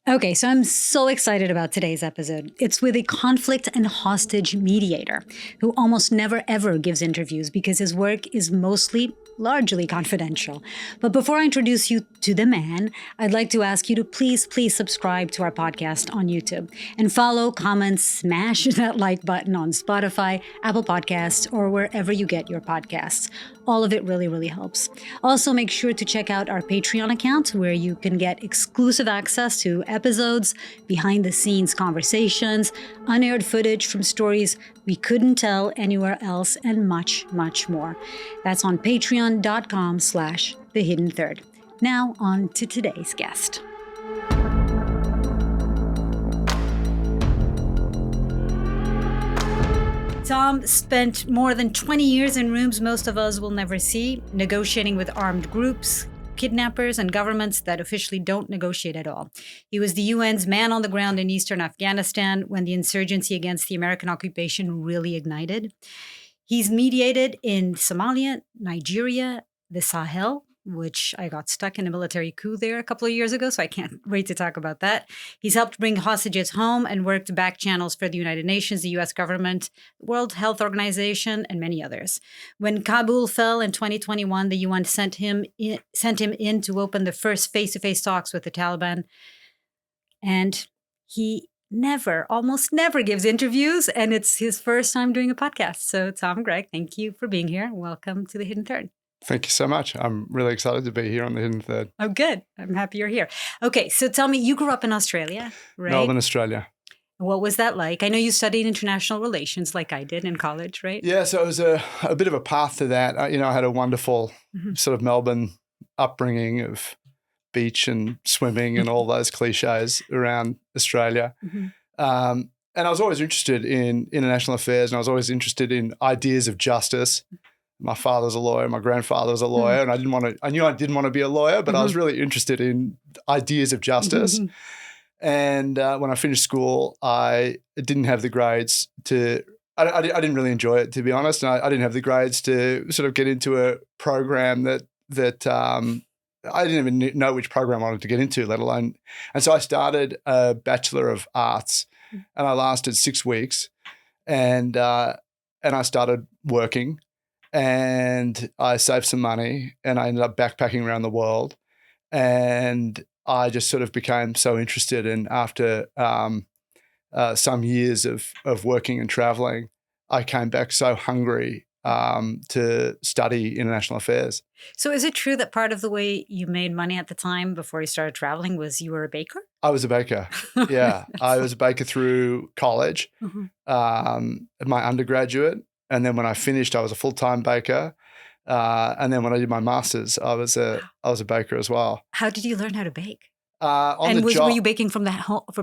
Okay, so I'm so excited about today's episode. It's with a conflict and hostage mediator who almost never ever gives interviews because his work is largely confidential. But before I introduce you to the man, I'd like to ask you to please subscribe to our podcast on YouTube and follow, comment, smash that like button on Spotify, Apple Podcasts, or wherever you get your podcasts. All of it really helps. Also, make sure to check out our Patreon account where you can get exclusive access to episodes, behind-the-scenes conversations, unaired footage from stories we couldn't tell anywhere else, and much more. That's on patreon.com/The Hidden Third. Now, on to today's guest. Tom spent more than 20 years in rooms most of us will never see, negotiating with armed groups, kidnappers, and governments that officially don't negotiate at all. He was the UN's man on the ground in eastern Afghanistan when the insurgency against the American occupation really ignited. He's mediated in Somalia, Nigeria, the Sahel, which I got stuck in a military coup there a couple of years ago, so I can't wait to talk about that. He's helped bring hostages home and worked back channels for the United Nations, the US government, World Health Organization, and many others. When Kabul fell in 2021, the UN sent him in to open the first face-to-face talks with the Taliban. And he almost never gives interviews, and it's his first time doing a podcast. So Tom Gregg, thank you for being here. Welcome to The Hidden Third. Thank you so much. I'm really excited to be here on The Hidden Third. Oh, good. I'm happy you're here. Okay, so tell me, you grew up in Australia, right? Melbourne, Australia. What was that like? I know you studied international relations like I did in college, right? Yeah, so it was a bit of a path to that. I had a wonderful sort of Melbourne upbringing of beach and swimming and all those cliches around Australia. And I was always interested in international affairs, and I was always interested in ideas of justice. My father's a lawyer, my grandfather was a lawyer, and I knew I didn't want to be a lawyer, but I was really interested in ideas of justice. And when I finished school, I didn't have the grades I didn't really enjoy it, to be honest. And I didn't have the grades to sort of get into a program that I didn't even know which program I wanted to get into, let alone. And so I started a Bachelor of Arts, and I lasted 6 weeks, and I started working. And I saved some money, and I ended up backpacking around the world, and I just sort of became so interested. And after some years of working and traveling, I came back so hungry to study international affairs. So is it true that part of the way you made money at the time before you started traveling was you were a baker? I was a baker. Yeah. I was a baker through college, my undergraduate. And then when I finished, I was a full-time baker. And then when I did my master's, I was a baker as well. How did you learn how to bake? Were you baking from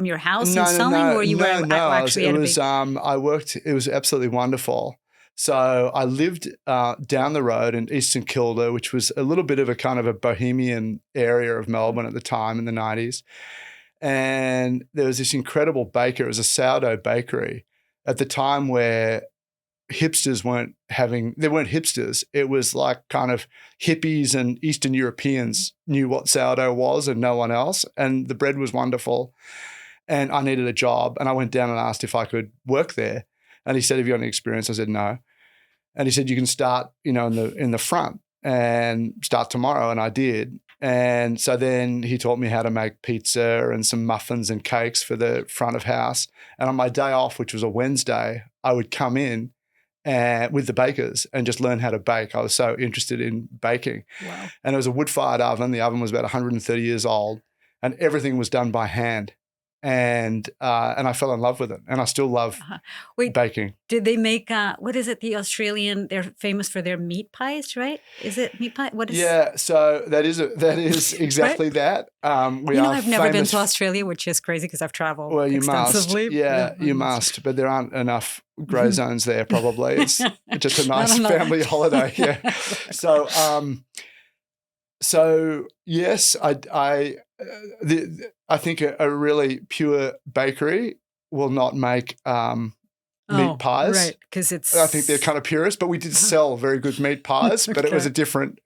your house and selling, or you were actually at a bakery? I worked. It was absolutely wonderful. So I lived down the road in East St Kilda, which was a little bit of a kind of a bohemian area of Melbourne at the time in the 90s. And there was this incredible baker. It was a sourdough bakery at the time where hipsters weren't hipsters. It was like kind of hippies and Eastern Europeans knew what sourdough was and no one else. And the bread was wonderful. And I needed a job. And I went down and asked if I could work there. And he said, "Have you got any experience?" I said, "No." And he said, "You can start, in the front and start tomorrow." And I did. And so then he taught me how to make pizza and some muffins and cakes for the front of house. And on my day off, which was a Wednesday, I would come in with the bakers and just learn how to bake. I was so interested in baking. Wow. And it was a wood-fired oven. The oven was about 130 years old, and everything was done by hand. And I fell in love with it, and I still love baking. Did they make what is it? The Australian, they're famous for their meat pies, right? Is it meat pie? What is? Yeah, so that is exactly that. I've never been to Australia, which is crazy because I've traveled extensively. You must, but there aren't enough grey zones there. Probably it's just a nice family holiday. Yeah. So yes, I think a really pure bakery will not make meat pies. Right, because it's. I think they're kind of purist, but we did sell very good meat pies. But it was a different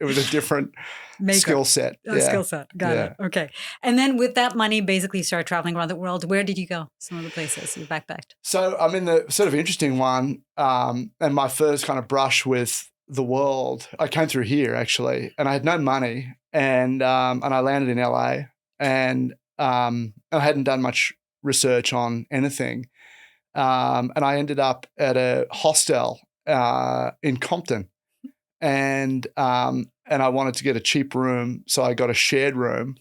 skill set. Skill set. Got it. Okay. And then with that money, basically, you started traveling around the world. Where did you go? Some of the places you backpacked. So I'm in the sort of interesting one, and my first kind of brush with the world. I came through here actually, and I had no money, and I landed in LA, and I hadn't done much research on anything. And I ended up at a hostel in Compton, and I wanted to get a cheap room, so I got a shared room,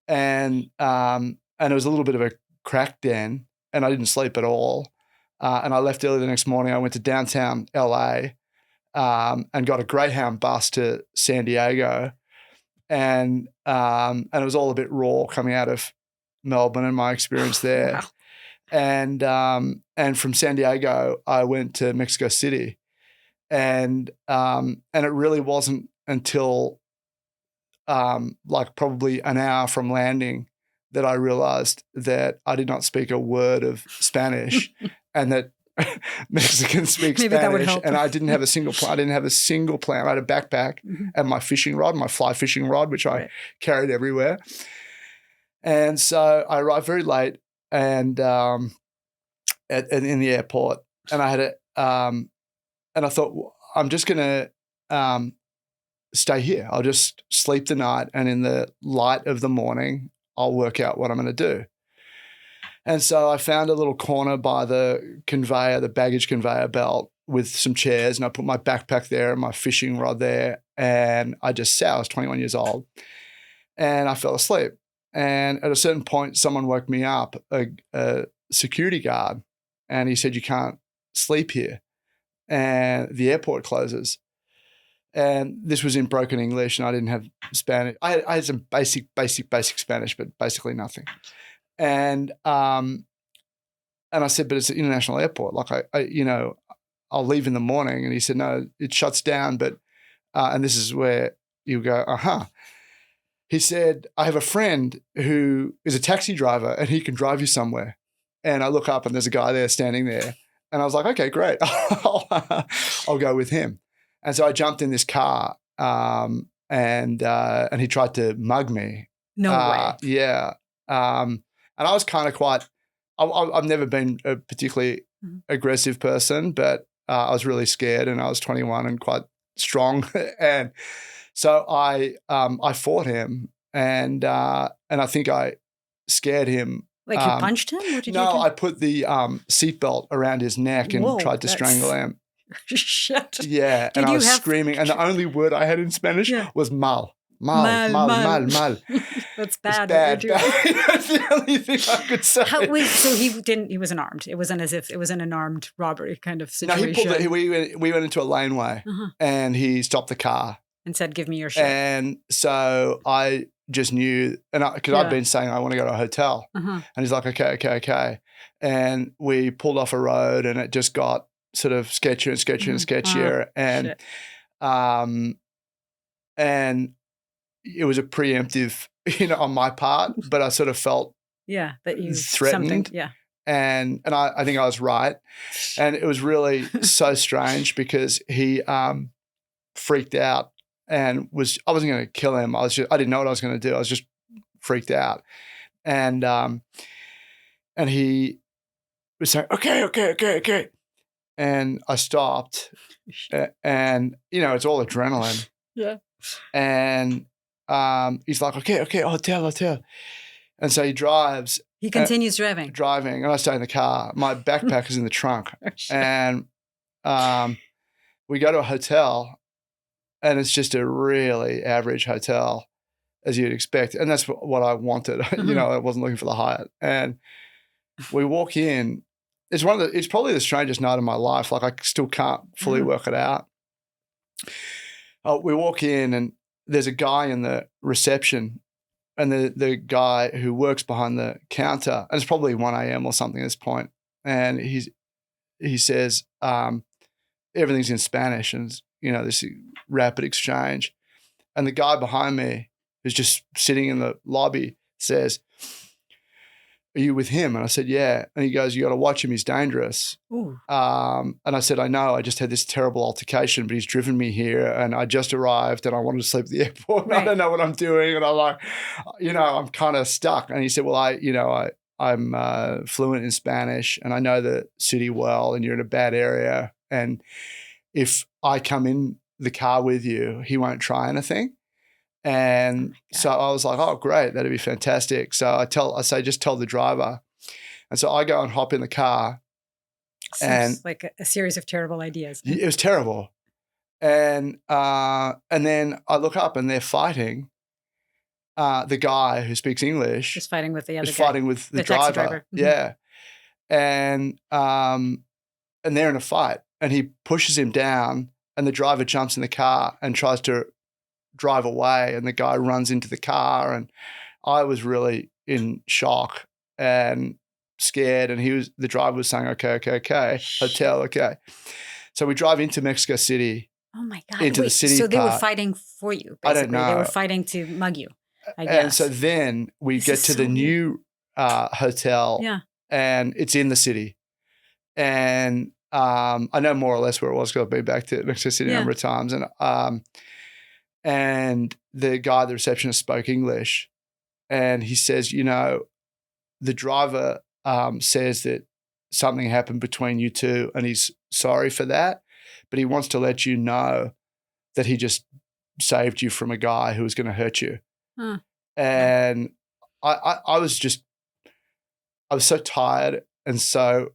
and it was a little bit of a crack den, and I didn't sleep at all, and I left early the next morning. I went to downtown LA, and got a Greyhound bus to San Diego, and it was all a bit raw coming out of Melbourne and my experience there. Wow. And from San Diego, I went to Mexico City, and it really wasn't until like probably an hour from landing that I realized that I did not speak a word of Spanish, and that Mexicans speak Maybe that would Spanish, help. and I didn't have a single plan. I didn't have a single plan. I had a backpack and my fishing rod, my fly fishing rod, which I carried everywhere. And so I arrived very late, and in the airport, and I had and I thought, well, I'm just going to stay here. I'll just sleep the night, and in the light of the morning, I'll work out what I'm going to do. And so I found a little corner by the conveyor, the baggage conveyor belt, with some chairs, and I put my backpack there and my fishing rod there, and I just sat. I was 21 years old, and I fell asleep. And at a certain point, someone woke me up, a security guard, and he said, "You can't sleep here, and the airport closes." And this was in broken English, and I didn't have Spanish. I had some basic Spanish, but basically nothing. And I said, "But it's an international airport. Like I'll leave in the morning." And he said, "No, it shuts down." But and this is where you go, He said, "I have a friend who is a taxi driver, and he can drive you somewhere." And I look up, and there's a guy there standing there, and I was like, "Okay, great, I'll go with him." And so I jumped in this car, and he tried to mug me. No way. Yeah. And I was kind of quite. I've never been a particularly aggressive person, but I was really scared, and I was 21 and quite strong, and so I fought him, and I think I scared him. Like you punched him? What did you do? No, I put the seatbelt around his neck and tried to strangle him. Shit. Yeah, and I was screaming, and the only word I had in Spanish was mal. Mal. That's bad. Bad. That's the only thing I could say. So he wasn't armed. It wasn't as if it was an unarmed robbery kind of situation. No, we went into a laneway, and he stopped the car. And said, "Give me your shit." And so I just knew, and because I'd been saying I want to go to a hotel, and he's like, okay. And we pulled off a road, and it just got sort of sketchier and sketchier. And it was a preemptive, on my part, but I sort of felt that you threatened. Something. And I think I was right. And it was really so strange because he freaked out and I wasn't going to kill him. I didn't know what I was going to do. I was just freaked out. And he was saying, okay. And I stopped, and it's all adrenaline. Yeah. And he's like, okay, hotel. And so he drives. He continues driving, and I stay in the car. My backpack is in the trunk, and we go to a hotel, and it's just a really average hotel, as you'd expect, and that's what I wanted. I wasn't looking for the Hyatt, and we walk in. It's probably the strangest night of my life. Like I still can't fully work it out. We walk in, and there's a guy in the reception, and the guy who works behind the counter, and it's probably 1 a.m. or something at this point, and he says everything's in Spanish, and this rapid exchange, and the guy behind me who's just sitting in the lobby says, are you with him? And I said, yeah. And he goes, you got to watch him. He's dangerous. Ooh. And I said, I know. I just had this terrible altercation, but he's driven me here and I just arrived and I wanted to sleep at the airport and I don't know what I'm doing. And I'm like, I'm kind of stuck. And he said, well, I'm fluent in Spanish and I know the city well and you're in a bad area. And if I come in the car with you, he won't try anything. And so I was like, oh, great. That'd be fantastic. So I say, just tell the driver. And so I go and hop in the car. Seems like a series of terrible ideas. It was terrible. And then I look up and they're fighting. The guy who speaks English is fighting with the other guy. Fighting with the driver. Taxi driver. Mm-hmm. Yeah. And they're in a fight and he pushes him down and the driver jumps in the car and tries to drive away and the guy runs into the car and I was really in shock and scared and the driver was saying, okay, hotel, okay. So we drive into Mexico City. Oh my God. Into the city So they part. were fighting for you, basically. I don't know. They were fighting to mug you, I guess. And so then we get to the new hotel and it's in the city. And I know more or less where it was because I've been back to Mexico City a number of times. And the guy, the receptionist, spoke English. And he says, the driver says that something happened between you two and he's sorry for that. But he wants to let you know that he just saved you from a guy who was going to hurt you. Huh. And I was so tired and so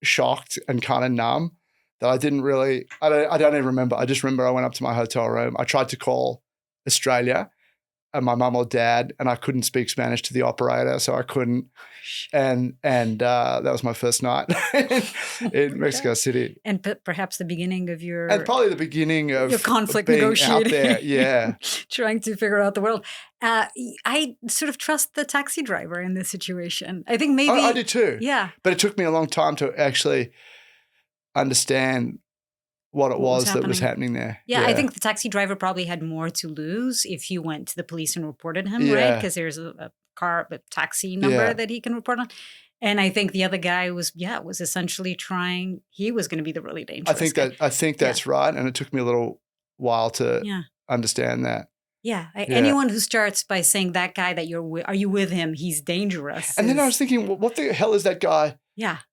shocked and kind of numb that I didn't really, I don't even remember. I just remember I went up to my hotel room. I tried to call Australia and my mum or dad and I couldn't speak Spanish to the operator, so I couldn't. And that was my first night in Mexico City. And perhaps the beginning of your... And probably the beginning of your conflict being negotiating. out there, yeah. Trying to figure out the world. I sort of trust the taxi driver in this situation. I think maybe... I do too. Yeah. But it took me a long time to actually understand what it was that was happening there. Yeah, I think the taxi driver probably had more to lose if you went to the police and reported him, right? Because there's a taxi number that he can report on. And I think the other guy was essentially trying, he was going to be the really dangerous guy. I think that's right. And it took me a little while to understand that. Yeah. Anyone who starts by saying that guy that are you with him? He's dangerous. And then I was thinking, well, what the hell is that guy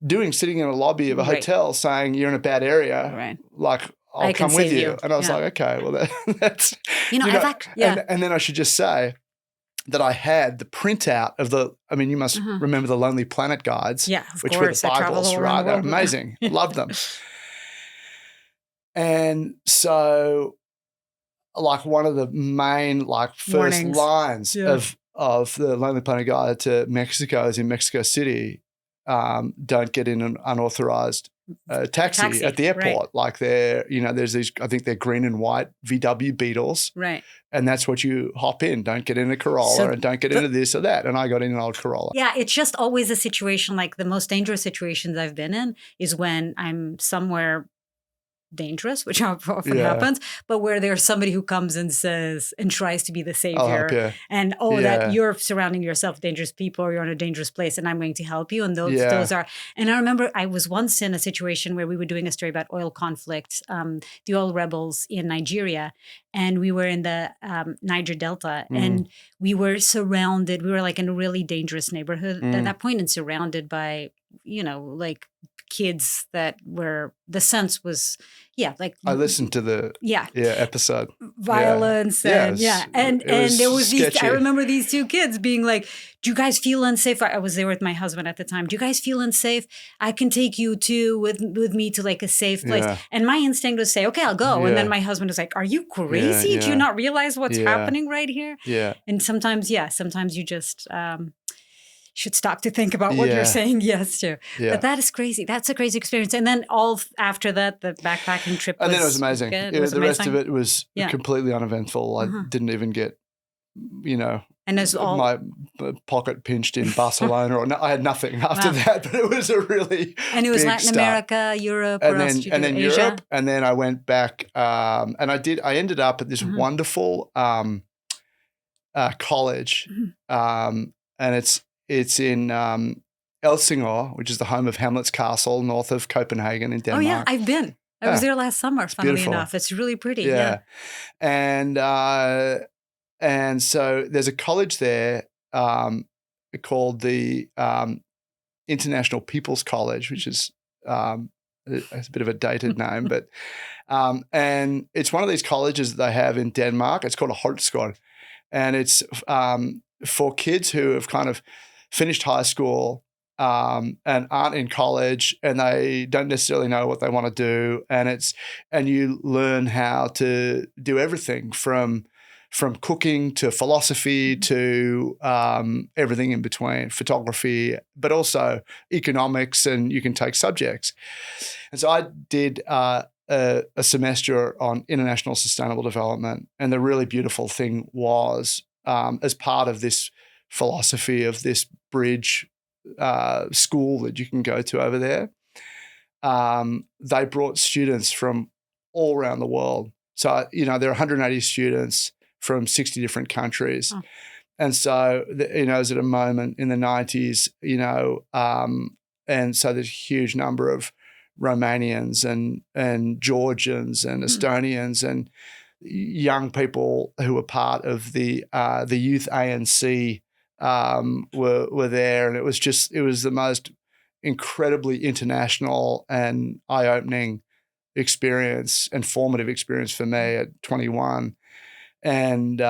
doing sitting in a lobby of a hotel saying you're in a bad area? Right. Like, I'll come with you. And I was like, okay, well, that's... And then I should just say that I had the printout of you must remember the Lonely Planet guides. Yeah, of which course. were the Bibles, right? They're amazing. Loved them. And so... like one of the main first warnings. Lines of the Lonely Planet Guide to Mexico is in Mexico City. Don't get in an unauthorized taxi at the airport. Right. Like there's these, I think they're green and white VW Beetles. Right. And that's what you hop in. Don't get in a Corolla and don't get into this or that. And I got in an old Corolla. Yeah, it's just always a situation, like the most dangerous situations I've been in is when I'm somewhere dangerous, which often happens, but where there's somebody who comes and says and tries to be the savior and that you're surrounding yourself with dangerous people or you're in a dangerous place and I'm going to help you. And those are, and I remember I was once in a situation where we were doing a story about oil conflict, the oil rebels in Nigeria, and we were in the Niger Delta and we were surrounded, we were like in a really dangerous neighborhood at that point and surrounded by, kids that were, the sense was, I listened to the episode. Violence and there was sketchy. I remember these two kids being like, do you guys feel unsafe? I was there with my husband at the time. Do you guys feel unsafe? I can take you too with me to like a safe place. Yeah. And my instinct was say, okay, I'll go. Yeah. And then my husband was like, are you crazy? Do you not realize what's happening right here? Yeah. And sometimes you just should stop to think about what you're saying yes to. Yeah. But that is crazy. That's a crazy experience. And then all after that, the backpacking trip and then it was amazing. The rest of it was completely uneventful. I didn't even get, and as my pocket pinched in Barcelona I had nothing after that, but it was a really And it was big Latin start. America, Europe, and then Asia? Europe. And then I went back and I ended up at this wonderful college. And it's in Helsingør, which is the home of Hamlet's Castle, north of Copenhagen in Denmark. Oh, yeah, I've been. I was there last summer, funnily beautiful. enough. It's really pretty. Yeah. And so there's a college there called the International People's College, which is it's a bit of a dated name, but and it's one of these colleges that they have in Denmark. It's called a Højskole, and it's for kids who have kind of finished high school and aren't in college, and they don't necessarily know what they want to do, and you learn how to do everything from cooking to philosophy to everything in between, photography, but also economics, and you can take subjects. And so I did a semester on international sustainable development, and the really beautiful thing was, as part of this philosophy of this bridge school that you can go to over there, they brought students from all around the world. So, there are 180 students from 60 different countries. Oh. And so, it was at a moment in the 90s, and so there's a huge number of Romanians and Georgians and Estonians and young people who were part of the youth ANC were there, and it was the most incredibly international and eye-opening experience and formative experience for me at 21. And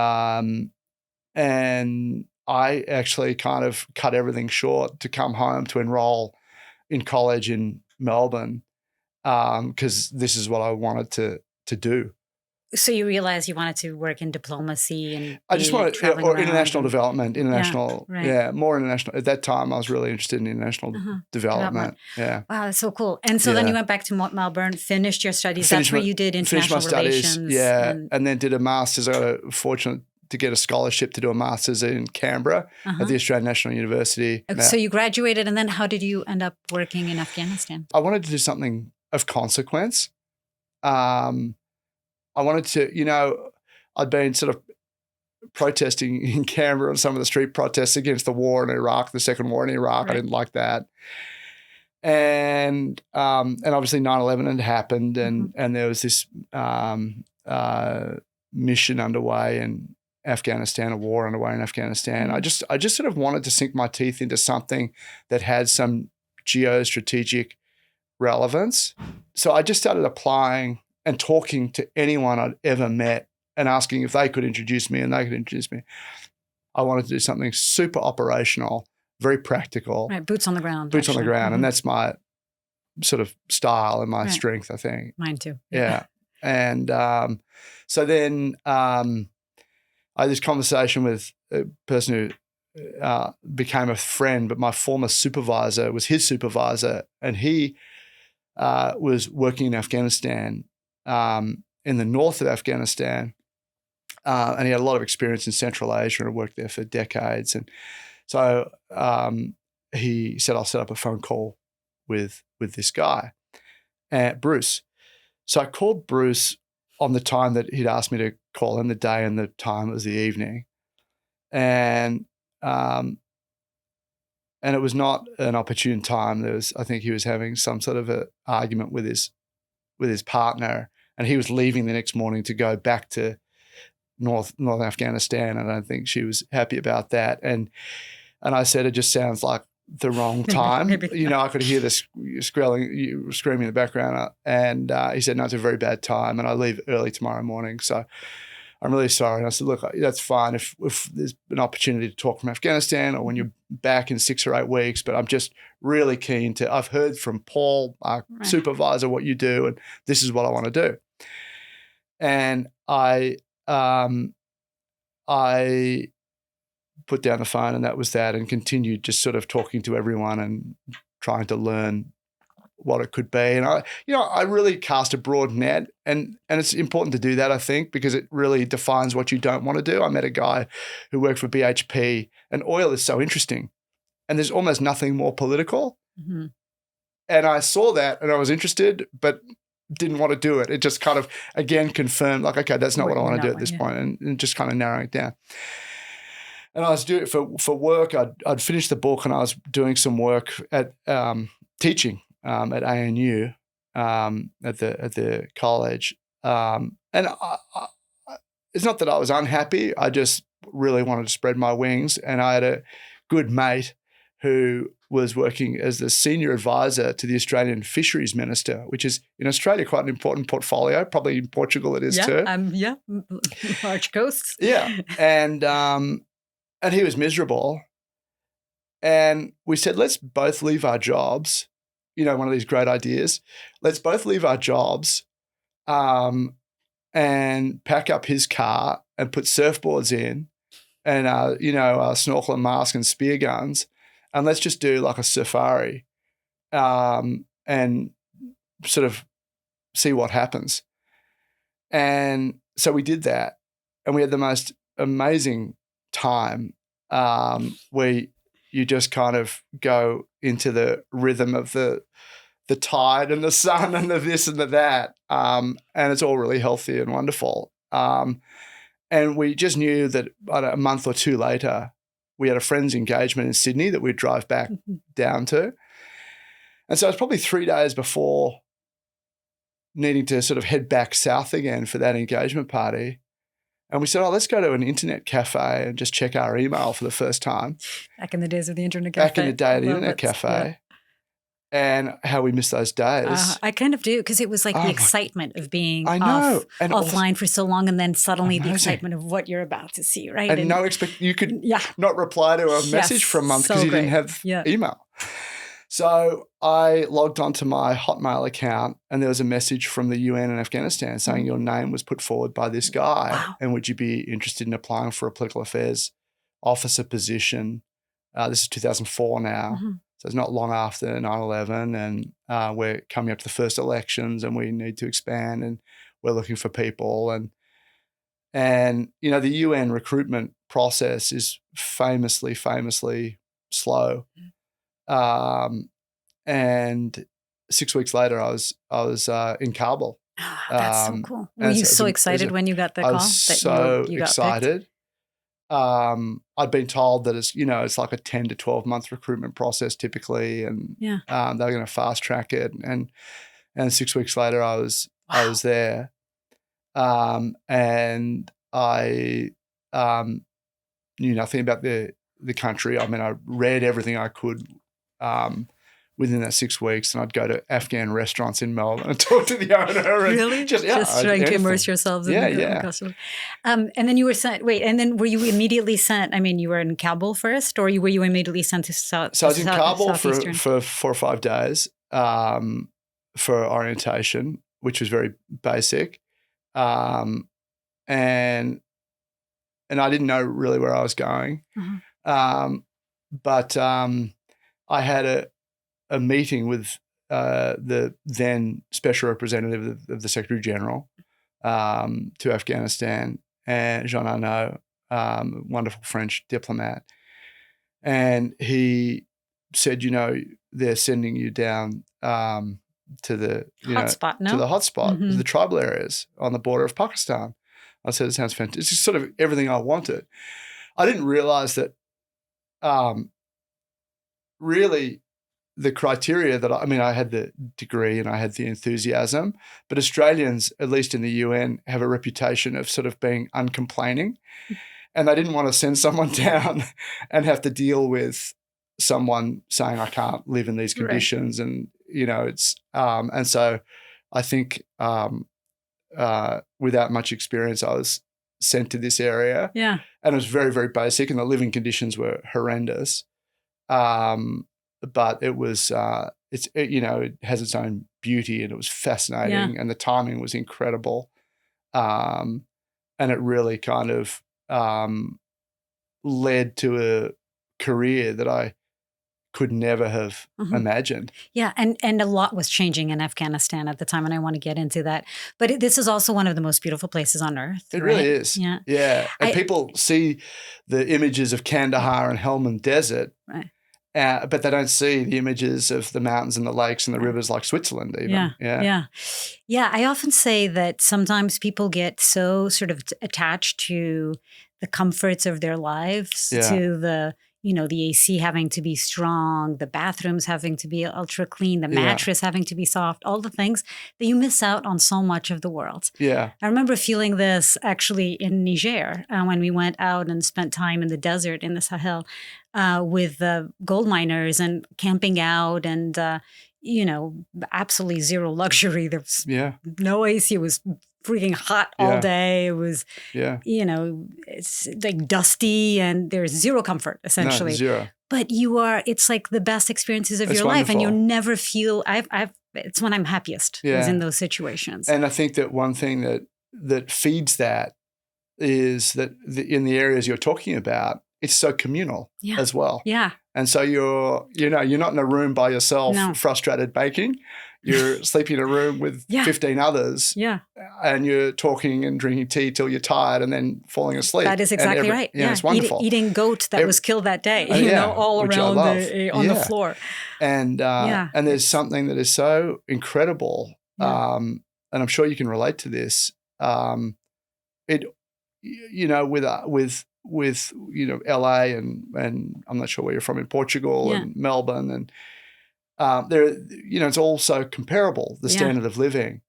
I actually kind of cut everything short to come home to enroll in college in Melbourne because this is what I wanted to do. So you realized you wanted to work in diplomacy and I just wanted international development, more international. At that time, I was really interested in international development. Yeah. Wow, that's so cool. And so then you went back to Melbourne, finished your studies. That's where you did international relations. Yeah, and then did a master's. I got fortunate to get a scholarship to do a master's in Canberra at the Australian National University. Okay, so you graduated, and then how did you end up working in Afghanistan? I wanted to do something of consequence. I wanted to, I'd been sort of protesting in Canberra on some of the street protests against the war in Iraq, the second war in Iraq. Right. I didn't like that. And obviously 9/11 had happened, and there was this mission underway in Afghanistan, a war underway in Afghanistan. I just sort of wanted to sink my teeth into something that had some geostrategic relevance. So I just started applying and talking to anyone I'd ever met and asking if they could introduce me and they could introduce me. I wanted to do something super operational, very practical. Right, boots on the ground. Boots on the ground. And that's my sort of style and my strength, I think. Mine too. Yeah. And so then I had this conversation with a person who became a friend, but my former supervisor was his supervisor, and he was working in Afghanistan, in the north of Afghanistan, and he had a lot of experience in Central Asia and worked there for decades. And so he said, I'll set up a phone call with this guy, Bruce. So I called Bruce on the time that he'd asked me to call him, the day and the time. It was the evening. And it was not an opportune time. I think he was having some sort of an argument with his partner, and he was leaving the next morning to go back to northern Afghanistan, and I don't think she was happy about that. And I said, it just sounds like the wrong time. I could hear this screaming in the background, and he said, no, it's a very bad time, and I leave early tomorrow morning, so I'm really sorry. And I said, look, that's fine if there's an opportunity to talk from Afghanistan or when you're back in 6 or 8 weeks, but I'm just really keen to, I've heard from Paul, our supervisor, what you do, and this is what I want to do. And I put down the phone, and that was that, and continued just sort of talking to everyone and trying to learn what it could be. And I really cast a broad net, and it's important to do that, I think, because it really defines what you don't want to do. I met a guy who worked for BHP, and oil is so interesting, and there's almost nothing more political. Mm-hmm. And I saw that, and I was interested, but didn't want to do it. It just kind of, again, confirmed, like, okay, that's not what I want to do at this point, and just kind of narrowing it down. And I was doing it for work. I'd finished the book and I was doing some work at teaching at ANU at the college. And it's not that I was unhappy. I just really wanted to spread my wings. And I had a good mate who was working as the senior advisor to the Australian Fisheries Minister, which is in Australia quite an important portfolio. Probably in Portugal it is too. Yeah, large coasts. Yeah, and he was miserable. And we said, let's both leave our jobs. You know, one of these great ideas. Let's both leave our jobs and pack up his car and put surfboards in and, our snorkel and mask and spear guns. And let's just do like a safari and sort of see what happens. And so we did that. And we had the most amazing time where you just kind of go into the rhythm of the tide and the sun and the this and the that. And it's all really healthy and wonderful. And we just knew that a month or two later, we had a friend's engagement in Sydney that we'd drive back down to. And so it was probably 3 days before needing to sort of head back south again for that engagement party. And we said, let's go to an internet cafe and just check our email for the first time. Back in the days of the internet cafe. Back in the day of the internet cafe. Yeah. And how we missed those days. I kind of do, because it was like the excitement of being offline for so long, and then suddenly the excitement of what you're about to see, right? And you could not reply to a message for a month because you didn't have email. So I logged onto my Hotmail account and there was a message from the UN in Afghanistan saying your name was put forward by this guy. Wow. And would you be interested in applying for a political affairs officer position? This is 2004 now. Mm-hmm. So it's not long after 9/11 and we're coming up to the first elections and we need to expand and we're looking for people. And the UN recruitment process is famously slow. And 6 weeks later, I was in Kabul. That's so cool. Were you so excited when you got the call? I was so excited. I'd been told that it's like a 10 to 12 month recruitment process typically, and they were going to fast track it. And 6 weeks later, I was there, and I knew nothing about the country. I mean, I read everything I could within that 6 weeks, and I'd go to Afghan restaurants in Melbourne and talk to the owner. And really? Just trying to immerse yourselves in the customer. And then you were sent, and then were you immediately sent, you were in Kabul first, or were you immediately sent to South? So I was in Kabul for 4 or 5 days for orientation, which was very basic. And I didn't know really where I was going. Mm-hmm. But I had a meeting with the then special representative of the Secretary General to Afghanistan, and Jean Arnaud, wonderful French diplomat. And he said, they're sending you down to the hotspot, the tribal areas on the border of Pakistan. I said, it sounds fantastic. It's just sort of everything I wanted. I didn't realize that really the criteria that I had the degree and I had the enthusiasm, but Australians, at least in the UN, have a reputation of sort of being uncomplaining. And they didn't want to send someone down and have to deal with someone saying, I can't live in these conditions. Right. And, it's, and so I think without much experience, I was sent to this area. Yeah. And it was very, very basic and the living conditions were horrendous. But it was, it has its own beauty and it was fascinating and the timing was incredible. And it really kind of led to a career that I could never have imagined. Yeah, and a lot was changing in Afghanistan at the time, and I want to get into that. But this is also one of the most beautiful places on earth. It really is. Yeah. And people see the images of Kandahar and Helmand Desert, right. But they don't see the images of the mountains and the lakes and the rivers like Switzerland even. Yeah, I often say that sometimes people get so sort of attached to the comforts of their lives Yeah. to the, the AC having to be strong, the bathrooms having to be ultra clean, the mattress having to be soft, all the things that you miss out on so much of the world. Yeah. I remember feeling this actually in Niger when we went out and spent time in the desert in the Sahel with gold miners and camping out and, absolutely zero luxury. There was no AC. It was freaking hot all day. It was, it's like dusty and there's zero comfort essentially. No, zero. But it's like the best experiences of your life, and you'll never feel. It's when I'm happiest is in those situations. And I think that one thing that feeds that is that in the areas you're talking about, it's so communal as well. Yeah. And so you're not in a room by yourself, frustrated baking. You're sleeping in a room with 15 others. Yeah. And you're talking and drinking tea till you're tired and then falling asleep. That is exactly right. Yeah, it's wonderful. Eating goat that was killed that day, all around on the floor. And there's something that is so incredible. And I'm sure you can relate to this. With LA and I'm not sure where you're from in Portugal and Melbourne and it's all so comparable, the standard of living.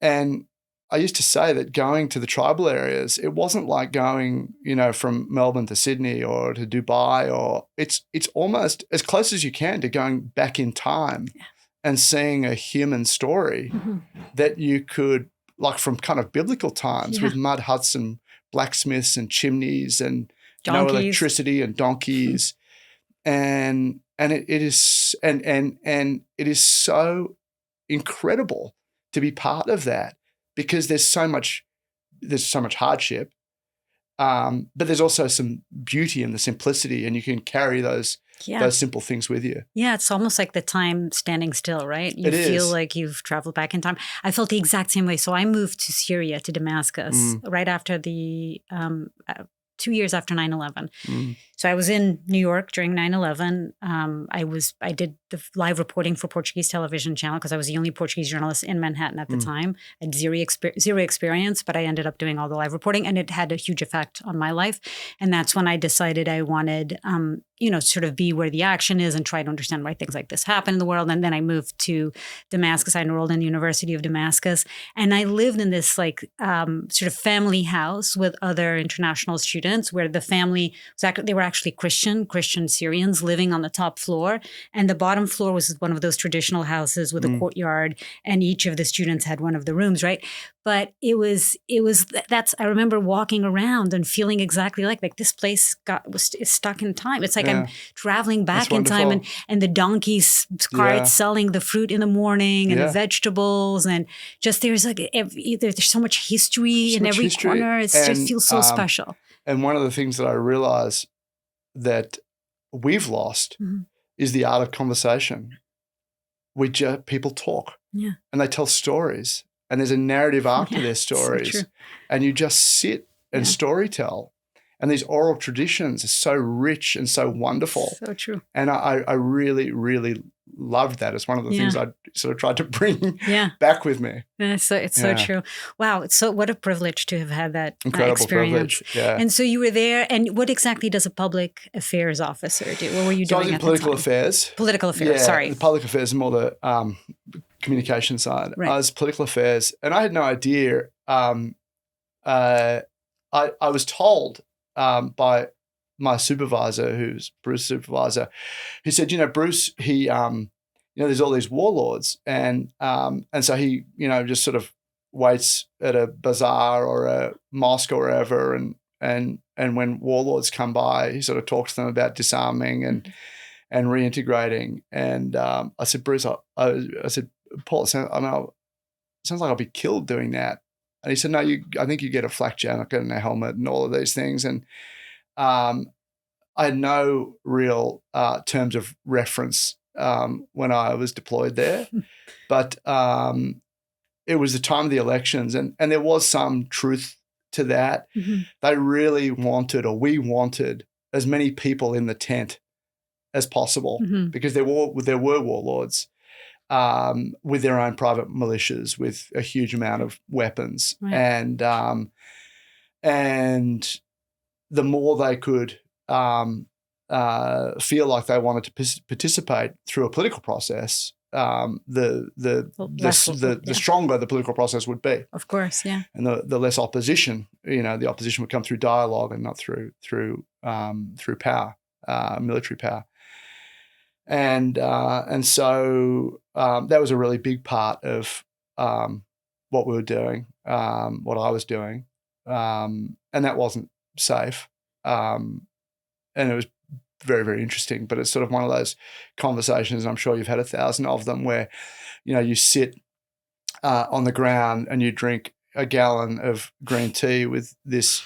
And I used to say that going to the tribal areas, it wasn't like going, from Melbourne to Sydney or to Dubai, or it's almost as close as you can to going back in time and seeing a human story that you could, like from kind of biblical times with mud huts and blacksmiths and chimneys and no electricity and donkeys. And it is so incredible to be part of that, because there's so much hardship, but there's also some beauty in the simplicity, and you can carry those simple things with you. Yeah, it's almost like the time standing still, right? You feel like you've traveled back in time. I felt the exact same way. So I moved to Syria, to Damascus, right after 2 years after 9/11. So I was in New York during 9/11. I did the live reporting for Portuguese television channel because I was the only Portuguese journalist in Manhattan at the time. I had zero experience, but I ended up doing all the live reporting, and it had a huge effect on my life. And that's when I decided I wanted, sort of be where the action is and try to understand why things like this happen in the world. And then I moved to Damascus. I enrolled in the University of Damascus, and I lived in this sort of family house with other international students, where the family they were actually Christian Syrians living on the top floor, and the bottom floor was one of those traditional houses with a courtyard, and each of the students had one of the rooms, right? But I remember walking around and feeling exactly like this place is stuck in time. It's like I'm traveling back in time, and the donkeys carts selling the fruit in the morning and the vegetables, and just there's so much history in every corner. It just feels so special. And one of the things that I realize that we've lost is the art of conversation. People talk and they tell stories, and there's a narrative arc to their stories, so and you just sit and story tell. And these oral traditions are so rich and so wonderful. So true. And I really, really loved that. It's one of the things I sort of tried to bring back with me. It's so true. Wow. What a privilege to have had that incredible experience. Privilege. Yeah. And so you were there. And what exactly does a public affairs officer do? What were you doing? I was in political affairs. Political affairs. Sorry. The public affairs is more the communication side. Right. I was political affairs, and I had no idea. I was told by my supervisor, who's Bruce's supervisor, who said, Bruce, he, there's all these warlords, and so he, just sort of waits at a bazaar or a mosque or wherever, and when warlords come by, he sort of talks to them about disarming and reintegrating. And I said, Bruce, I said, Paul, it sounds like I'll be killed doing that. And he said, no, I think you get a flak jacket and a helmet and all of these things. And I had no real terms of reference when I was deployed there. But it was the time of the elections, and there was some truth to that. They really wanted, or we wanted, as many people in the tent as possible, because there were warlords. With their own private militias, with a huge amount of weapons, and the more they could feel like they wanted to participate through a political process, the stronger the political process would be. Of course, yeah. And the less opposition, the opposition would come through dialogue and not through power, military power. And so that was a really big part of what we were doing, what I was doing, and that wasn't safe. And it was very, very interesting. But it's sort of one of those conversations, and I'm sure you've had 1,000 of them, where you sit on the ground and you drink a gallon of green tea with this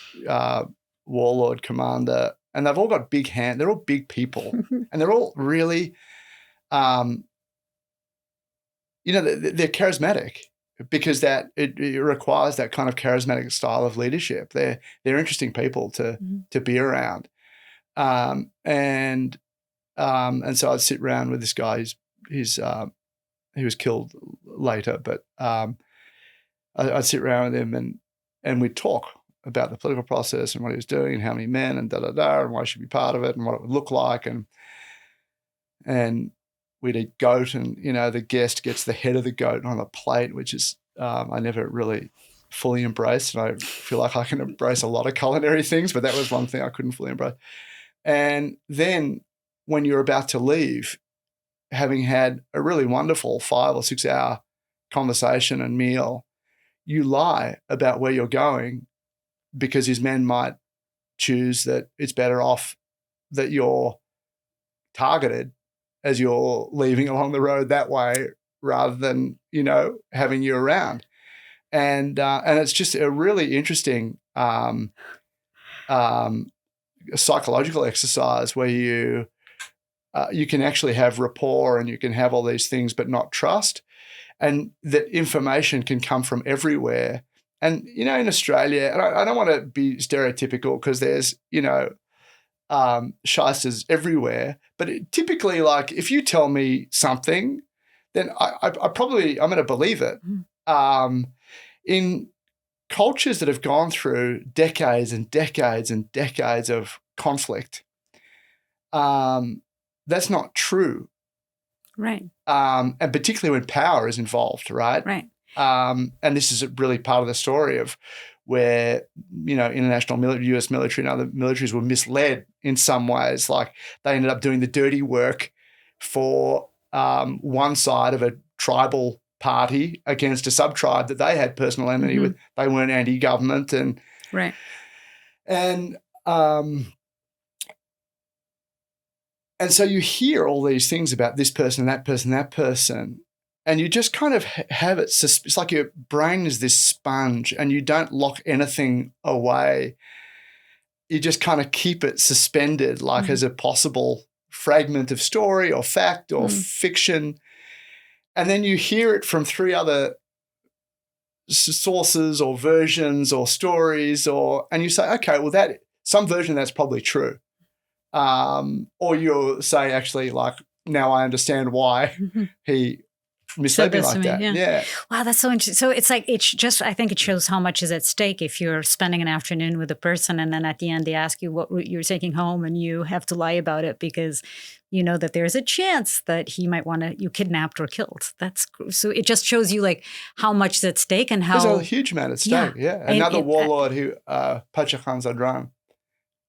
warlord commander. And they've all got big hands. They're all big people, and they're all really, they're charismatic because it requires that kind of charismatic style of leadership. They're interesting people to be around, and so I'd sit around with this guy. He was killed later, but I'd sit around with him and we'd talk about the political process and what he was doing and how many men and and why he should be part of it and what it would look like. And we'd eat goat, and, the guest gets the head of the goat on a plate, which is, I never really fully embraced. And I feel like I can embrace a lot of culinary things, but that was one thing I couldn't fully embrace. And then when you're about to leave, having had a really wonderful 5 or 6 hour conversation and meal, you lie about where you're going, because his men might choose that it's better off that you're targeted as you're leaving along the road that way rather than, having you around. And it's just a really interesting psychological exercise where you can actually have rapport and you can have all these things but not trust, and that information can come from everywhere. And, in Australia, and I don't want to be stereotypical because there's, shysters everywhere, but typically, like, if you tell me something, then I'm going to believe it. In cultures that have gone through decades and decades and decades of conflict, that's not true. Right. And particularly when power is involved, right? Right. And this is really part of the story of where, international US military and other militaries were misled in some ways. Like, they ended up doing the dirty work for one side of a tribal party against a sub-tribe that they had personal enmity with. They weren't anti-government. Right. And so you hear all these things about this person, that person, that person, and you just kind of have it. It's like your brain is this sponge and you don't lock anything away. You just kind of keep it suspended, like as a possible fragment of story or fact or fiction. And then you hear it from 3 other sources or versions or stories, and you say, okay, well, some version of that's probably true. Or you'll say, actually, like, now I understand why he misled me like that. Yeah. Wow, that's so interesting. So it's like, I think it shows how much is at stake if you're spending an afternoon with a person and then at the end they ask you what route you're taking home and you have to lie about it because you know that there's a chance that he might want you kidnapped or killed. So it just shows you like how much is at stake and how. There's a huge amount at stake. Yeah. Another warlord who, Pacha Khan Zadran,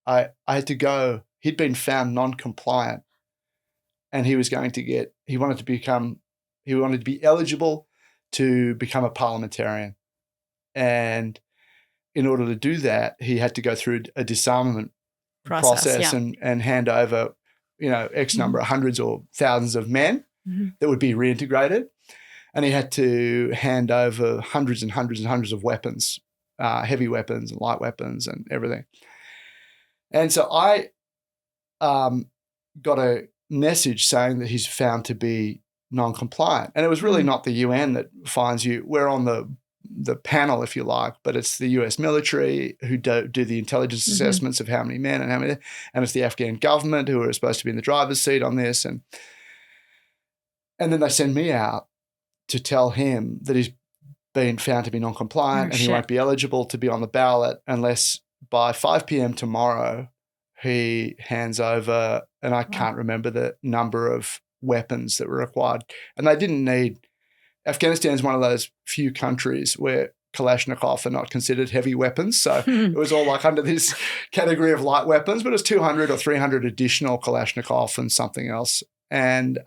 I had to go. He'd been found non-compliant, and he wanted to be eligible to become a parliamentarian. And in order to do that, he had to go through a disarmament process and hand over, X number of hundreds or thousands of men that would be reintegrated. And he had to hand over hundreds and hundreds and hundreds of weapons, heavy weapons and light weapons and everything. And so I got a message saying that he's found to be non-compliant. And it was really not the UN that finds you. We're on the panel, if you like, but it's the US military who do the intelligence assessments of how many men and how many, and it's the Afghan government who are supposed to be in the driver's seat on this. And then they send me out to tell him that he's been found to be non-compliant and he won't be eligible to be on the ballot unless by 5 p.m. tomorrow, he hands over, and I can't remember the number of weapons that were required. And they didn't need – Afghanistan is one of those few countries where Kalashnikov are not considered heavy weapons. So it was all like under this category of light weapons, but it was 200 or 300 additional Kalashnikov and something else. And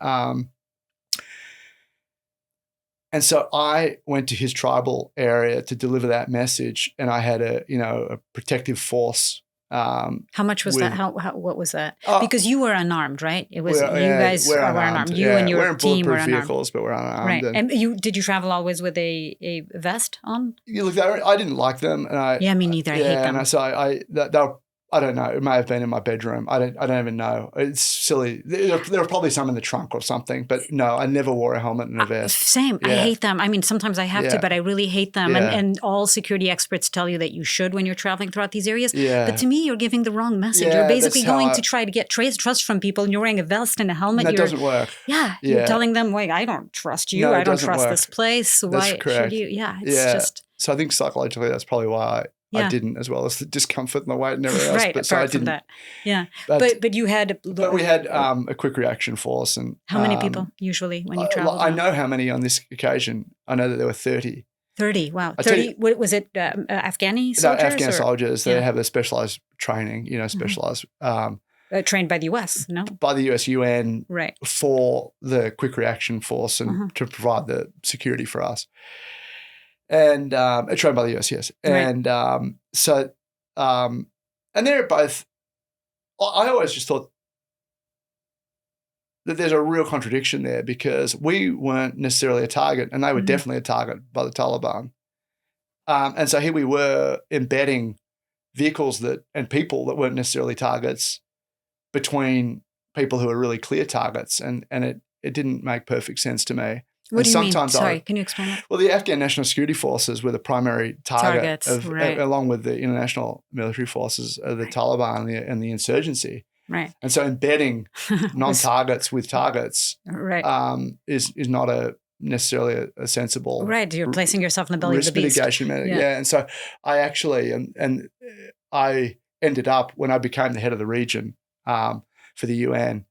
so I went to his tribal area to deliver that message, and I had a protective force. How much was that? What was that? Because you were unarmed, right? It was you guys were unarmed. You and your team were unarmed. Vehicles, but we're unarmed. Right. And did you travel always with a vest on? Look, I didn't like them. And me neither. I hate them. And so I don't know. It may have been in my bedroom. I don't even know. It's silly. There are probably some in the trunk or something, but no, I never wore a helmet and a vest. Same. Yeah. I hate them. I mean, sometimes I have to, but I really hate them. Yeah. And all security experts tell you that you should when you're traveling throughout these areas. Yeah. But to me, you're giving the wrong message. Yeah, you're basically going to try to get trust from people, and you're wearing a vest and a helmet. That doesn't work. Yeah. You're telling them, wait, I don't trust you. No, I don't trust this place. That's why correct. Should you? Yeah. It's just. So I think psychologically, that's probably why I didn't, as well as the discomfort and the weight and everything else. Right, but so I didn't. From that. Yeah, but you had. But we had a quick reaction force, and how many people usually when you travel? I know how many on this occasion. I know that there were 30. 30. Wow. 30. Was it Afghani soldiers? No, Afghan soldiers. They have a specialized training. Specialized. Trained by the U.S. No. By the U.S. UN. Right. For the quick reaction force and to provide the security for us. And trained by the US, yes. And and they're both – I always just thought that there's a real contradiction there, because we weren't necessarily a target, and they were definitely a target by the Taliban. And so here we were embedding vehicles and people that weren't necessarily targets between people who are really clear targets, and it didn't make perfect sense to me. What do you mean? Sorry, can you explain that? Well, the Afghan National Security Forces were the primary target along with the international military forces of the Taliban and the insurgency. Right. And so embedding non-targets with targets is not necessarily a sensible You're placing yourself in the belly of the beast. Mitigation method. Yeah. And so I actually and I ended up, when I became the head of the region for the UN,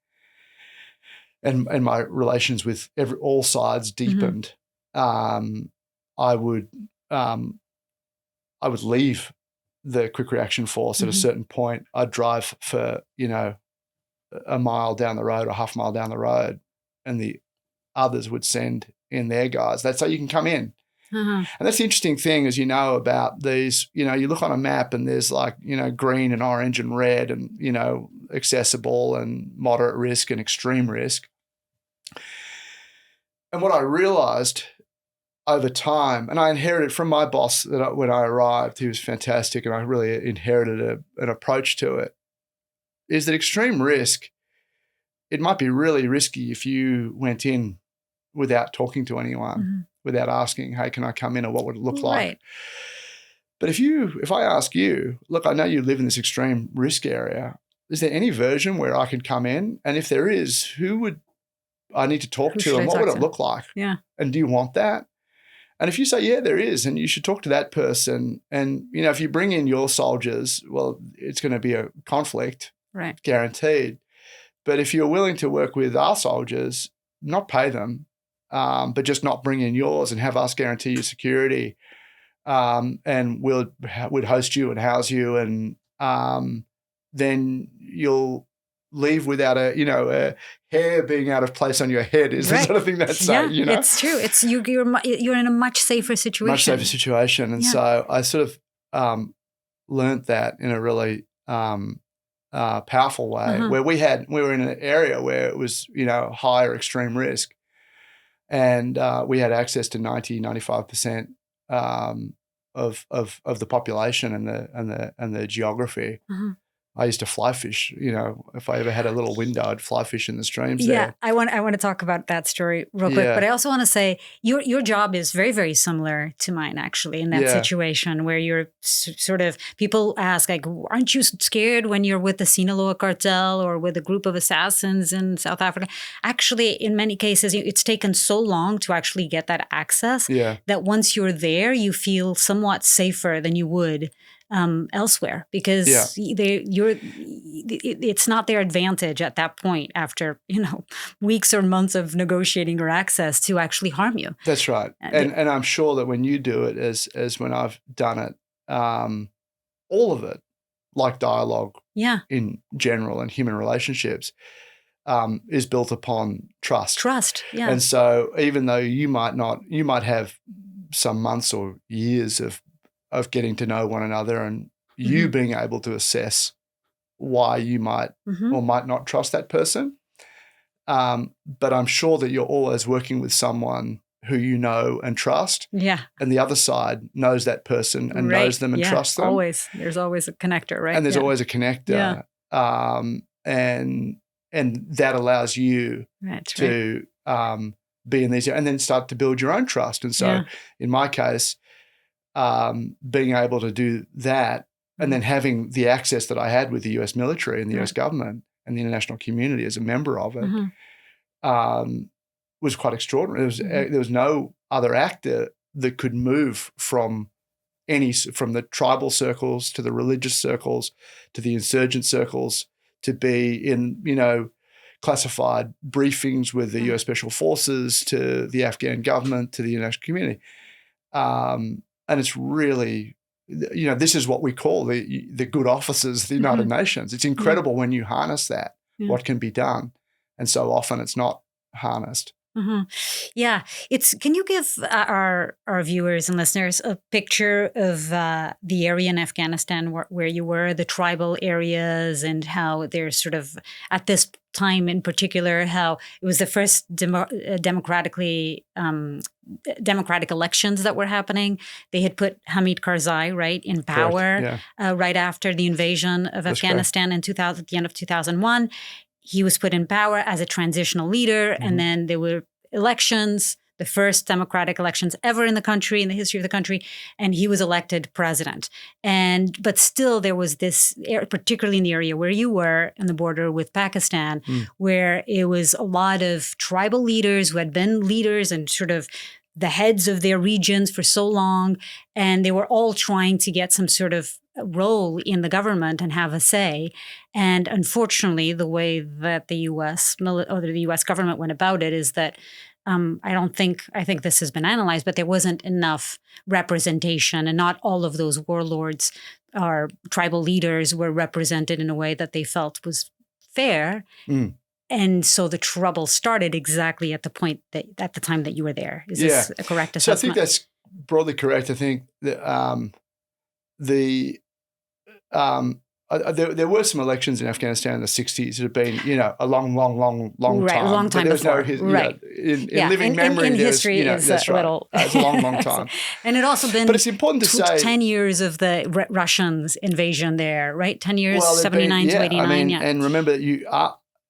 and my relations with all sides deepened, I would leave the quick reaction force at a certain point. I'd drive for, a mile down the road or half a mile down the road, and the others would send in their guys. That's how you can come in. And that's the interesting thing, as about these, you look on a map and there's green and orange and red and, accessible and moderate risk and extreme risk. And what I realized over time, and I inherited from my boss when I arrived, he was fantastic, and I really inherited an approach to it, is that extreme risk, it might be really risky if you went in without talking to anyone, without asking, hey, can I come in, or what would it look like? But if I ask you, look, I know you live in this extreme risk area, is there any version where I can come in? And if there is, who would I need to talk to, and what would it look like? Yeah. And do you want that? And if you say, yeah, there is, and you should talk to that person, and, if you bring in your soldiers, well, it's going to be a conflict, guaranteed. But if you're willing to work with our soldiers, not pay them, but just not bring in yours and have us guarantee you security, and we'd host you and house you, and then you'll leave without a hair being out of place on your head is the sort of thing that's it's true. It's you're in a much safer situation. Much safer situation. And so I sort of learned that in a really powerful way, where we were in an area where it was, higher extreme risk, and we had access to 95% of the population and the geography. I used to fly fish, if I ever had a little window, I'd fly fish in the streams there. Yeah, I want to talk about that story real quick, but I also want to say your job is very, very similar to mine, actually, in that situation where you're sort of, people ask, like, aren't you scared when you're with the Sinaloa cartel or with a group of assassins in South Africa? Actually, in many cases, it's taken so long to actually get that access that once you're there, you feel somewhat safer than you would elsewhere because it's not their advantage at that point after weeks or months of negotiating or access to actually harm you. That's right, and I'm sure that when you do it, as when I've done it, all of it, like dialogue, in general and human relationships, is built upon trust. Trust, yeah. And so even though you might have some months or years of getting to know one another and you being able to assess why you might or might not trust that person. But I'm sure that you're always working with someone who you know and trust. Yeah. And the other side knows that person and knows them and trusts them. Always. There's always a connector, right? And there's always a connector. And that allows you to be in these and then start to build your own trust. And so in my case, being able to do that and then having the access that I had with the US military and the US government and the international community as a member of it was quite extraordinary. There was no other actor that could move from the tribal circles to the religious circles to the insurgent circles to be in, classified briefings with the US Special Forces to the Afghan government to the international community. And it's really, this is what we call the good officers of the United Nations. It's incredible when you harness that, what can be done. And so often it's not harnessed. Yeah. Can you give our viewers and listeners a picture of the area in Afghanistan where you were, the tribal areas, and how they're sort of, at this time in particular, how it was the first democratic elections that were happening. They had put Hamid Karzai, in power right after the invasion of Afghanistan at the end of 2001. He was put in power as a transitional leader, and then there were elections, the first democratic elections ever in the country, in the history of the country, and he was elected president. But still there was this, particularly in the area where you were, on the border with Pakistan, where it was a lot of tribal leaders who had been leaders and sort of the heads of their regions for so long, and they were all trying to get some sort of role in the government and have a say. And unfortunately, the way that the U.S. government went about it is that I think this has been analyzed, but there wasn't enough representation, and not all of those warlords or tribal leaders were represented in a way that they felt was fair. And so the trouble started exactly at the time that you were there. Is this a correct assessment? So I think that's broadly correct. I think that there were some elections in Afghanistan in the 60s that have been, a long time. Right, a long time before. In living memory, in history, it's a little. It's a long time. And it also been, but it's important to say, 10 years of the Russians' invasion there, right? 10 years, 79 to 89. And remember,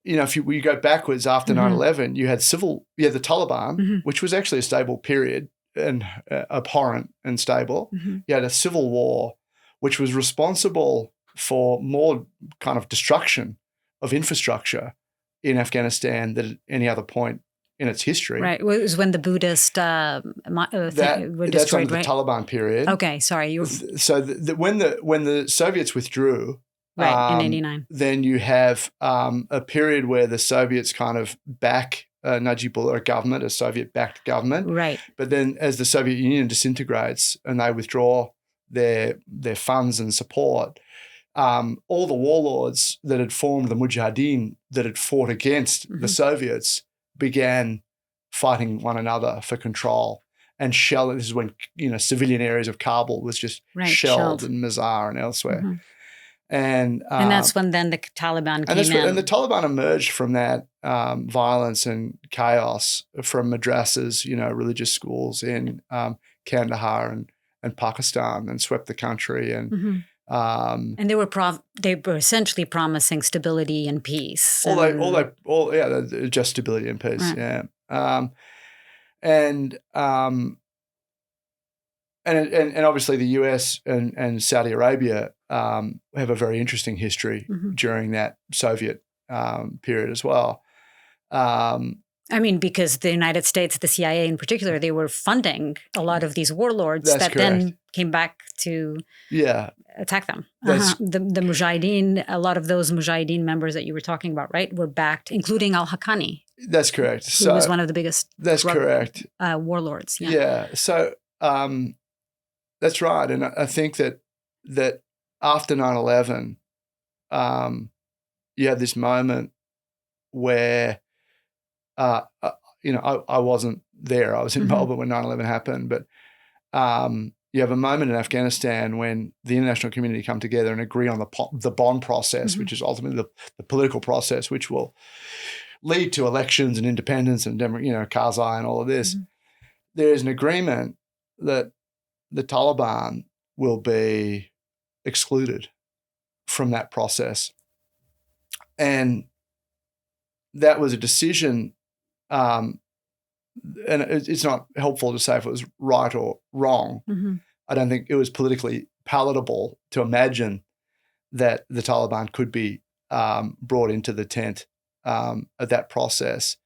if you go backwards after 9/11, you had the Taliban, which was actually a stable period and abhorrent and stable. You had a civil war, which was responsible for more kind of destruction of infrastructure in Afghanistan than at any other point in its history. Right. It was when the Buddhist were destroyed, that's under the Taliban period. Okay, sorry. So when the Soviets withdrew, in 89, then you have a period where the Soviets kind of back Najibullah government, a Soviet-backed government. Right. But then as the Soviet Union disintegrates and they withdraw their funds and support, all the warlords that had formed the Mujahideen that had fought against the Soviets began fighting one another for control and shelling. This is when civilian areas of Kabul was just shelled and Mazar and elsewhere. And that's when then the Taliban came in. And the Taliban emerged from that violence and chaos from madrasas, religious schools in Kandahar and Pakistan, and swept the country. And they were essentially promising stability and peace. Just stability and peace. Right. Yeah. And obviously the US and Saudi Arabia have a very interesting history during that Soviet period as well. I mean, because the United States, the CIA in particular, they were funding a lot of these warlords That's that correct. then came back to attack them. That's- The Mujahideen, a lot of those Mujahideen members that you were talking about, right, were backed, including Haqqani. That's correct. Who was one of the biggest correct. Warlords. Yeah. So that's right. And I think that after 9/11, you had this moment where, I wasn't there. I was in Melbourne when 9/11 happened. But you have a moment in Afghanistan when the international community come together and agree on the bond process, which is ultimately the political process, which will lead to elections and independence and, Karzai and all of this. There is an agreement that the Taliban will be excluded from that process. And that was a decision, and it's not helpful to say if it was right or wrong. I don't think it was politically palatable to imagine that the Taliban could be brought into the tent of that process.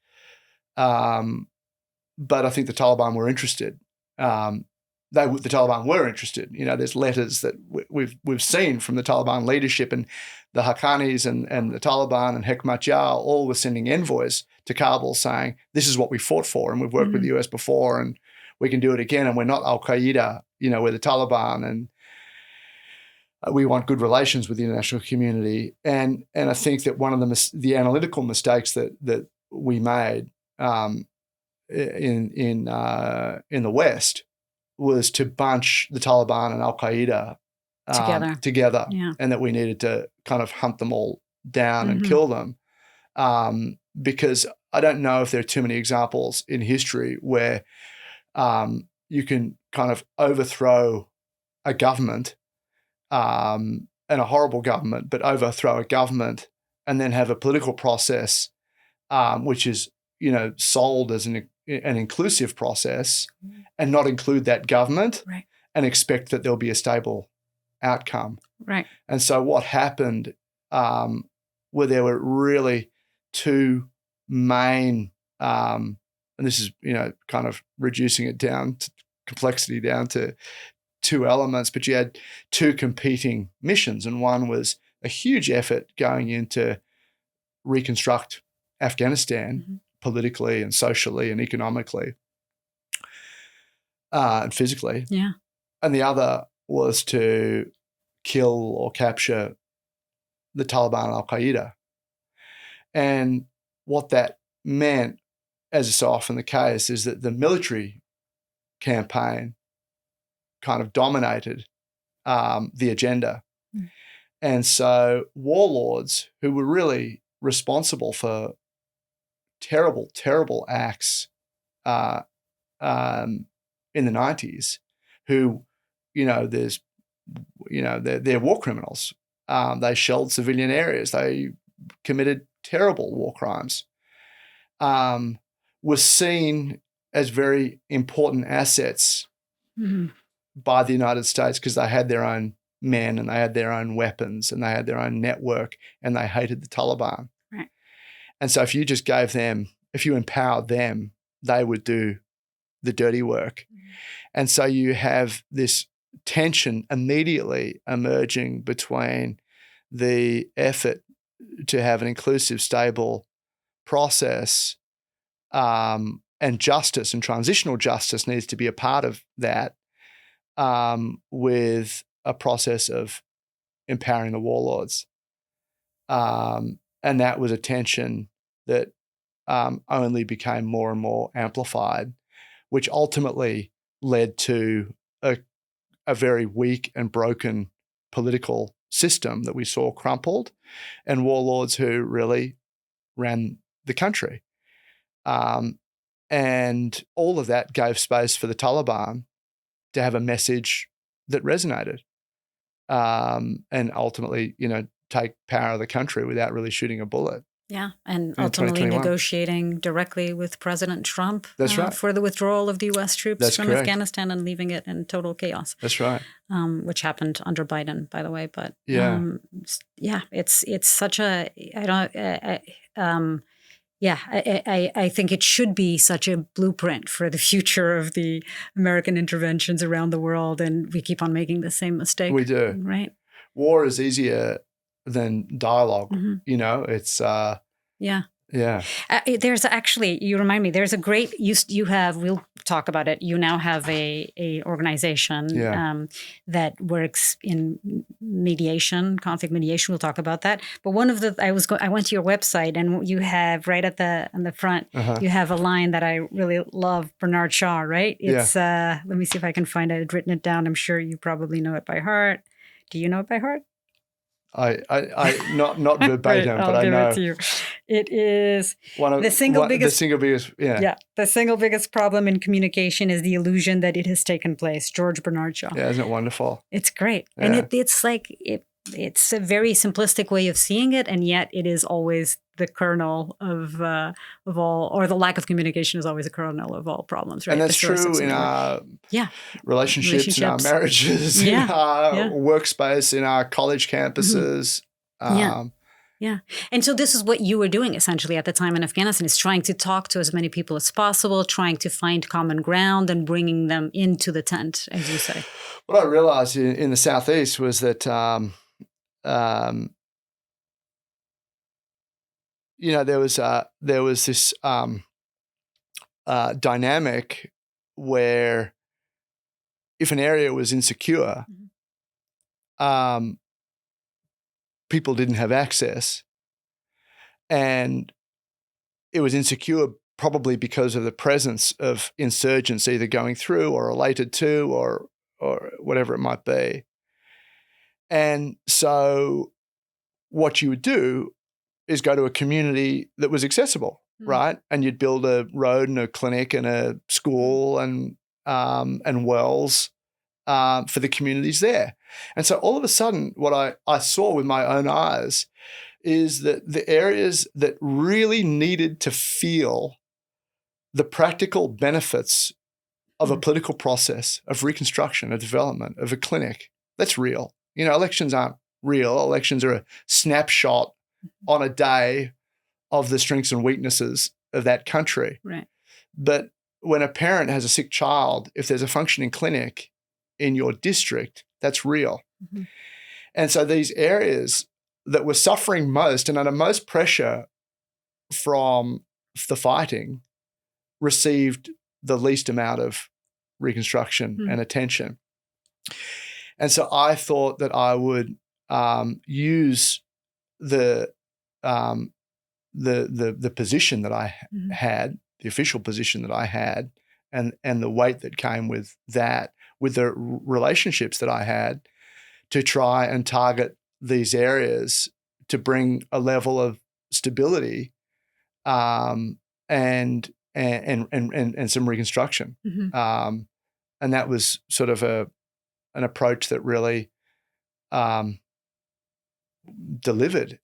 But I think the Taliban were interested. The Taliban were interested. There's letters that we've seen from the Taliban leadership, and the Haqqanis and the Taliban and Hekmatyar all were sending envoys to Kabul saying, this is what we fought for, and we've worked with the US before, and we can do it again, and we're not Al-Qaeda, we're the Taliban, and we want good relations with the international community. And I think that one of the analytical mistakes that we made in the West was to bunch the Taliban and Al-Qaeda together, and that we needed to kind of hunt them all down and kill them, because I don't know if there are too many examples in history where you can kind of overthrow a government, and a horrible government, but overthrow a government and then have a political process which is, sold as an inclusive process, and not include that government, and expect that there'll be a stable outcome. Right. And so what happened where there were really two main, and this is, kind of reducing it down to complexity down to two elements, but you had two competing missions, and one was a huge effort going in to reconstruct Afghanistan politically and socially and economically and physically. Yeah. And the other was to kill or capture the Taliban and Al-Qaeda. And what that meant, as is so often the case, is that the military campaign kind of dominated the agenda. And so warlords who were really responsible for terrible, terrible acts in the 90s, who, they're war criminals. They shelled civilian areas. They committed terrible war crimes, were seen as very important assets by the United States because they had their own men and they had their own weapons and they had their own network and they hated the Taliban. Right. And so if you just gave them, if you empowered them, they would do the dirty work. And so you have this tension immediately emerging between the effort to have an inclusive, stable process, and justice and transitional justice needs to be a part of that, with a process of empowering the warlords. And that was a tension that only became more and more amplified, which ultimately led to a very weak and broken political system that we saw crumpled, and warlords who really ran the country. And all of that gave space for the Taliban to have a message that resonated, and ultimately, take power of the country without really shooting a bullet. Yeah, and ultimately negotiating directly with President Trump. That's right. For the withdrawal of the U.S. troops from correct. Afghanistan and leaving it in total chaos. That's right. Which happened under Biden, by the way. But yeah, it's such a Yeah, I think it should be such a blueprint for the future of the American interventions around the world, and we keep on making the same mistake. We do. Right. War is easier than dialogue. Mm-hmm. It's yeah. Yeah. There's actually, you remind me, there's a great, you have, we'll talk about it. You now have a organization that works in mediation, conflict mediation. We'll talk about that. But one of the, I went to your website, and you have right on the front, you have a line that I really love, Bernard Shaw, right? It's, let me see if I can find it. I've written it down. I'm sure you probably know it by heart. Do you know it by heart? I not verbatim, right, but I know. It to you. It is the single biggest. The single biggest problem in communication is the illusion that it has taken place. George Bernard Shaw. Yeah, isn't it wonderful? It's great, and it's like it's a very simplistic way of seeing it, and yet it is always the kernel of all, or the lack of communication is always a kernel of all problems, right? And that's true in our relationships, in our marriages, in our workspace, in our college campuses. Yeah. And so this is what you were doing essentially at the time in Afghanistan, is trying to talk to as many people as possible, trying to find common ground and bringing them into the tent, as you say. What I realized in the Southeast was that, there was this dynamic where if an area was insecure, people didn't have access, and it was insecure probably because of the presence of insurgents either going through or related to or whatever it might be. And so what you would do is go to a community that was accessible, right? And you'd build a road and a clinic and a school and wells for the communities there. And so all of a sudden, what I saw with my own eyes is that the areas that really needed to feel the practical benefits of a political process, of reconstruction, of development, of a clinic, that's real. Elections aren't real. Elections are a snapshot on a day of the strengths and weaknesses of that country. Right. But when a parent has a sick child, if there's a functioning clinic in your district, that's real. And so these areas that were suffering most and under most pressure from the fighting received the least amount of reconstruction and attention. And so I thought that I would use the position that I had, the official position that I had, and the weight that came with that, with the relationships that I had, to try and target these areas to bring a level of stability and some reconstruction. And that was sort of an approach that really delivered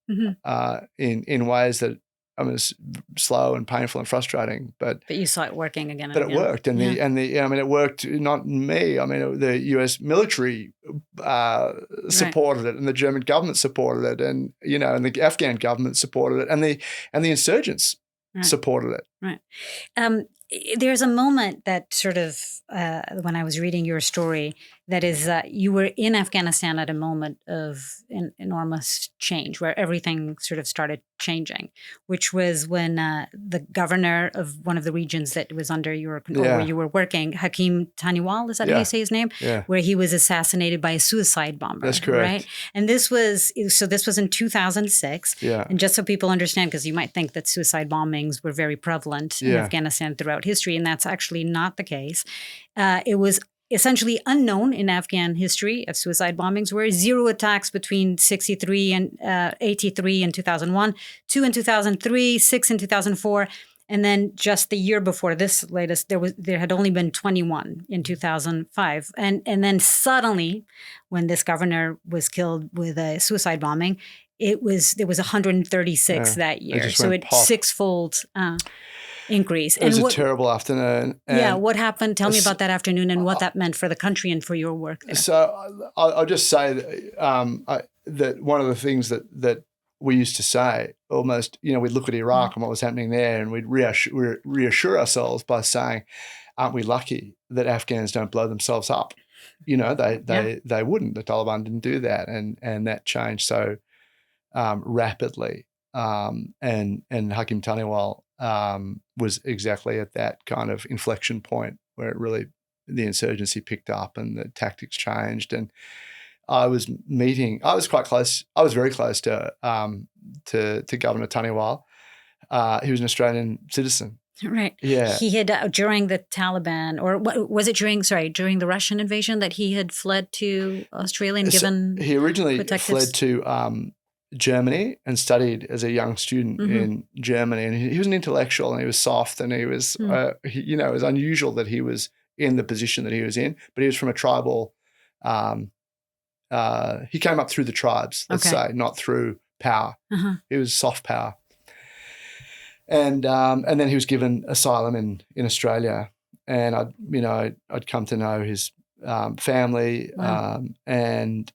in ways that it's slow and painful and frustrating, but you saw it working again. But it worked, and it worked. Not me. The U.S. military supported it, and the German government supported it, and the Afghan government supported it, and the insurgents supported it. Right. There's a moment that sort of when I was reading your story, that is you were in Afghanistan at a moment of enormous change, where everything sort of started changing, which was when the governor of one of the regions that was under your control, where you were working, Hakim Taniwal, is that how you say his name? Yeah. Where he was assassinated by a suicide bomber. That's correct. Right? And this was in 2006. Yeah. And just so people understand, because you might think that suicide bombings were very prevalent in Afghanistan throughout history, and that's actually not the case. It was essentially unknown in Afghan history of suicide bombings, were 0 attacks between 63 and 83 in 2001, 2 in 2003, 6 in 2004, and then just the year before this latest, there had only been 21 in 2005, and then suddenly, when this governor was killed with a suicide bombing, there was 136 that year, so it sixfold. Increase. It was a terrible afternoon. What happened? Tell me about that afternoon and what that meant for the country and for your work there. So I'll just say that one of the things that we used to say almost, we'd look at Iraq and what was happening there, and we'd reassure ourselves by saying, aren't we lucky that Afghans don't blow themselves up? They wouldn't. The Taliban didn't do that, and that changed so rapidly. And Hakim Taniwal was exactly at that kind of inflection point where it really, the insurgency picked up and the tactics changed. And I was quite close. I was very close to Governor Taniwal. He was an Australian citizen. Right. Yeah. He had, during the Taliban, or was it during the Russian invasion, that he had fled to Australia and given he originally protectives? fled to Germany and studied as a young student in Germany. And he was an intellectual, and he was soft, and he was, it was unusual that he was in the position that he was in, but he was from a tribal, he came up through the tribes, let's say, not through power. He was soft power. And then he was given asylum in Australia, and I'd come to know his family, and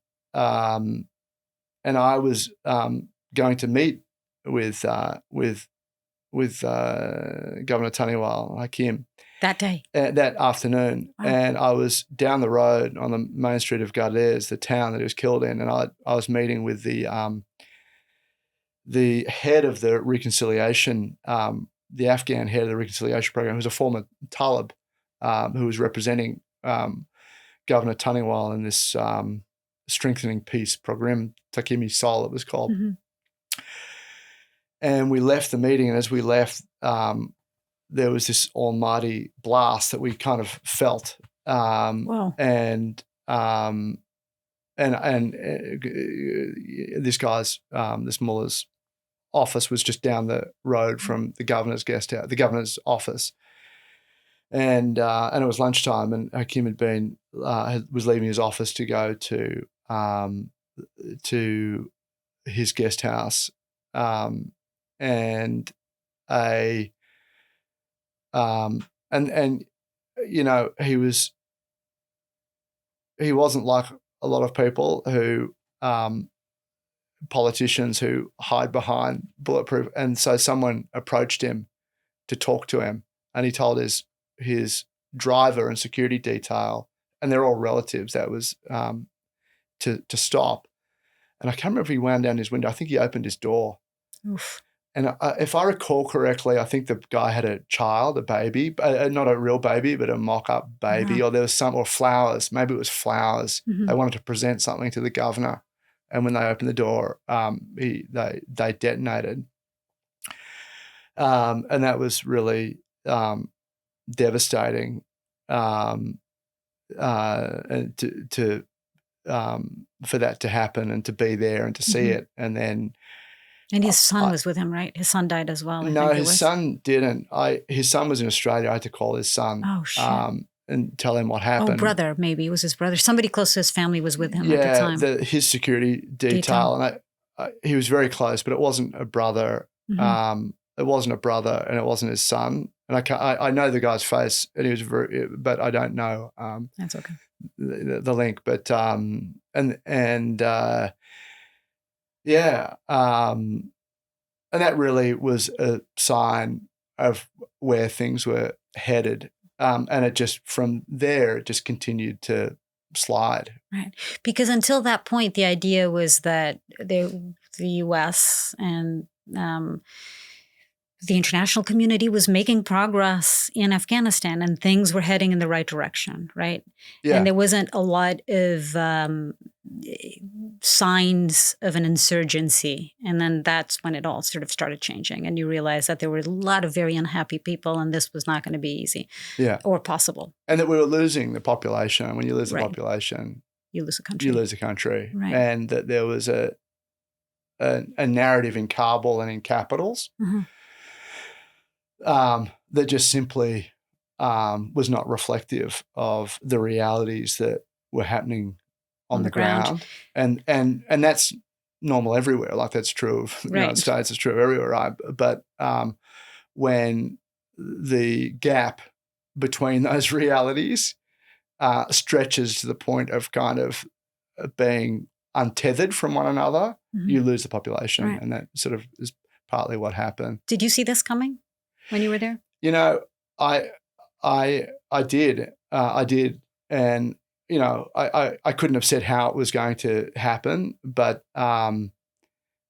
I was going to meet with Governor Taniwal, Hakim, that day, that afternoon, and I was down the road on the main street of Gardez, the town that he was killed in, and I was meeting with the head of the reconciliation, the Afghan head of the reconciliation program, who was a former Talib, who was representing Governor Taniwal in this strengthening peace program, Takimi Sol it was called. And we left the meeting, and as we left, there was this almighty blast that we kind of felt. And this guy's, this mullah's office was just down the road from the governor's guest house, the governor's office. And it was lunchtime, and Hakim had been was leaving his office to go to his guest house, and he wasn't like a lot of people who politicians who hide behind bulletproof, and so someone approached him to talk to him, and he told his driver and security detail, and they're all relatives, that was to stop. And I can't remember if he wound down his window. I think he opened his door. Oof. And if I recall correctly, I think the guy had a child, a baby, not a real baby, but a mock-up baby, or there was or flowers. Maybe it was flowers. They wanted to present something to the governor, and when they opened the door, they detonated, and that was really devastating, and to for that to happen and to be there and to see it, and then. And his son was with him, right? His son died as well. No, his son didn't. His son was in Australia. I had to call his son and tell him what happened. Oh, brother, maybe. It was his brother. Somebody close to his family was with him at the time. His security detail. And he was very close, but it wasn't a brother. It wasn't a brother, and it wasn't his son. And I know the guy's face, and he was but I don't know. That's okay. The link, but and that really was a sign of where things were headed. And it just, from there, it just continued to slide. Right. Because until that point, the idea was that the U.S. and the international community was making progress in Afghanistan, and things were heading in the right direction, right? Yeah. And there wasn't a lot of signs of an insurgency. And then that's when it all sort of started changing, and you realize that there were a lot of very unhappy people, and this was not going to be easy or possible. And that we were losing the population. When you lose the population, you lose a country. You lose a country. Right. And that there was a narrative in Kabul and in capitals that just simply was not reflective of the realities that were happening on the ground. And that's normal everywhere. Like, that's true of the United States, it's true of everywhere, right? But when the gap between those realities stretches to the point of kind of being untethered from one another, you lose the population. Right. And that sort of is partly what happened. Did you see this coming when you were there? You know, I did. I did. And, you know, I couldn't have said how it was going to happen, but when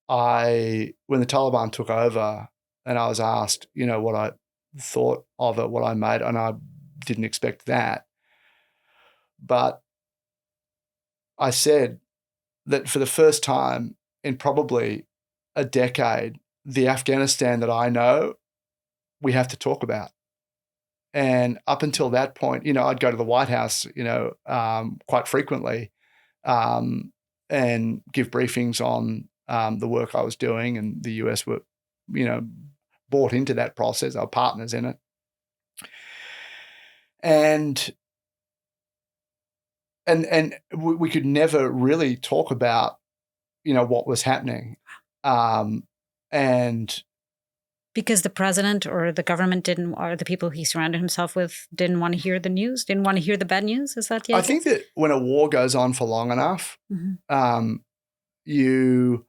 the Taliban took over and I was asked, you know, what I thought of it, what I made, and I didn't expect that. But I said that for the first time in probably a decade, the Afghanistan that I know, we have to talk about. And up until that point, you know, I'd go to the White House, you know, quite frequently and give briefings on the work I was doing, and the US were, you know, bought into that process. Our partners in it. And we could never really talk about, you know, what was happening. And because the president or the government didn't, or the people he surrounded himself with didn't want to hear the news, didn't want to hear the bad news? Is that the idea? I think that when a war goes on for long enough, you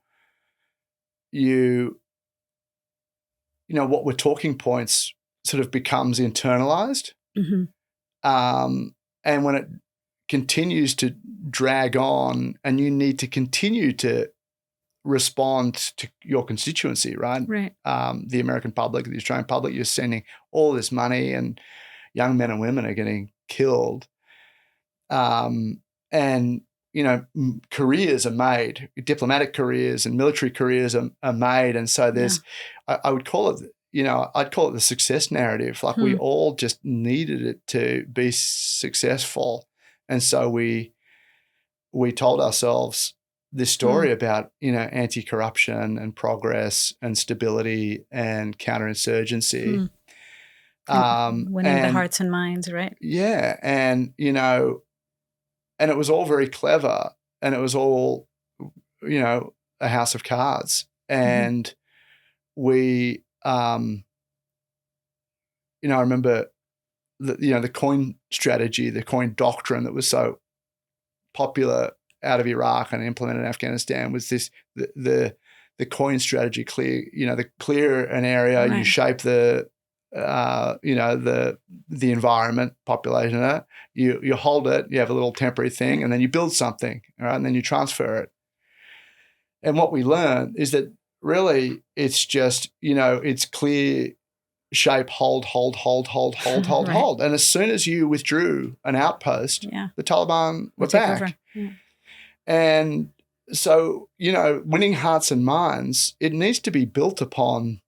know, what were talking points sort of becomes internalized. And when it continues to drag on and you need to continue to respond to your constituency, right? Right. The American public, the Australian public, you're sending all this money and young men and women are getting killed. And, you know, careers are made, diplomatic careers and military careers are made. And so there's, I would call it, you know, I'd call it the success narrative. Like we all just needed it to be successful. And so we told ourselves this story about, you know, anti-corruption and progress and stability and counterinsurgency. Winning the hearts and minds, right? Yeah. And, you know, and it was all very clever and it was all, you know, a house of cards. And we, you know, I remember the coin strategy, the coin doctrine that was so popular out of Iraq and implemented in Afghanistan was this, the coin strategy, the clear an area, you shape the, you know, the environment, population, you hold it, you have a little temporary thing, and then you build something, right? And then you transfer it. And what we learned is that really it's just, you know, it's clear, shape, hold. And as soon as you withdrew an outpost, the Taliban were back. And so, you know, winning hearts and minds, it needs to be built upon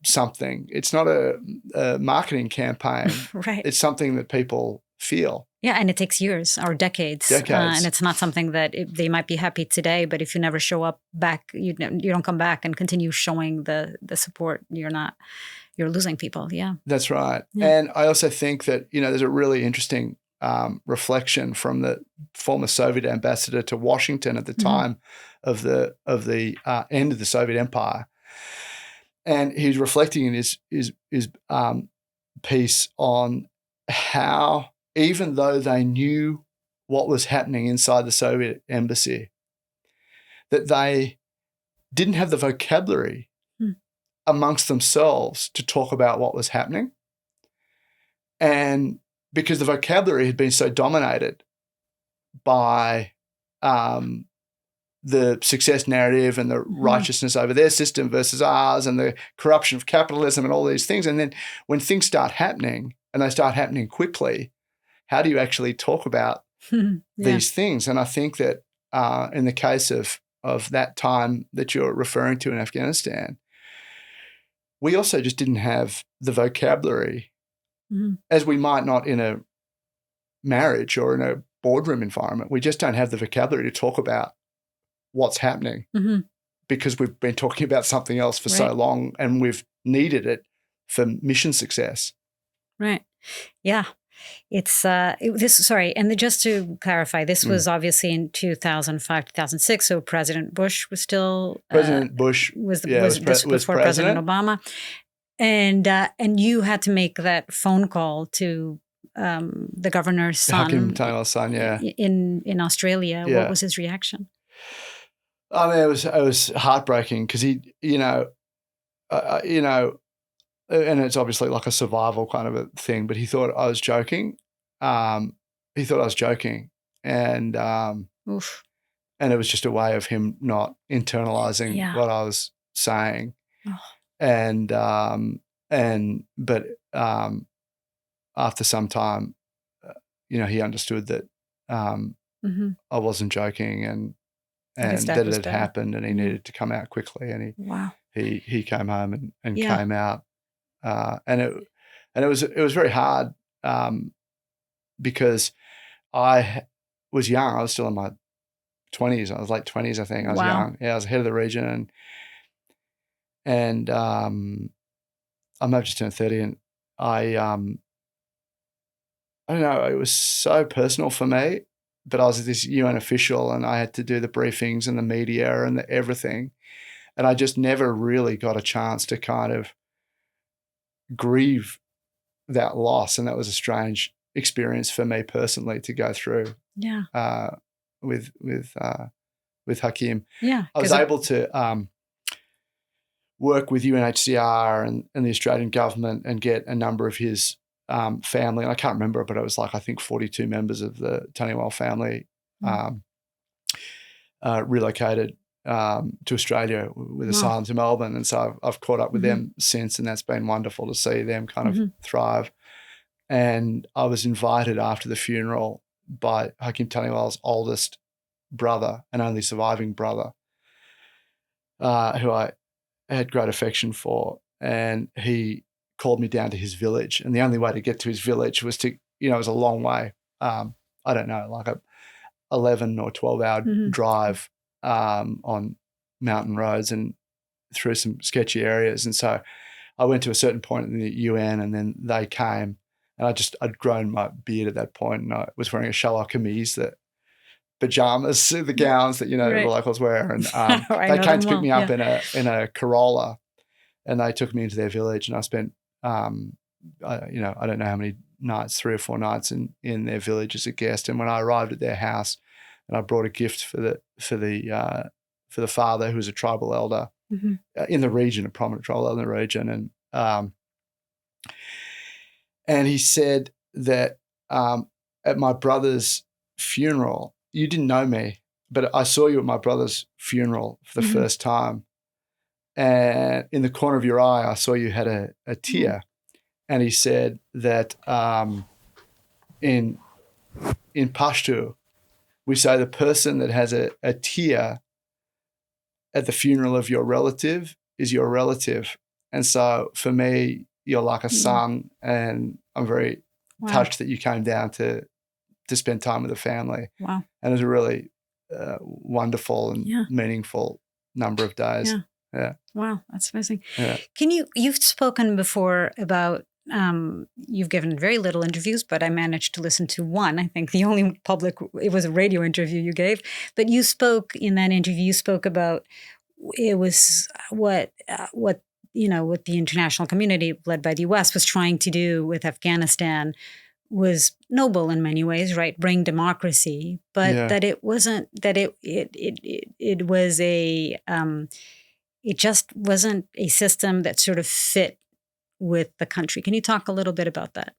something. It's not a marketing campaign. Right. It's something that people feel. Yeah, and it takes years or decades. And it's not something that they might be happy today, but if you never show up back, you don't come back and continue showing the support, you're losing people. Yeah. That's right. Yeah. And I also think that, you know, there's a really interesting reflection from the former Soviet ambassador to Washington at the time of the end of the Soviet Empire. And he's reflecting in his piece on how, even though they knew what was happening inside the Soviet embassy, that they didn't have the vocabulary amongst themselves to talk about what was happening. And because the vocabulary had been so dominated by the success narrative and the righteousness over their system versus ours and the corruption of capitalism and all these things. And then when things start happening and they start happening quickly, how do you actually talk about these things? And I think that in the case of that time that you're referring to in Afghanistan, we also just didn't have the vocabulary, as we might not in a marriage or in a boardroom environment. We just don't have the vocabulary to talk about what's happening because we've been talking about something else for so long and we've needed it for mission success. Right. Yeah. It's and just to clarify, this was obviously in 2005, 2006. So President Bush was still was before President Obama, and you had to make that phone call to the governor's son, Hakim Taniwal's son, in Australia. Yeah. What was his reaction? I mean, it was heartbreaking because he, and it's obviously like a survival kind of a thing, but he thought I was joking. He thought I was joking, and Oof. and it was just a way of him not internalizing what I was saying. Oh. But after some time, he understood that I wasn't joking and that it had happened, and he needed to come out quickly, and he came home and came out, and it was very hard because I was young. I was still in my 20s. I was late 20s, I think. I was young. Yeah, I was head of the region, and I might have just turned 30, and I don't know. It was so personal for me. But I was this UN official, and I had to do the briefings and the media and the everything. And I just never really got a chance to kind of grieve that loss. And that was a strange experience for me personally to go through. Yeah. With Hakim. Yeah. I was able to work with UNHCR and the Australian government and get a number of his family, and I can't remember, but it was like I think 42 members of the Taniwal family relocated to Australia with asylum to Melbourne, and so I've caught up with them since, and that's been wonderful to see them kind of thrive. And I was invited after the funeral by Hakim Taniwal's oldest brother and only surviving brother, who I had great affection for, and he called me down to his village, and the only way to get to his village was to, it was a long way. I don't know, like a 11 or 12-hour drive on mountain roads and through some sketchy areas. And so I went to a certain point in the UN, and then they came, and I'd grown my beard at that point, and I was wearing a shallow kameez, the pajamas, the gowns that, the locals wear. And they came to pick me up in a Corolla, and they took me into their village, and I spent I don't know how many nights, 3 or 4 nights in their village as a guest. And when I arrived at their house, and I brought a gift for the father, who was a tribal elder in the region, a prominent tribal elder in the region, and he said that at my brother's funeral, you didn't know me, but I saw you at my brother's funeral for the first time. And in the corner of your eye, I saw you had a tear. And he said that in Pashto, we say the person that has a tear at the funeral of your relative is your relative. And so for me, you're like a son, and I'm very touched that you came down to spend time with the family. Wow. And it was a really wonderful and meaningful number of days. Yeah. Wow, that's amazing. Yeah. You've spoken before about, you've given very little interviews, but I managed to listen to one. I think the only public, it was a radio interview you gave, but you spoke in that interview, you spoke about it was what the international community led by the U.S. was trying to do with Afghanistan was noble in many ways, right? Bring democracy, but that it wasn't, that it was a, it just wasn't a system that sort of fit with the country. Can you talk a little bit about that?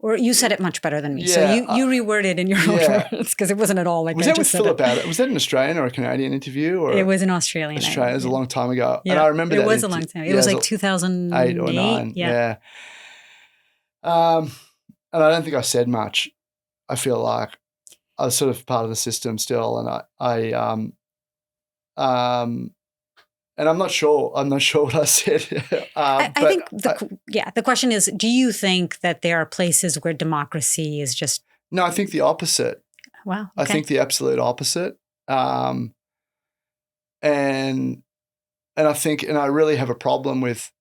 Or you said it much better than me. So you reworded in your own words, because it wasn't at all like was I that just with Philip Abbott? Was that an Australian or a Canadian interview? Or it was an Australian. It was a long time ago. Yeah. And I remember it was a long time. It was like 2008 or 9. Yeah. And I don't think I said much. I feel like I was sort of part of the system still, and and I'm not sure what I said. I think the question is, do you think that there are places where democracy is just... No, I think the opposite. Wow. Okay. I think the absolute opposite. And I think, and I really have a problem with,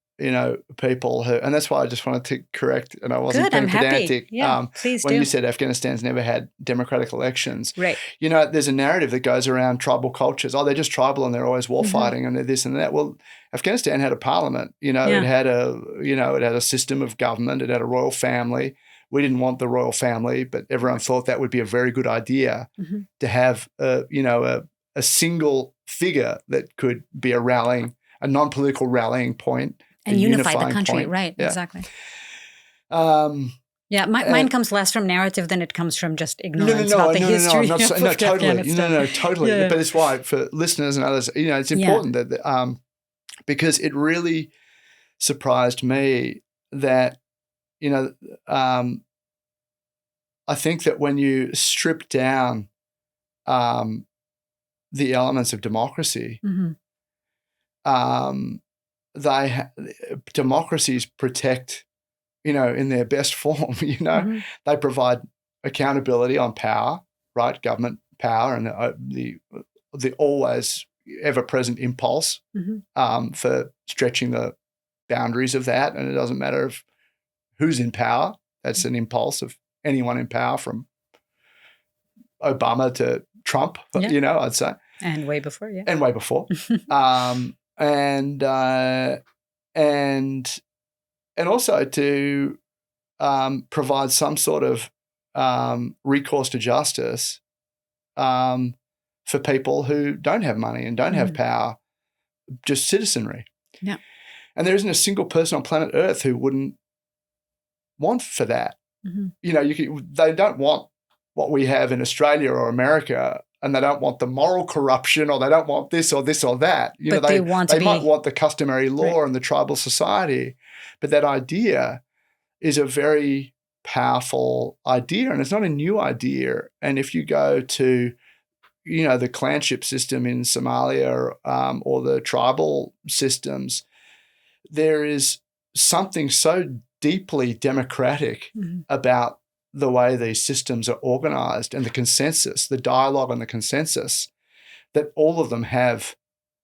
people who, and that's why I just wanted to correct, and I wasn't being pedantic. Yeah, please when do. you said Afghanistan's never had democratic elections. Right. There's a narrative that goes around tribal cultures. Oh, they're just tribal and they're always war fighting and they're this and that. Well, Afghanistan had a parliament. It had a system of government. It had a royal family we didn't want the royal family, but everyone thought that would be a very good idea to have a single figure that could be a non-political rallying point and unify the unifying country. point. Right, Yeah. exactly. Mine comes less from narrative than it comes from just ignorance about the history of Afghanistan. Totally. Yeah. But it's why for listeners and others, it's important that because it really surprised me that, I think that when you strip down the elements of democracy, democracies protect, in their best form, they provide accountability on power, right? Government power and the always ever-present impulse for stretching the boundaries of that. And it doesn't matter who's in power. That's an impulse of anyone in power from Obama to Trump, I'd say. And way before, yeah. And way before. And also to provide some sort of recourse to justice for people who don't have money and don't have power, just citizenry. Yeah. And there isn't a single person on planet Earth who wouldn't want for that. They don't want what we have in Australia or America, and they don't want the moral corruption, or they don't want this or this or that. But they might want the customary law and the tribal society. But that idea is a very powerful idea, and it's not a new idea. And if you go to, the clanship system in Somalia or the tribal systems, there is something so deeply democratic about the way these systems are organized and the consensus, the dialogue and the consensus that all of them have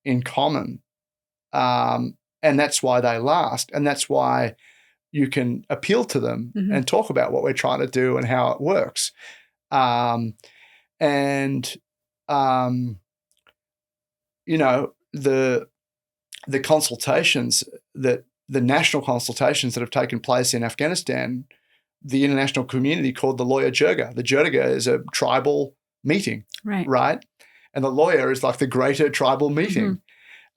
in common. And that's why they last. And that's why you can appeal to them and talk about what we're trying to do and how it works. The consultations the national consultations that have taken place in Afghanistan, the international community called the lawyer jirga. The jirga is a tribal meeting, right? And the lawyer is like the greater tribal meeting.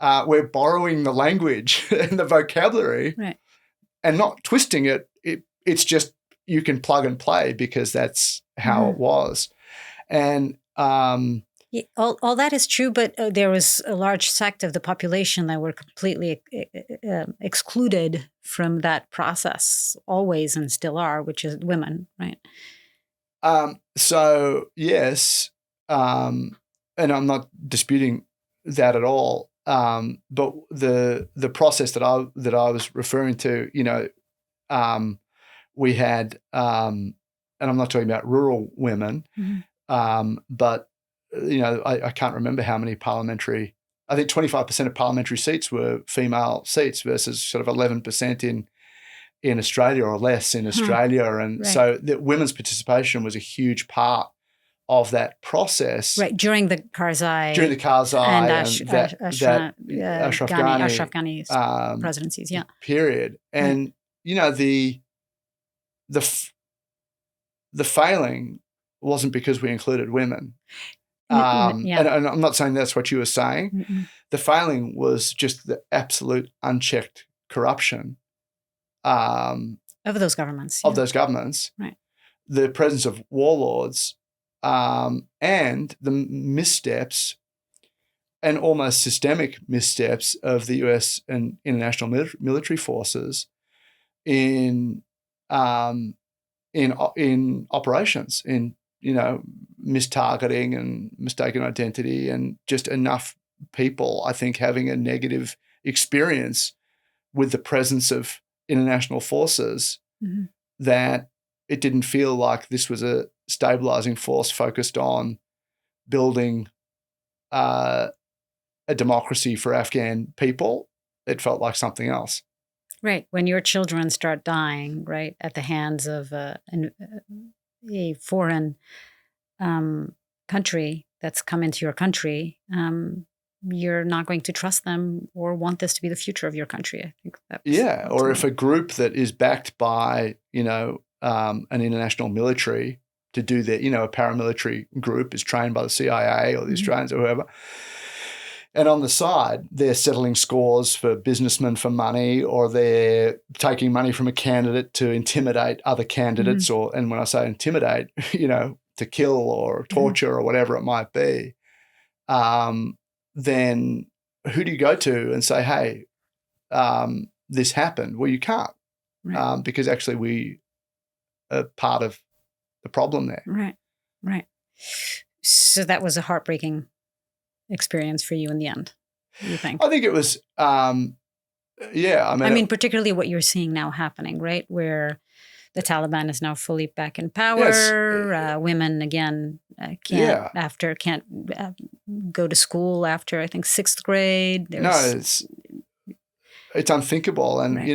We're borrowing the language and the vocabulary and not twisting it. It's just you can plug and play because that's how it was. And all that is true, but there was a large sect of the population that were completely excluded from that process, always and still are, which is women, right? So yes, and I'm not disputing that at all. But the process that I was referring to, we had, and I'm not talking about rural women, but I can't remember how many parliamentary. I think 25% of parliamentary seats were female seats versus sort of 11% in Australia or less in Australia, and so the women's participation was a huge part of that process. Right, during the Karzai and Ashraf Ghani's presidencies, period. And the failing wasn't because we included women. And I'm not saying that's what you were saying. The failing was just the absolute unchecked corruption of those governments. Right. The presence of warlords and the missteps and almost systemic missteps of the US and international military forces in operations, in mistargeting and mistaken identity, and just enough people, I think, having a negative experience with the presence of international forces that it didn't feel like this was a stabilizing force focused on building a democracy for Afghan people. It felt like something else. Right. When your children start dying, right, at the hands of a foreign country that's come into your country, you're not going to trust them or want this to be the future of your country. I think or if a group that is backed by, an international military to do their, a paramilitary group is trained by the CIA or the Australians or whoever. And on the side, they're settling scores for businessmen for money, or they're taking money from a candidate to intimidate other candidates, and when I say intimidate, to kill or torture or whatever it might be. Then who do you go to and say, hey, this happened? Well, you can't, because actually we are part of the problem there. Right. So that was a heartbreaking experience for you in the end, you think? I think it was, yeah. I mean, particularly what you're seeing now happening, right? Where the Taliban is now fully back in power. Yes. Women, again, can't go to school after, I think, 6th grade. It's unthinkable. And, when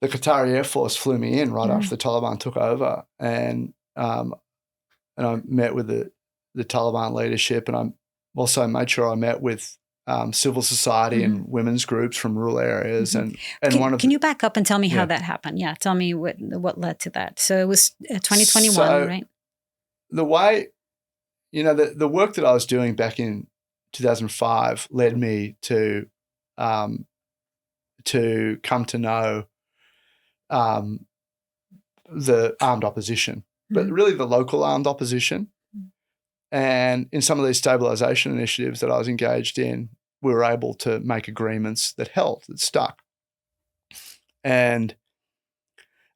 the Qatari Air Force flew me in right after the Taliban took over, and I met with the Taliban leadership, and I also made sure I met with civil society and women's groups from rural areas. And can you back up and tell me how that happened? Yeah, tell me what led to that. So it was 2021, right? The way, the work that I was doing back in 2005 led me to come to know the armed opposition, but really the local armed opposition. And in some of these stabilization initiatives that I was engaged in, we were able to make agreements that held, that stuck. And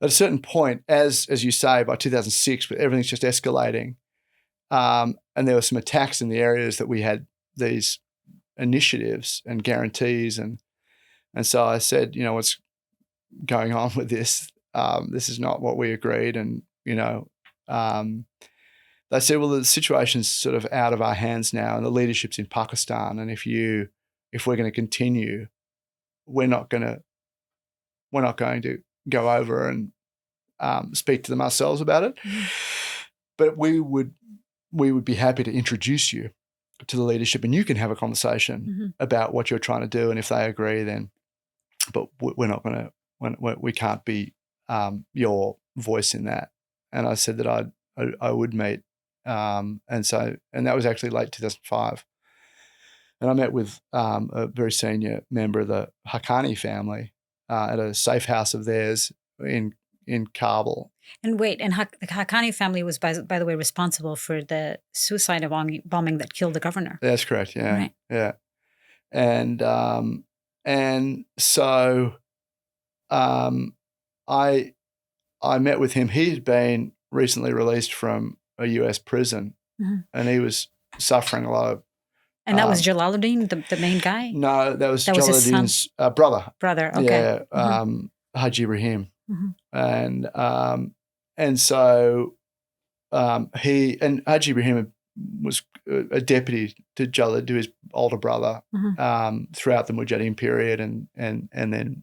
at a certain point, as you say, by 2006, everything's just escalating, and there were some attacks in the areas that we had these initiatives and guarantees, and so I said, what's going on with this? This is not what we agreed, and they said, well, the situation's sort of out of our hands now, and the leadership's in Pakistan, and if we're going to continue, we're not going to go over and speak to them ourselves about it, but we would be happy to introduce you to the leadership, and you can have a conversation about what you're trying to do, and if they agree, then, but we're not going to. We can't be your voice in that. And I said that I would meet, and that was actually late 2005. And I met with a very senior member of the Haqqani family at a safe house of theirs in Kabul. And wait, and the Haqqani family was, by the way, responsible for the suicide bombing that killed the governor. That's correct. Yeah, right. Yeah, and so. I met with him. He had been recently released from a US prison, and he was suffering a lot of. And that was Jalaluddin, the main guy? No, that was Jalaluddin's brother. Brother, okay. Yeah, Haji Ibrahim, and so he and Haji Ibrahim was a deputy to Jalal, to his older brother, throughout the Mujahideen period, and then.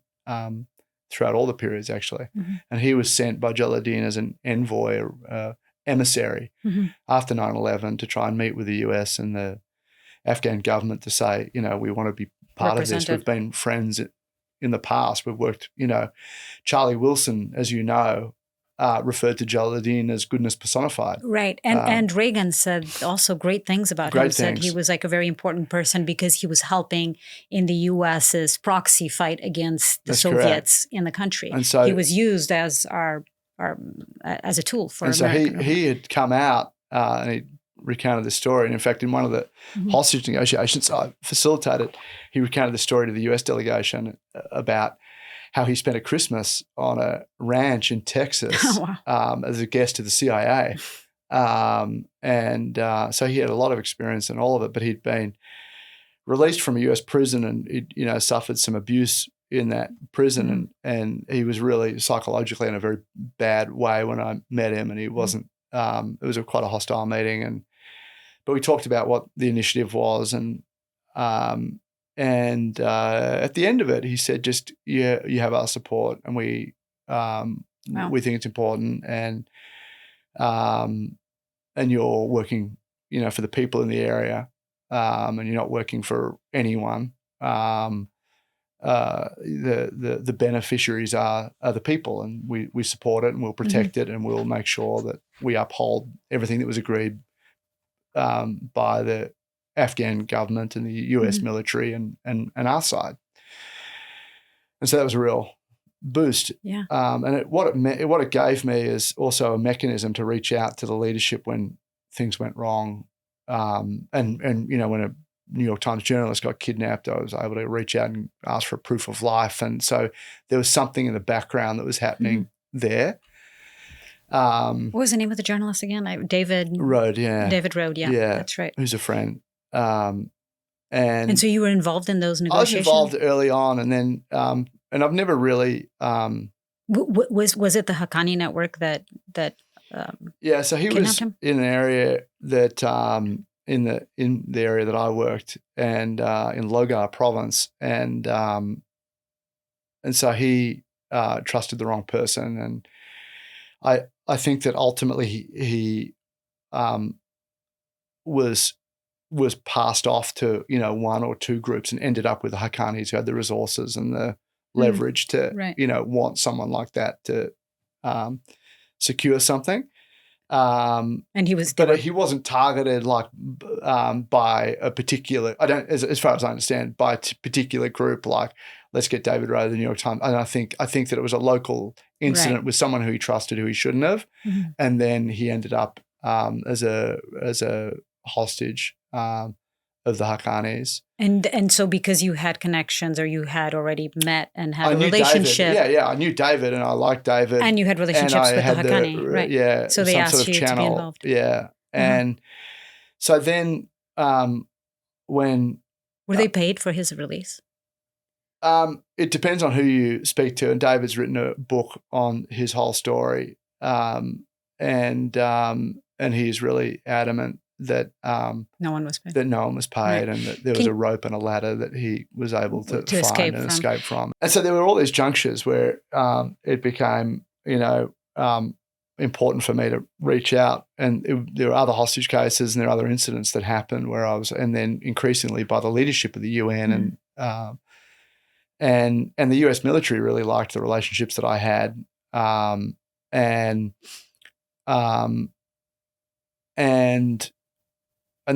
Throughout all the periods, actually. And he was sent by Jalaluddin as an envoy, emissary, after 9/11 to try and meet with the US and the Afghan government to say, we want to be part of this. We've been friends in the past. We've worked, Charlie Wilson, as you know, referred to Jalaluddin as goodness personified. Right. And Reagan said also great things about him. Said he was like a very important person because he was helping in the U.S.'s proxy fight against the Soviets in the country. And so he was used as as a tool for America. So he had come out and he recounted the story. And in fact, in one of the hostage negotiations I facilitated, he recounted the story to the US delegation about how he spent a Christmas on a ranch in Texas as a guest of the CIA. So he had a lot of experience in all of it, but he'd been released from a US prison and he'd, suffered some abuse in that prison, and he was really psychologically in a very bad way when I met him, and he wasn't, it was quite a hostile meeting, but we talked about what the initiative was, and at the end of it, he said, "Just you have our support, and we think it's important, and you're working, for the people in the area, and you're not working for anyone, the beneficiaries are the people, and we support it and we'll protect it, and we'll make sure that we uphold everything that was agreed by the Afghan government and the US military and our side. And so that was a real boost. Yeah. And what it gave me is also a mechanism to reach out to the leadership when things went wrong. And when a New York Times journalist got kidnapped, I was able to reach out and ask for proof of life. And so there was something in the background that was happening there. What was the name of the journalist again? David Rode, yeah. David Rode, yeah. That's right. Who's a friend. And so you were involved in those negotiations? I was involved early on, and then and I've never really was it the Haqqani network that yeah, so he was him? in an area that in the area that I worked, and in Logar province, and so he trusted the wrong person, and I think that ultimately he was passed off to one or two groups and ended up with the Haqqanis who had the resources and the leverage to want someone like that to secure something. And he wasn't targeted like by a particular. As far as I understand, by a particular group. Like, let's get David Rowe of the New York Times. And I think that it was a local incident with someone who he trusted, who he shouldn't have, and then he ended up as a hostage of the Haqqanis. And so because you had connections, or you had already met and had a relationship. David. Yeah, I knew David and I liked David. And you had relationships with the Haqqani, right? Yeah. So they asked you to be involved. Yeah. And so then when... Were they paid for his release? It depends on who you speak to, and David's written a book on his whole story, and he's really adamant that no one was paid. Right. And that there was a rope and a ladder that he was able to find and escape from. And so there were all these junctures where it became, important for me to reach out. And there were other hostage cases and there were other incidents that happened where I was, and then increasingly by the leadership of the UN and the US military really liked the relationships that I had, and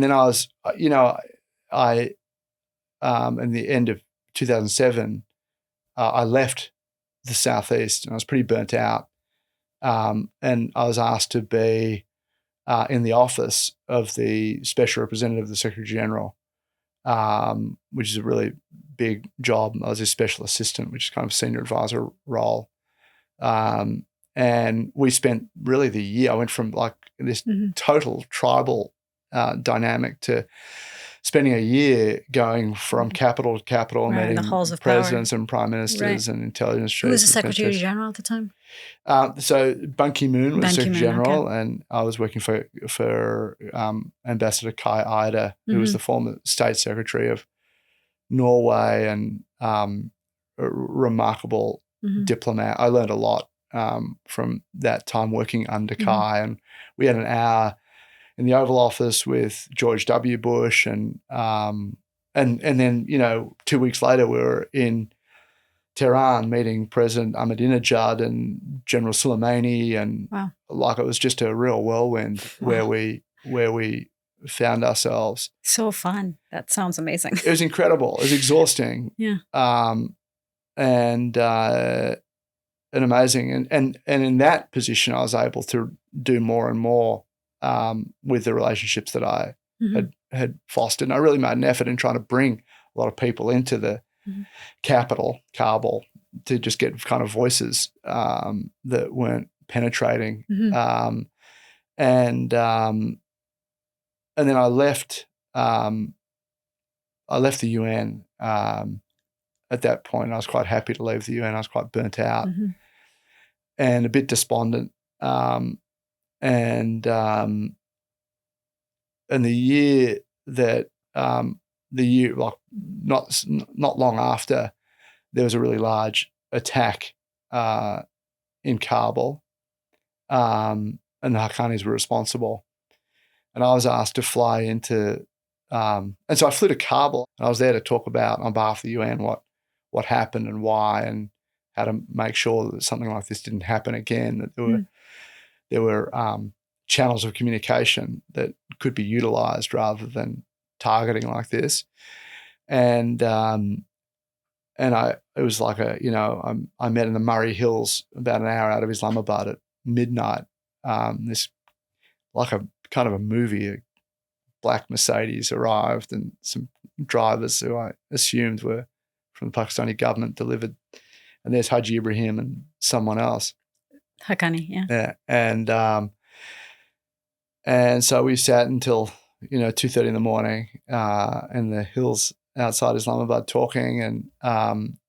then I was, in the end of 2007, I left the Southeast and I was pretty burnt out, and I was asked to be in the office of the Special Representative of the Secretary General, which is a really big job. I was his special assistant, which is kind of a senior advisor role. And we spent really the year, I went from like this total tribal dynamic to spending a year going from capital to capital, meeting the halls of presidents power. and prime ministers and intelligence chiefs. Who was the Secretary General at the time? So Ban Ki-moon was Secretary General, and I was working for Ambassador Kai Ida, who was the former State Secretary of Norway and a remarkable diplomat. I learned a lot from that time working under Kai, and we had an hour in the Oval Office with George W. Bush, and then 2 weeks later we were in Tehran meeting President Ahmadinejad and General Soleimani, and like it was just a real whirlwind where we found ourselves. So fun! That sounds amazing. It was incredible. It was exhausting. Yeah. And amazing, and in that position I was able to do more and more with the relationships that I had fostered. And I really made an effort in trying to bring a lot of people into the capital, Kabul, to just get kind of voices that weren't penetrating. And then I left. I left the UN at that point. I was quite happy to leave the UN. I was quite burnt out and a bit despondent. And the year that like not long after, there was a really large attack in Kabul, and the Haqqanis were responsible. And I was asked to fly into, and so I flew to Kabul. And I was there to talk about on behalf of the UN what what happened and why, and how to make sure that something like this didn't happen again, that there were channels of communication that could be utilized rather than targeting like this. And it was like I met in the Murray Hills about an hour out of Islamabad at midnight. This like a kind of a movie, a black Mercedes arrived, and some drivers who I assumed were from the Pakistani government delivered. And there's Haji Ibrahim and someone else. Haqqani, yeah. Yeah. And so we sat until 2:30 in the morning in the hills outside Islamabad talking, and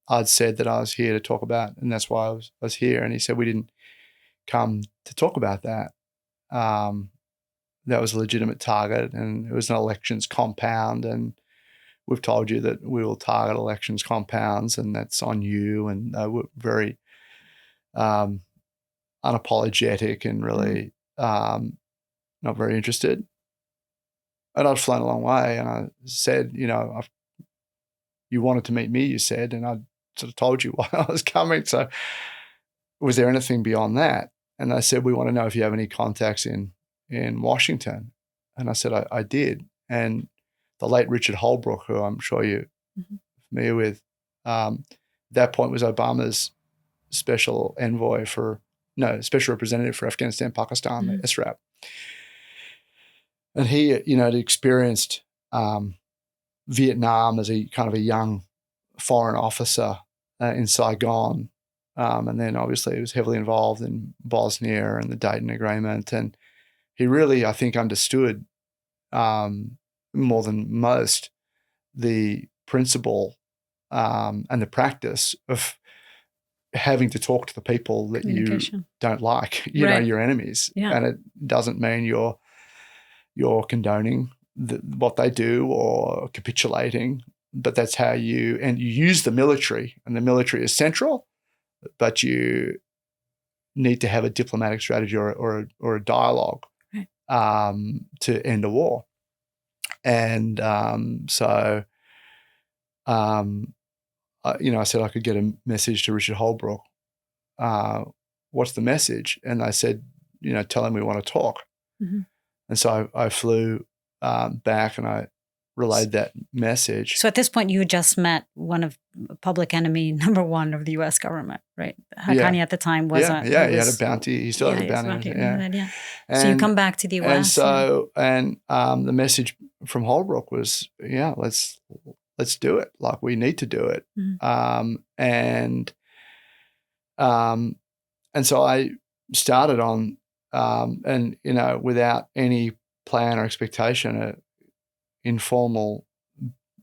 I'd said that I was here to talk about, and that's why I was here. And he said we didn't come to talk about that. That was a legitimate target, and it was an elections compound, and we've told you that we will target elections compounds, and that's on you. And they were very unapologetic and really not very interested. And I'd flown a long way, and I said, you wanted to meet me, you said, and I sort of told you why I was coming. So was there anything beyond that? And they said, we want to know if you have any contacts in Washington. And I said, I did. And the late Richard Holbrooke, who I'm sure you're familiar with, at that point was Obama's special representative for Afghanistan, Pakistan, the SRAP. And he, had experienced Vietnam as a kind of a young foreign officer in Saigon. And then obviously he was heavily involved in Bosnia and the Dayton Agreement. And he really, I think, understood more than most the principle and the practice of having to talk to the people that you don't like, your enemies. Yeah. And it doesn't mean you're condoning what they do or capitulating, but that's how you use the military, and the military is central, but you need to have a diplomatic strategy or a dialogue to end a war. And I said I could get a message to Richard Holbrooke. What's the message? And they said, tell him we want to talk. Mm-hmm. And so I flew back and I relayed that message. So at this point, you had just met one of public enemy number one of the U.S. government, right? Haqqani at the time was he had a bounty. He still had a bounty. And, so you come back to the U.S. And so the message from Holbrooke was, let's do it. Like, we need to do it. Mm-hmm. And so I started on, without any plan or expectation, an informal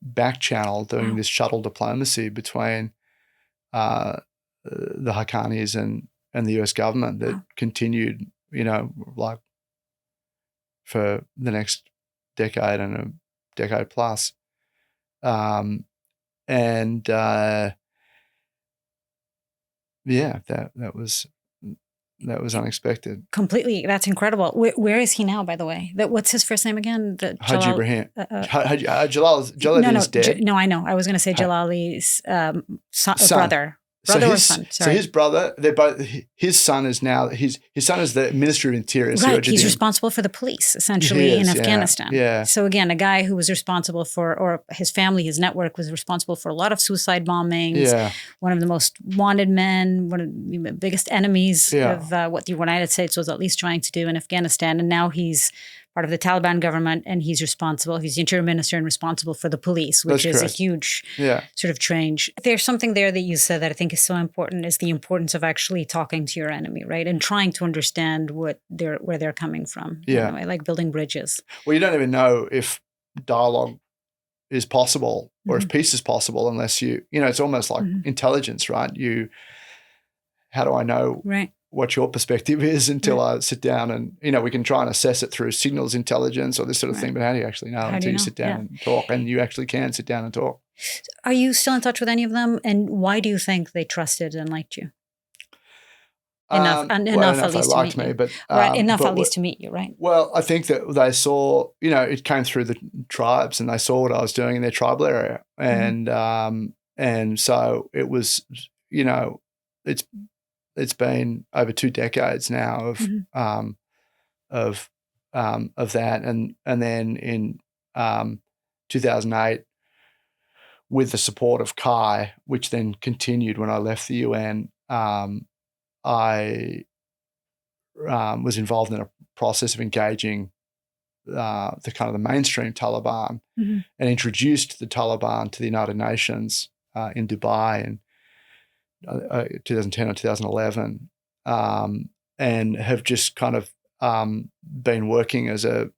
back channel doing this shuttle diplomacy between the Haqqanis and the US government that continued, for the next decade and a decade plus. That was unexpected. Completely. That's incredible. Where is he now, by the way? What's his first name again? Haji Ibrahim. Jalali is dead. No, I know. I was going to say Jalali's brother. Brother or son? Sorry. So his brother, his son is now, his son is the Minister of Interior. Right, he's responsible for the police, essentially, in Afghanistan. Yeah. So again, a guy who was responsible for, or his family, his network was responsible for a lot of suicide bombings, one of the most wanted men, one of the biggest enemies of what the United States was at least trying to do in Afghanistan. And now he's part of the Taliban government, and he's the interior minister and responsible for the police, which is a huge sort of change. There's something there that you said that I think is so important, is the importance of actually talking to your enemy, right? And trying to understand where they're coming from. Like building bridges. Well, you don't even know if dialogue is possible or if peace is possible unless it's almost like intelligence, right? How do I know what your perspective is until I sit down and, we can try and assess it through signals intelligence or this sort of thing, but how do you actually know until you sit down and talk, and you actually can sit down and talk? Are you still in touch with any of them? And why do you think they trusted and liked you? Enough at least to meet you. At least to meet you, right? Well, I think that they saw, it came through the tribes, and they saw what I was doing in their tribal area. And And so it was, it's been over 2 decades now of that, and then in 2008, with the support of Kai, which then continued when I left the UN, I was involved in a process of engaging the kind of the mainstream Taliban and introduced the Taliban to the United Nations in Dubai in 2010 or 2011, and have just kind of been working as a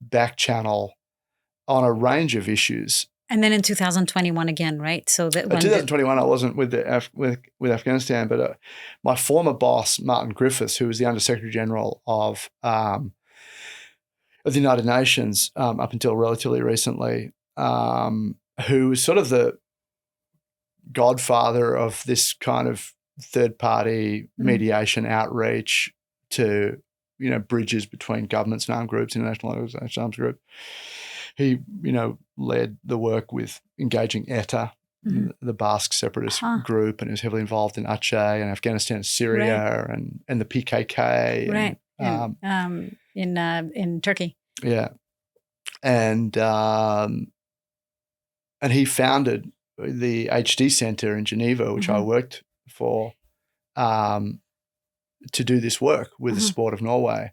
back channel on a range of issues. And then in 2021 again, right? So that when 2021, I wasn't with with Afghanistan, but my former boss, Martin Griffiths, who was the Undersecretary General of the United Nations up until relatively recently, who was sort of the godfather of this kind of third-party mediation outreach to, bridges between governments and armed groups, international organizations, arms group. He, led the work with engaging ETA, the Basque separatist group, and he was heavily involved in Aceh and Afghanistan and Syria and the PKK. Right. In Turkey. Yeah. And he founded the HD Center in Geneva, which I worked for, to do this work with the support of Norway.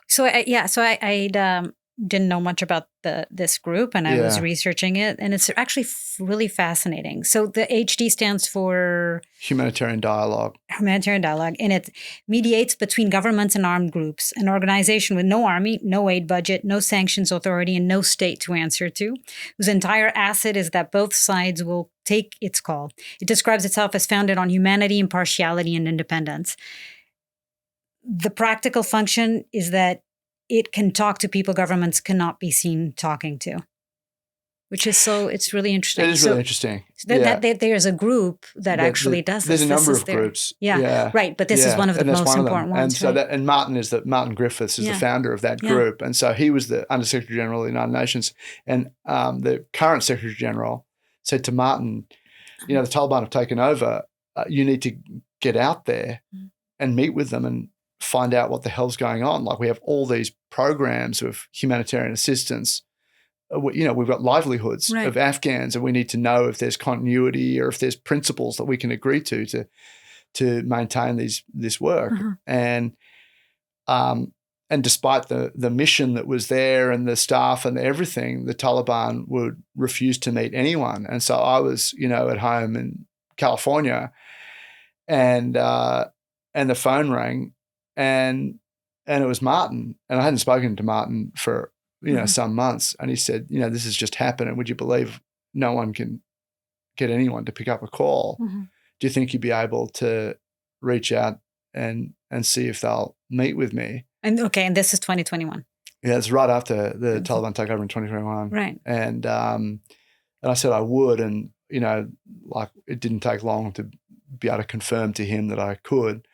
So I didn't know much about this group, and I was researching it, and it's actually really fascinating. So the HD stands for Humanitarian Dialogue. And it mediates between governments and armed groups, an organization with no army, no aid budget, no sanctions authority, and no state to answer to, whose entire asset is that both sides will take its call. It describes itself as founded on humanity, impartiality, and independence. The practical function is that it can talk to people governments cannot be seen talking to, which is it's really interesting. It is really interesting. That there's a group that actually does this. There's a number of groups. Yeah, right. But this is one of the most important ones. And so Martin Griffiths is the founder of that group. And so he was the Undersecretary General of the United Nations. And the current Secretary General said to Martin, the Taliban have taken over. You need to get out there and meet with them and find out what the hell's going on. Like, we have all these programs of humanitarian assistance. We've got livelihoods of Afghans, and we need to know if there's continuity or if there's principles that we can agree to maintain this work. And despite the mission that was there and the staff and everything, the Taliban would refuse to meet anyone. And so I was, at home in California, and the phone rang. And it was Martin, and I hadn't spoken to Martin for some months, and he said, this has just happened, and would you believe no one can get anyone to pick up a call? Do you think you'd be able to reach out and see if they'll meet with me? And this is 2021. Yeah, it's right after the Taliban takeover in 2021. Right. And I said I would, and it didn't take long to be able to confirm to him that I could.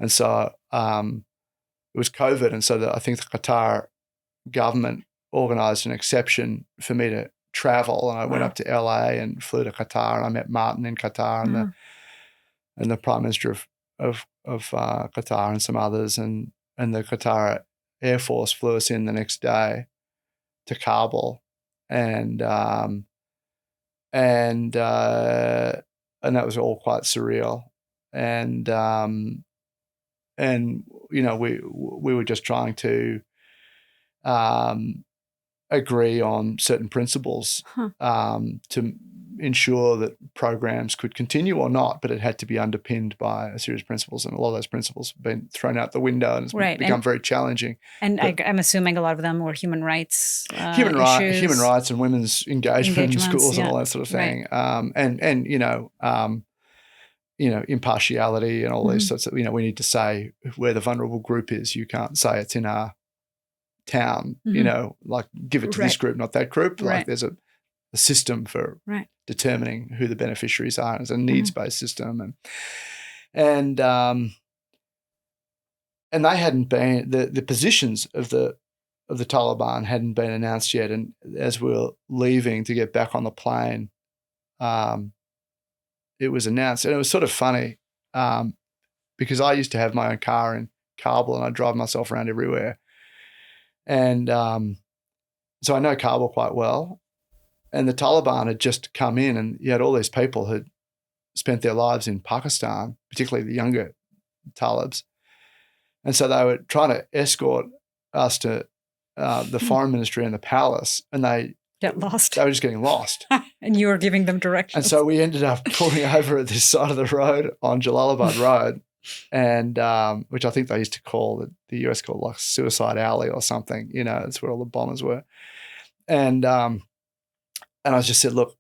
And so it was COVID, and so I think the Qatar government organised an exception for me to travel, and I went up to LA and flew to Qatar, and I met Martin in Qatar and the Prime Minister of Qatar and some others, and the Qatar Air Force flew us in the next day to Kabul, and that was all quite surreal, and we were just trying to agree on certain principles to ensure that programs could continue or not, but it had to be underpinned by a series of principles, and a lot of those principles have been thrown out the window, and it's become very challenging. And I'm assuming a lot of them were human rights human rights and women's engagement in schools and all that sort of thing, impartiality and all these sorts of, we need to say where the vulnerable group is. You can't say it's in our town, give it to this group, not that group. Like, there's a system for determining who the beneficiaries are. It's a needs-based system. And they hadn't been, the positions of the Taliban hadn't been announced yet. And as we were leaving to get back on the plane, it was announced, and it was sort of funny because I used to have my own car in Kabul, and I drive myself around everywhere, and so I know Kabul quite well. And the Taliban had just come in, and you had all these people who'd spent their lives in Pakistan, particularly the younger Talibs. And so they were trying to escort us to the foreign ministry and the palace, and they get lost. They were just getting lost. And you were giving them directions. And so we ended up pulling over at this side of the road on Jalalabad Road, and which I think they used to call the US called like Suicide Alley or something. You know, it's where all the bombers were. And I just said, look,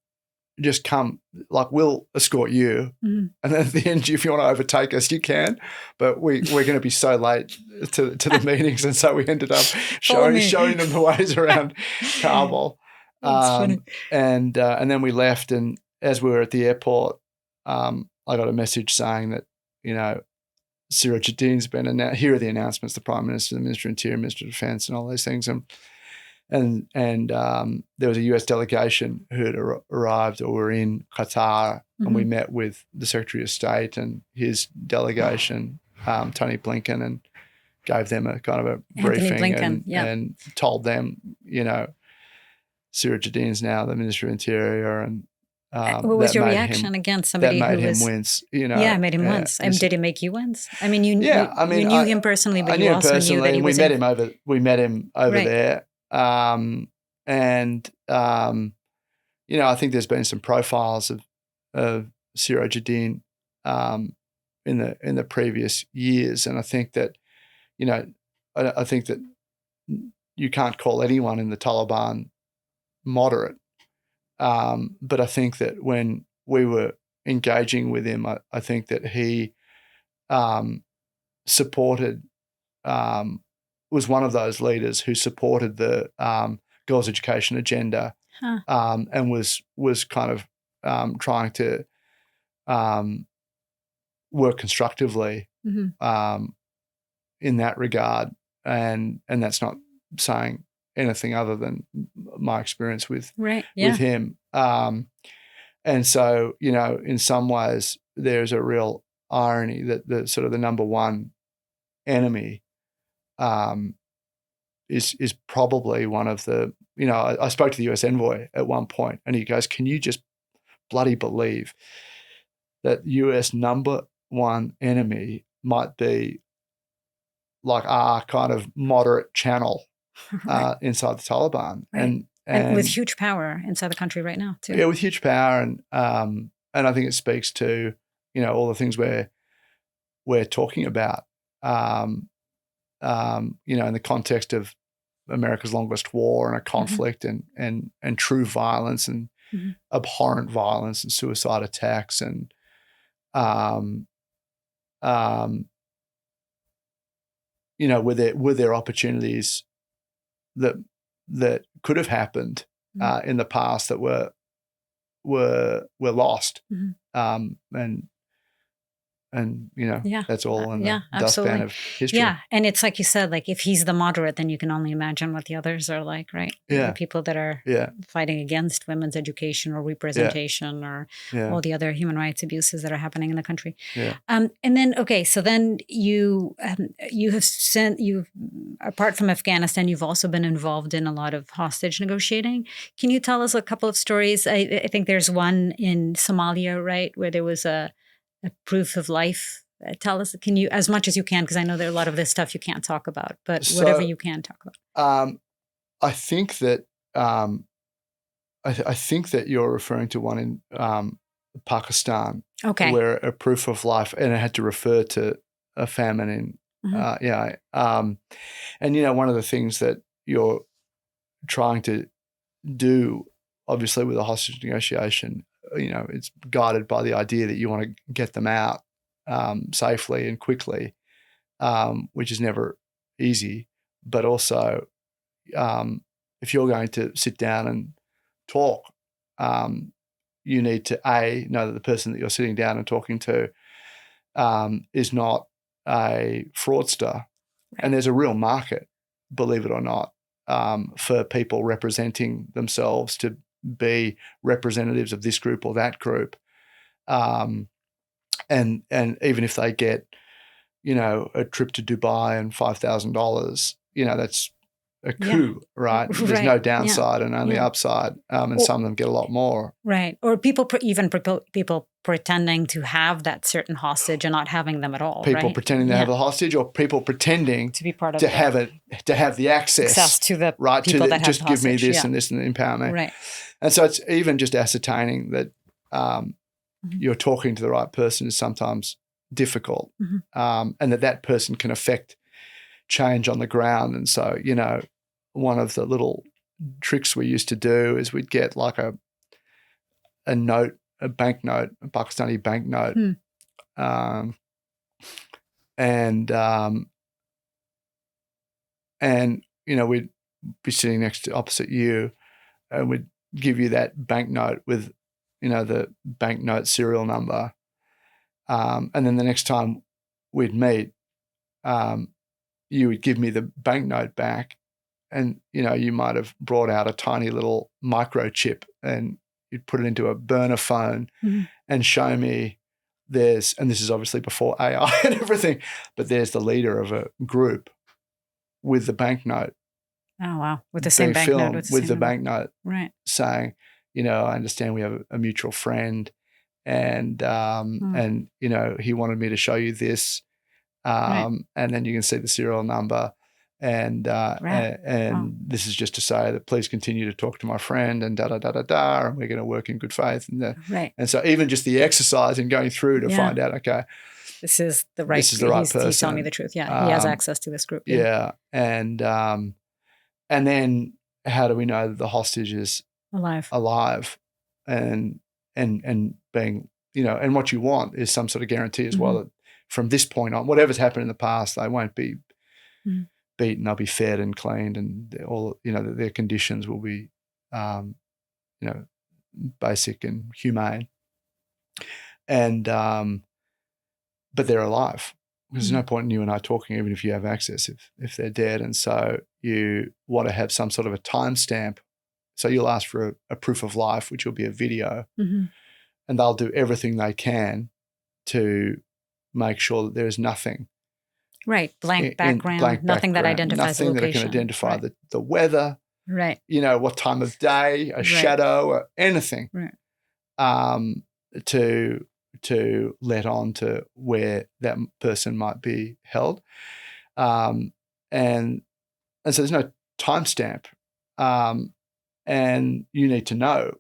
just come, like we'll escort you. Mm-hmm. And then at the end, if you want to overtake us, you can. But we're going to be so late to the meetings. And so we ended up showing them the ways around Kabul. That's funny. And then we left. And as we were at the airport, I got a message saying that, you know, Sirajuddin's been announced. Here are the announcements, the Prime Minister, the Minister of Interior, Minister of Defence and all these things. And there was a US delegation who had arrived or were in Qatar, and we met with the Secretary of State and his delegation, Tony Blinken, and gave them a kind of a briefing and told them, you know, Sirajuddin's now the Minister of Interior, and what was your reaction against somebody that made who him wince? You know, yeah, it made him wince. Did it make you wince? I mean, you knew him personally, but you also knew that he was. We met him over right. there. You know, I think there's been some profiles of Sirajuddin in the previous years, and I think that, you know, I think that you can't call anyone in the Taliban moderate, but I think that when we were engaging with him, I think that he supported. Was one of those leaders who supported the girls' education agenda, and was kind of trying to work constructively in that regard, and that's not saying anything other than my experience with him. And so, you know, in some ways, there's a real irony that the sort of the number one enemy is probably one of the, you know, I spoke to the US envoy at one point, and he goes, can you just bloody believe that US number one enemy might be like our kind of moderate channel inside the Taliban. Right. And with huge power inside the country right now too. Yeah, with huge power. And I think it speaks to, you know, all the things we're talking about. You know, in the context of America's longest war and a conflict and true violence and abhorrent violence and suicide attacks and you know, were there opportunities that could have happened in the past that were lost, and you know, that's all in the dustpan of history. Yeah, and it's like you said, like if he's the moderate, then you can only imagine what the others are like, right? Yeah, the people that are fighting against women's education or representation or all the other human rights abuses that are happening in the country. Yeah. And then so then you apart from Afghanistan, you've also been involved in a lot of hostage negotiating. Can you tell us a couple of stories? I think there's one in Somalia, right, where there was a proof of life. Tell us, can you, as much as you can, because I know there are a lot of this stuff you can't talk about, but whatever you can talk about. I think that I think that you're referring to one in Pakistan, where a proof of life, and it had to refer to a famine in and you know, one of the things that you're trying to do, obviously, with a hostage negotiation, you know, it's guided by the idea that you want to get them out safely and quickly, which is never easy. But also, if you're going to sit down and talk, you need to know that the person that you're sitting down and talking to is not a fraudster, right. And there's a real market, believe it or not, for people representing themselves to be representatives of this group or that group, And even if they get, a trip to Dubai and $5,000, that's a coup, right? There's no downside and only upside, and some of them get a lot more. Right. Or people pretending to have that certain hostage and not having them at all. People pretending to have a hostage, or people pretending to be part of to have the access to the right people to that have just give me hostage, this and this and empower me. Right. And so it's even just ascertaining that you're talking to the right person is sometimes difficult, and that person can affect change on the ground. And so, one of the little tricks we used to do is we'd get like a banknote, a Pakistani banknote, and we'd be sitting opposite you, and we'd give you that banknote with the banknote serial number, and then the next time we'd meet, you would give me the banknote back, and you might have brought out a tiny little microchip, and you'd put it into a burner phone and show me and this is obviously before AI and everything, but there's the leader of a group with the banknote. Oh wow! With the same banknote, with the banknote, right? Saying, I understand we have a mutual friend, and he wanted me to show you this, and then you can see the serial number, and this is just to say that please continue to talk to my friend, and and we're going to work in good faith, and so even just the exercise and going through to find out, okay, this is the right person. He's telling me the truth. Yeah, he has access to this group. Yeah, and then how do we know that the hostage is alive, and being, and what you want is some sort of guarantee as well that from this point on, whatever's happened in the past, they won't be beaten. They'll be fed and cleaned, and all, their conditions will be, basic and humane. And but they're alive. There's no point in you and I talking, even if you have access, if they're dead. And so you want to have some sort of a timestamp. So you'll ask for a proof of life, which will be a video, and they'll do everything they can to make sure that there is nothing. Right. Blank background, nothing that identifies the location. Nothing that can identify the weather. Right. What time of day, a shadow, or anything. Right. To let on to where that person might be held. And so there's no timestamp. And you need to know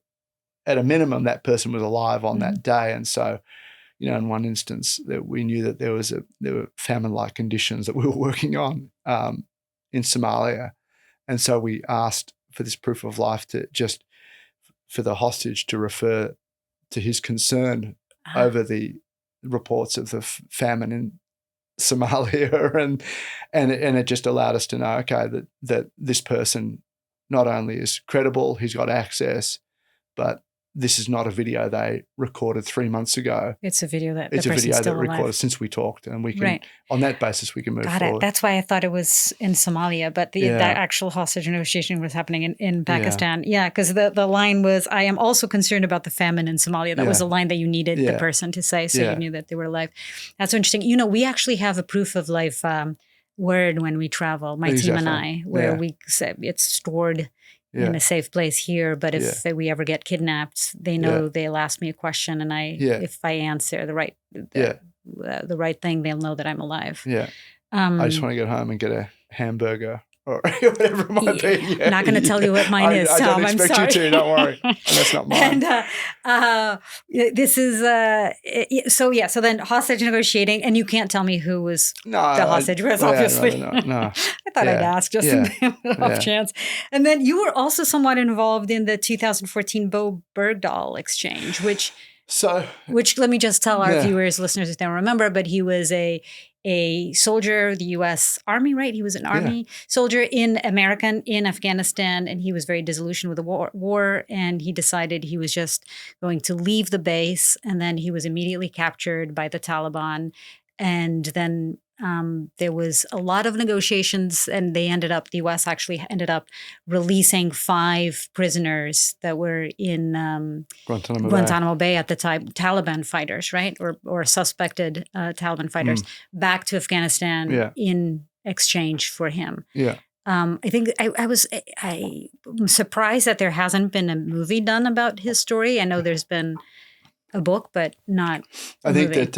at a minimum that person was alive on that day. And so, in one instance that we knew that there were famine-like conditions that we were working on in Somalia. And so we asked for this proof of life for the hostage to refer to his concern over the reports of the famine in Somalia, and it just allowed us to know, okay, that this person not only is credible, he's got access, but this is not a video they recorded 3 months ago. It's a video that recorded since we talked, and we can on that basis we can move forward. That's why I thought it was in Somalia, but the actual hostage negotiation was happening in Pakistan. Yeah, because the line was, "I am also concerned about the famine in Somalia." That was the line that you needed the person to say, so you knew that they were alive. That's so interesting. We actually have a proof of life word when we travel, my team and I, where we say it's stored in a safe place here, but if we ever get kidnapped, they know they'll ask me a question, and if I answer the right thing, they'll know that I'm alive. Yeah. I just want to get home and get a hamburger or whatever it might be. Yeah. I'm not going to tell you what mine is, Tom. I don't expect you to. Don't worry. And that's not mine. And this is so then hostage negotiating, and you can't tell me who was the hostage was, obviously. No. I thought I'd ask just off chance. And then you were also somewhat involved in the 2014 Bowe Bergdahl exchange, which let me just tell our viewers, listeners, if they don't remember, but he was a soldier, the U.S. Army, right? He was an Army soldier in Afghanistan, and he was very disillusioned with the war, and he decided he was just going to leave the base, and then he was immediately captured by the Taliban, And then there was a lot of negotiations, and the U.S. actually ended up releasing 5 prisoners that were in Guantanamo Bay at the time, Taliban fighters, right? Or suspected Taliban fighters, back to Afghanistan in exchange for him. Yeah. I think I'm surprised that there hasn't been a movie done about his story. I know there's been a book, but not a movie. I think that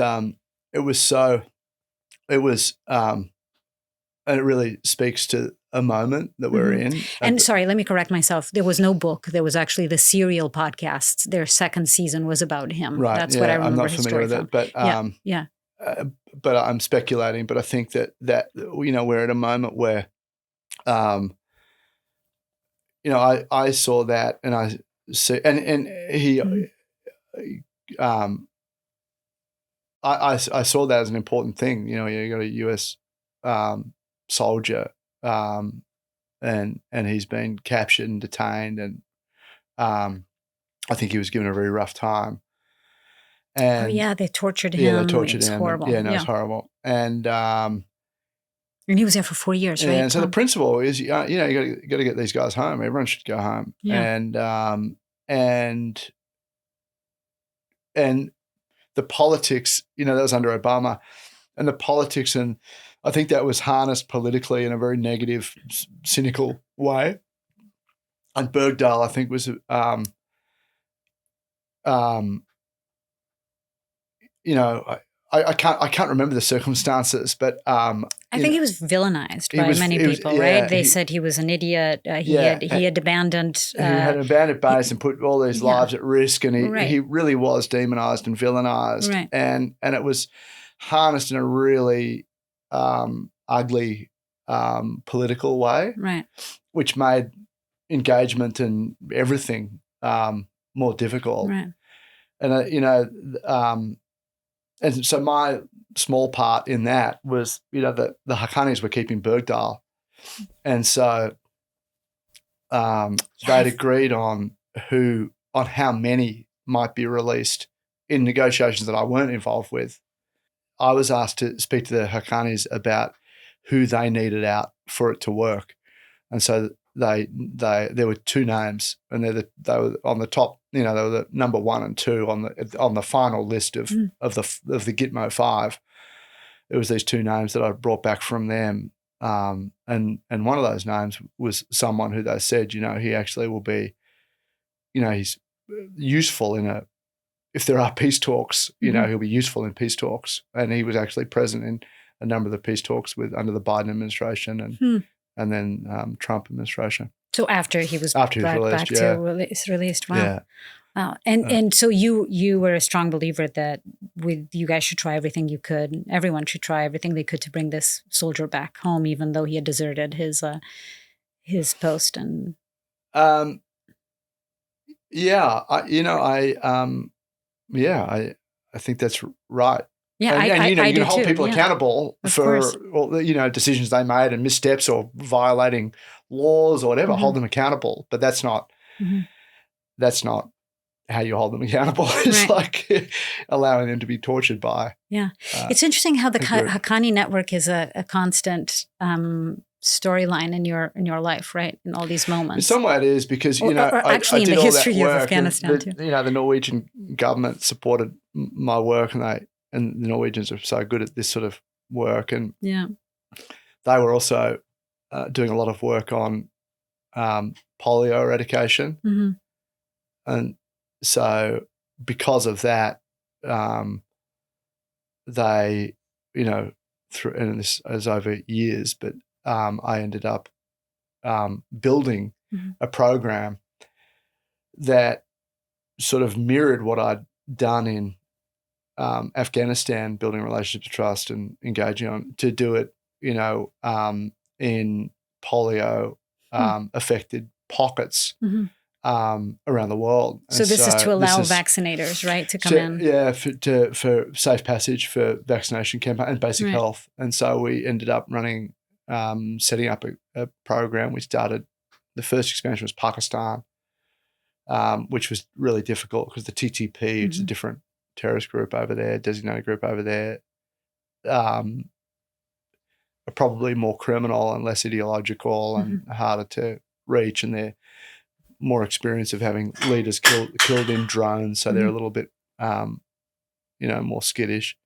and it really speaks to a moment that we're in. And sorry, let me correct myself. There was no book. There was actually the Serial podcasts. Their second season was about him. Right. That's what I remember. I'm not familiar with it, but but I'm speculating. But I think that we're at a moment where, I saw that, and I see, and he, I saw that as an important thing. You got a U.S. Soldier, and he's been captured and detained, and I think he was given a very rough time. And they tortured him. Yeah, they tortured him. It's horrible. It's horrible. And he was there for 4 years, right? And so the principle is, you got to get these guys home. Everyone should go home. Yeah. And the politics, that was under Obama, and the politics, and I think that was harnessed politically in a very negative, cynical way. And Bergdahl, I think, was, I can't remember the circumstances, but I think he was villainized by many people, right? They said he was an idiot. He had abandoned. He had an abandoned base and put all these lives at risk, and he really was demonized and villainized, right. and it was harnessed in a really ugly political way, right? Which made engagement and everything more difficult, right? And and so my small part in that was, the Haqqanis were keeping Bergdahl, and so they'd agreed on how many might be released in negotiations that I weren't involved with. I was asked to speak to the Haqqanis about who they needed out for it to work, and so there were 2 names, and they were on the top. They were the number 1 and 2 on the final list of the Gitmo 5. It was these 2 names that I brought back from them, and one of those names was someone who they said, he actually will be, he's useful if there are peace talks, he'll be useful in peace talks, and he was actually present in a number of the peace talks under the Biden administration and then Trump administration. So after he was released. Wow. Yeah. Wow. And so you were a strong believer that you guys should try everything you could. Everyone should try everything they could to bring this soldier back home, even though he had deserted his post. And I think that's right. Yeah, and you can hold people accountable for decisions they made and missteps or violating laws or whatever. Hold them accountable, but that's not how you hold them accountable. It's like allowing them to be tortured by. Yeah, it's interesting how the Haqqani network is a constant storyline in your life, right? In all these moments. In some way, it is because or actually I did in the all history that work, of Afghanistan too. The Norwegian government supported my work, and the Norwegians are so good at this sort of work, and they were also doing a lot of work on polio eradication, and so because of that, they, and this is over years, but I ended up building a program that sort of mirrored what I'd done in Afghanistan, building relationships of trust and engaging on to do it, in polio affected pockets around the world. So this is to allow vaccinators, right, to come in? Yeah, for safe passage for vaccination campaign and basic health. And so we ended up running, setting up a program. We started, the first expansion was Pakistan, which was really difficult because the TTP, which is a different terrorist group over there, designated group over there, are probably more criminal and less ideological and harder to reach, and they're more experienced of having leaders killed in drones, so they're a little bit, more skittish,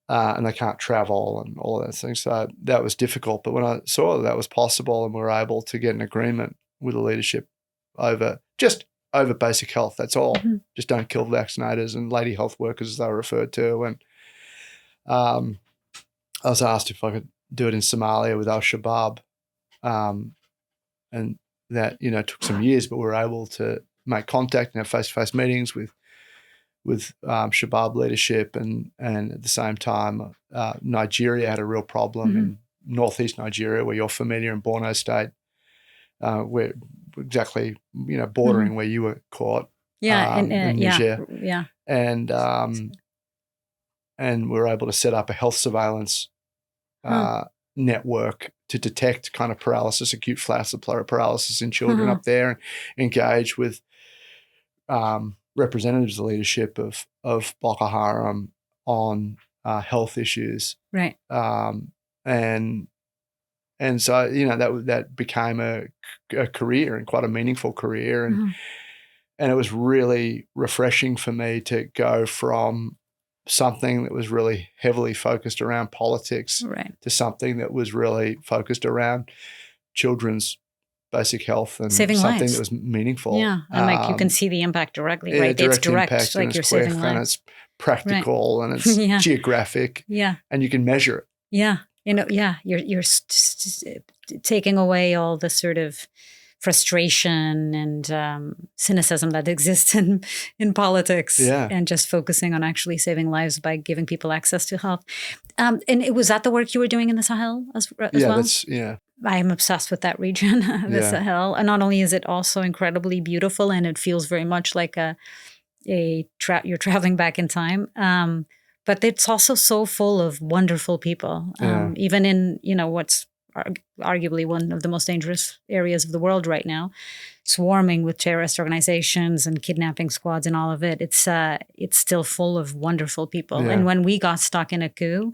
and they can't travel and all those things. So that was difficult. But when I saw that was possible and we were able to get an agreement with the leadership over basic health, that's all. Just don't kill vaccinators and lady health workers, as they were referred to. And I was asked if I could do it in Somalia with Al-Shabaab, and that took some years, but we were able to make contact and have face-to-face meetings with Shabaab leadership, and at the same time, Nigeria had a real problem in northeast Nigeria, where you're familiar, in Borno State, where exactly bordering where you were caught. In Niger. And we were able to set up a health surveillance network to detect kind of acute flaccid paralysis in children up there, and engage with representatives of the leadership of Boko Haram on health issues. Right. And so, that became a career, and quite a meaningful career. And it was really refreshing for me to go from something that was really heavily focused around politics to something that was really focused around children's basic health and saving something lives. that was meaningful. Yeah, and you can see the impact directly, right? It's direct, impact, like you're saving lives. And it's practical, and it's geographic. Yeah, and you can measure it. Yeah, you're taking away all the sort of frustration and cynicism that exists in politics, and just focusing on actually saving lives by giving people access to health. And it was that the work you were doing in the Sahel as well? I am obsessed with that region, the Sahel. And not only is it also incredibly beautiful, and it feels very much like you're traveling back in time, but it's also so full of wonderful people, even in what's arguably one of the most dangerous areas of the world right now, swarming with terrorist organizations and kidnapping squads and all of it. It's still full of wonderful people. And when we got stuck in a coup,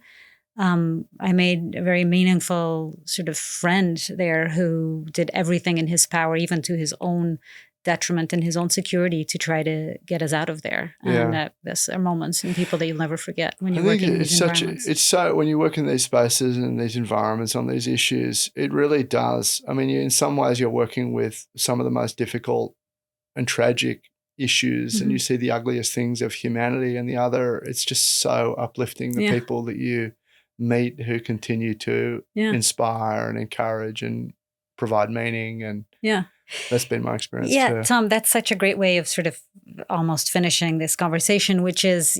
I made a very meaningful sort of friend there who did everything in his power, even to his own detriment and his own security, to try to get us out of there. And those are moments and people that you'll never forget when you're working in these environments. It's so, when you work in these spaces and these environments on these issues, it really does. I mean, in some ways you're working with some of the most difficult and tragic issues, and you see the ugliest things of humanity, and the other, it's just so uplifting, the people that you meet who continue to inspire and encourage and provide meaning. And that's been my experience too. Tom, that's such a great way of sort of almost finishing this conversation, which is,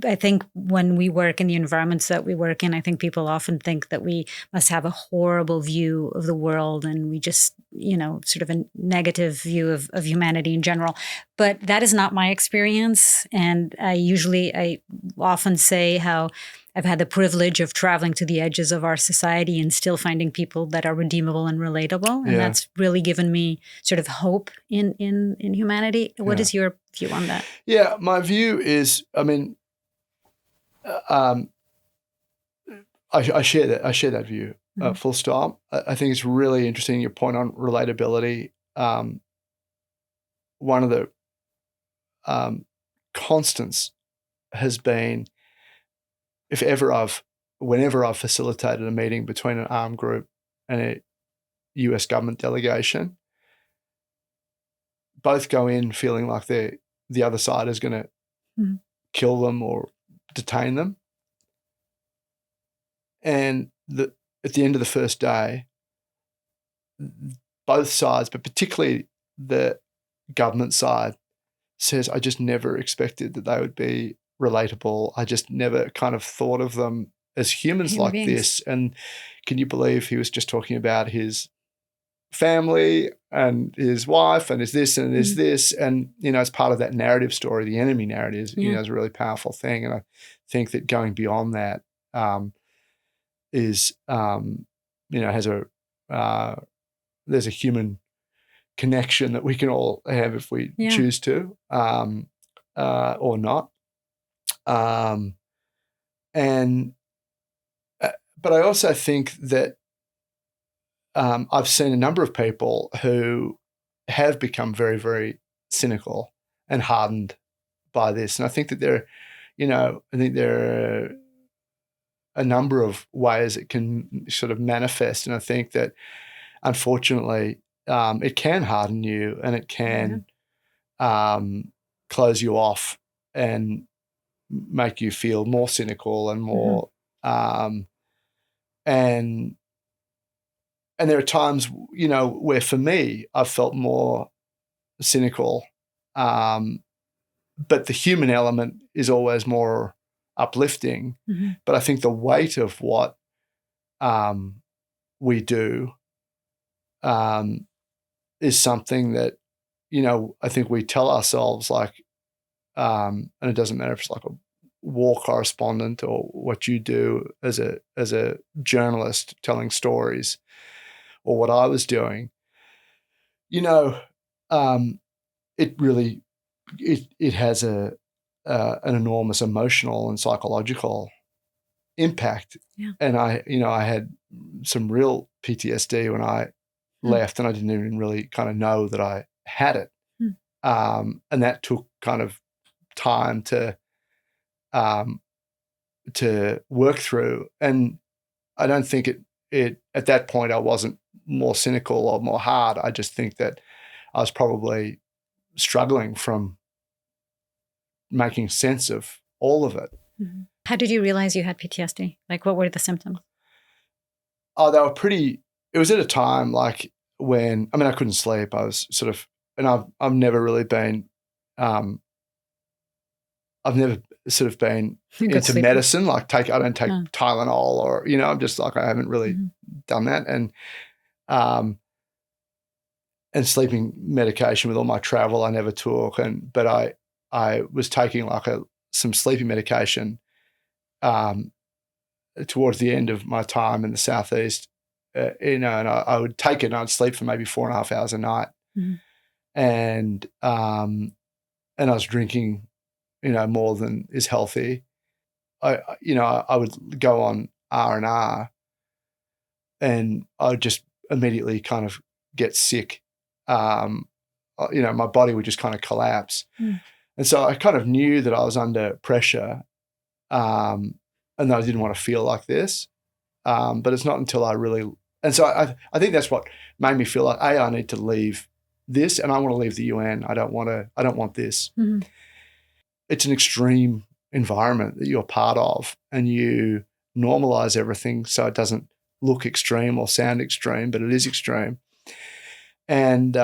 I think when we work in the environments that we work in, I think people often think that we must have a horrible view of the world, and we just, sort of a negative view of humanity in general. But that is not my experience. And I often say how I've had the privilege of traveling to the edges of our society and still finding people that are redeemable and relatable. And that's really given me sort of hope in humanity. What is your view on that? Yeah, my view is, I mean, I share that view, full stop. I think it's really interesting, your point on relatability. One of the constants has been, whenever I've facilitated a meeting between an armed group and a US government delegation, both go in feeling like the other side is going to kill them or detain them. And at the end of the first day, both sides, but particularly the government side, says, I just never expected that they would be relatable. I just never kind of thought of them as humans like this. And can you believe he was just talking about his family and his wife and his this and his this, and as part of that narrative story, the enemy narrative is a really powerful thing. And I think that going beyond that is has there's a human connection that we can all have if we choose to, or not. And but I also think that I've seen a number of people who have become very, very cynical and hardened by this. And I think that there are a number of ways it can sort of manifest. And I think that, unfortunately, it can harden you, and it can close you off and make you feel more cynical and more and there are times, where for me, I've felt more cynical, but the human element is always more uplifting. But I think the weight of what we do is something that, I think we tell ourselves, like, and it doesn't matter if it's like a war correspondent or what you do as a journalist telling stories, or what I was doing, it really it has an enormous emotional and psychological impact. Yeah. And I had some real PTSD when I left, and I didn't even really kind of know that I had it. And that took kind of time to work through. And I don't think it at that point I wasn't more cynical or more hard. I just think that I was probably struggling from making sense of all of it. How did you realize you had PTSD? Like, what were the symptoms? Oh, they were pretty. It was at a time like when, I couldn't sleep. I was sort of, and I've never really been, I've never sort of been into medicine. Like I don't take Tylenol or, I'm just like, I haven't really done that. And sleeping medication with all my travel, I never took. But I was taking like some sleeping medication towards the end of my time in the Southeast, and I would take it and I'd sleep for maybe 4.5 hours a night. And I was drinking, more than is healthy. I would go on R&R and I would just immediately kind of get sick. My body would just kind of collapse. And so I kind of knew that I was under pressure, and that I didn't want to feel like this. But it's not until I really, and so I think that's what made me feel like, I need to leave this, and I want to leave the UN. I don't want this. It's an extreme environment that you're part of, and you normalize everything so it doesn't look extreme or sound extreme, but it is extreme. And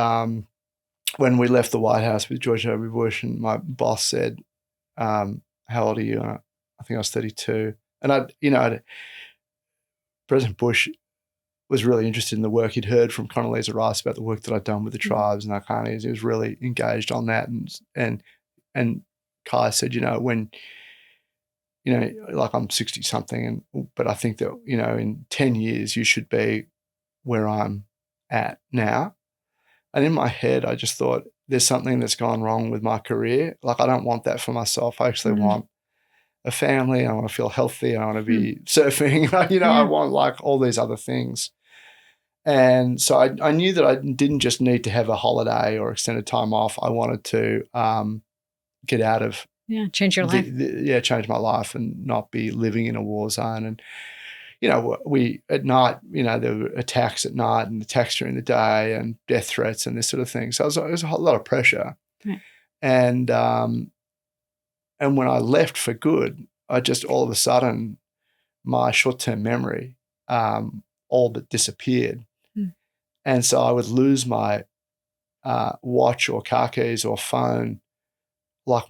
when we left the White House with George W. Bush, and my boss said, how old are you? And I think I was 32. And President Bush was really interested in the work he'd heard from Condoleezza Rice about the work that I'd done with the tribes and Haqqanis. He was really engaged on that. And Kai said, when, like I'm 60 something, but I think that, in 10 years you should be where I'm at now. And in my head, I just thought, there's something that's gone wrong with my career. Like, I don't want that for myself. I actually want a family. I want to feel healthy. I want to be surfing. I want like all these other things. And so I knew that I didn't just need to have a holiday or extended time off. I wanted to get out of change your life. Change my life and not be living in a war zone. And we at night, there were attacks at night and attacks during the day and death threats and this sort of thing. So it was a lot of pressure. Right. And when I left for good, I just all of a sudden, my short-term memory all but disappeared. And so I would lose my watch or car keys or phone like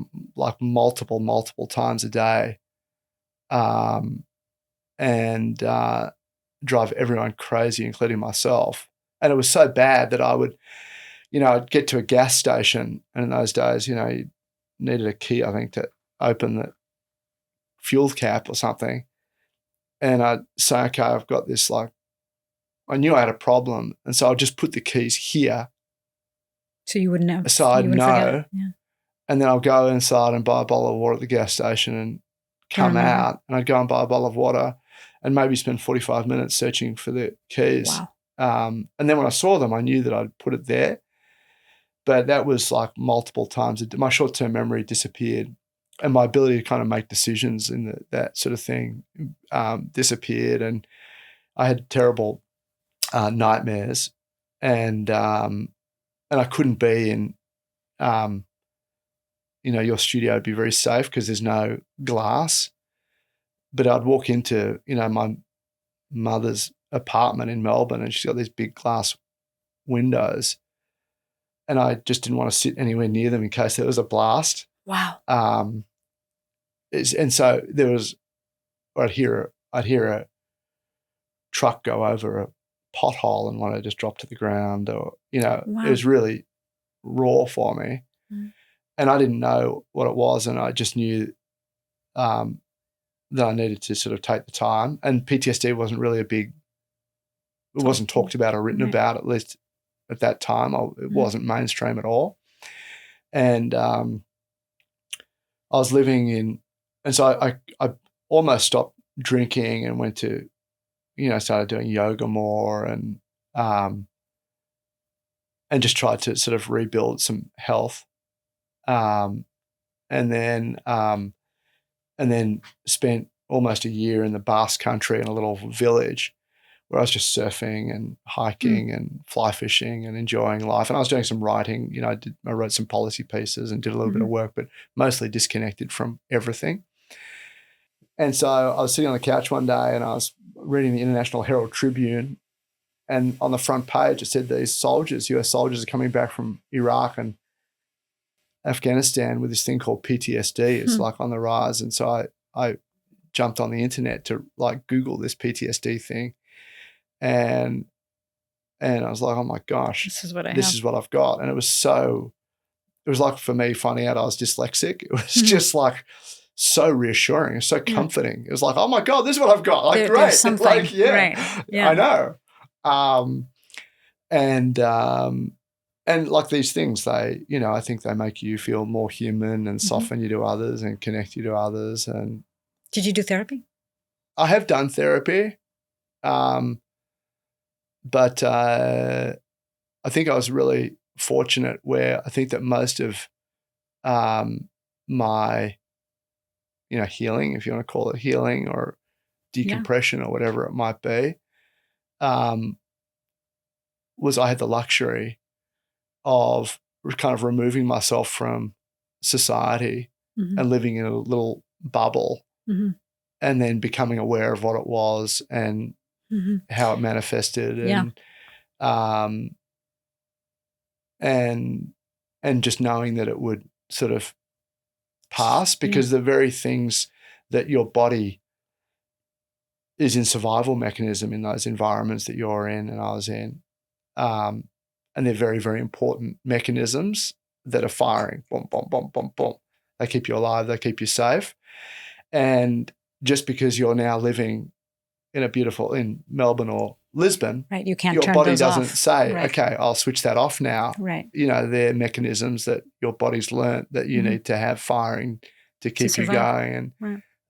multiple times a day. And drive everyone crazy, including myself. And it was so bad that I would, I'd get to a gas station, and in those days, you needed a key, I think, to open the fuel cap or something. And I'd say, okay, I've got this, like, I knew I had a problem. And so I'd just put the keys here. So you wouldn't know. So I'd know. Yeah. And then I'll go inside and buy a bottle of water at the gas station and come out, and I'd go and buy a bottle of water and maybe spend 45 minutes searching for the keys. Wow. And then when I saw them, I knew that I'd put it there. But that was like multiple times. My short-term memory disappeared, and my ability to kind of make decisions in that sort of thing disappeared. And I had terrible nightmares, and I couldn't be in, your studio would be very safe because there's no glass. But I'd walk into, my mother's apartment in Melbourne, and she's got these big glass windows, and I just didn't want to sit anywhere near them in case there was a blast. Wow. And so there was, I'd hear a truck go over a pothole and one would just drop to the ground, or Wow. It was really raw for me, and I didn't know what it was, and I just knew that I needed to sort of take the time. And PTSD wasn't really it wasn't talked about or written about, at least at that time. It wasn't mainstream at all. And I was living in, and so I almost stopped drinking and went to, started doing yoga more, and just tried to sort of rebuild some health. And then spent almost a year in the Basque Country in a little village where I was just surfing and hiking and fly fishing and enjoying life. And I was doing some writing. I wrote some policy pieces and did a little bit of work, but mostly disconnected from everything. And so I was sitting on the couch one day and I was reading the International Herald Tribune, and on the front page it said these soldiers, US soldiers, are coming back from Iraq and Afghanistan with this thing called PTSD. It's like on the rise. And so I jumped on the internet to like Google this PTSD thing. And I was like, oh my gosh, this is what I've got. And it was like for me finding out I was dyslexic. It was just like so reassuring. It was so comforting. It was like, oh my God, this is what I've got. Like, great. There's something. Like, yeah, right. Yeah. I know. And like these things, they, I think they make you feel more human and soften you to others and connect you to others. And did you do therapy? I have done therapy, but I think I was really fortunate where I think that most of my, healing, if you want to call it healing or decompression or whatever it might be, was I had the luxury of kind of removing myself from society and living in a little bubble, and then becoming aware of what it was and how it manifested, and just knowing that it would sort of pass, because the very things that your body is in survival mechanism in those environments that you're in and I was in, and they're very, very important mechanisms that are firing, boom, boom, boom, boom, boom. They keep you alive. They keep you safe. And just because you're now living in Melbourne or Lisbon, right? You can't your turn body those doesn't off. say, right. okay, I'll switch that off now. Right. They're mechanisms that your body's learnt that you need to have firing to keep you going.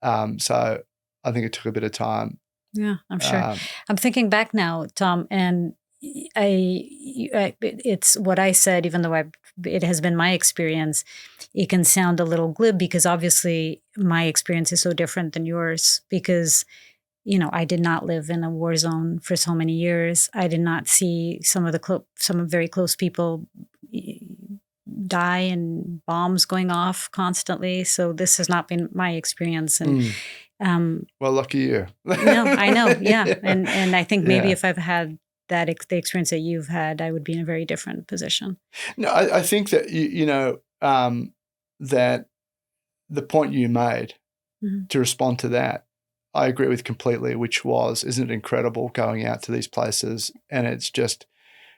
And so I think it took a bit of time. Yeah, I'm sure. I'm thinking back now, Tom, and it's what I said, even though it has been my experience, it can sound a little glib because obviously my experience is so different than yours, because, I did not live in a war zone for so many years. I did not see some very close people die and bombs going off constantly. So this has not been my experience. And well, lucky you. No, I know. Yeah. And I think maybe if I've had the experience that you've had, I would be in a very different position. No, I think that, that the point you made to respond to that, I agree with completely, which was, isn't it incredible going out to these places and it's just,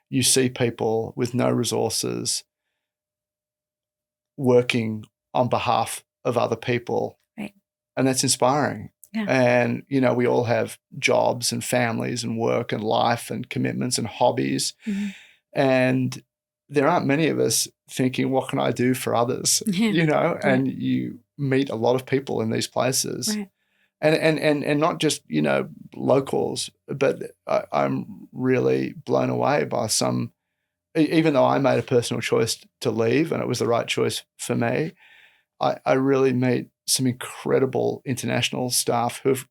you see people with no resources working on behalf of other people. Right. And that's inspiring. Yeah. And, we all have jobs and families and work and life and commitments and hobbies. And there aren't many of us thinking, what can I do for others? And you meet a lot of people in these places. Right. And not just, locals, but I'm really blown away by some, even though I made a personal choice to leave and it was the right choice for me, I really meet some incredible international staff who've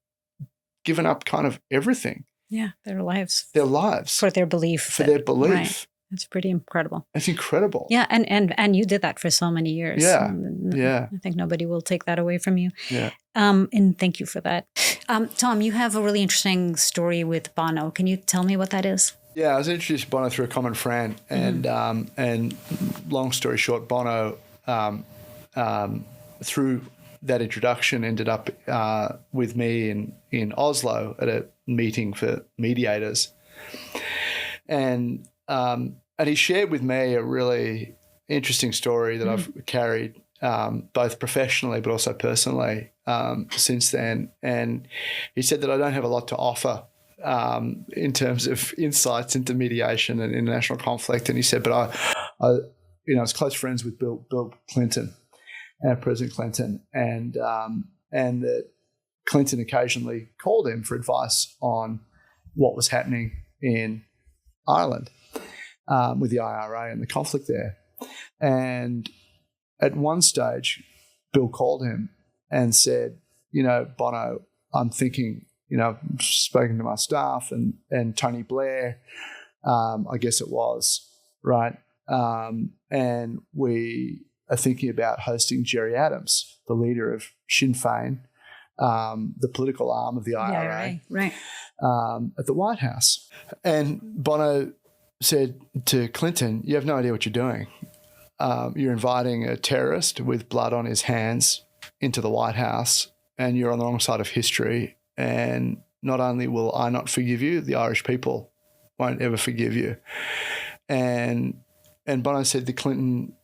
given up kind of everything. Yeah, their lives. For their belief. Right. It's pretty incredible. It's incredible. Yeah, and you did that for so many years. Yeah, yeah. I think nobody will take that away from you. Yeah. And thank you for that. Tom, you have a really interesting story with Bono. Can you tell me what that is? Yeah, I was introduced to Bono through a common friend, and long story short, Bono, through that introduction, ended up with me in Oslo at a meeting for mediators, and he shared with me a really interesting story that I've carried both professionally but also personally since then. And he said that I don't have a lot to offer in terms of insights into mediation and international conflict. And he said, but I was close friends with Bill Clinton, President Clinton, and that Clinton occasionally called him for advice on what was happening in Ireland with the IRA and the conflict there. And at one stage, Bill called him and said, Bono, I'm thinking, I've spoken to my staff and Tony Blair, I guess it was, right? And we are thinking about hosting Gerry Adams, the leader of Sinn Féin, the political arm of the IRA, right. At the White House. And Bono said to Clinton, you have no idea what you're doing. You're inviting a terrorist with blood on his hands into the White House, and you're on the wrong side of history. And not only will I not forgive you, the Irish people won't ever forgive you. And Bono said that Clinton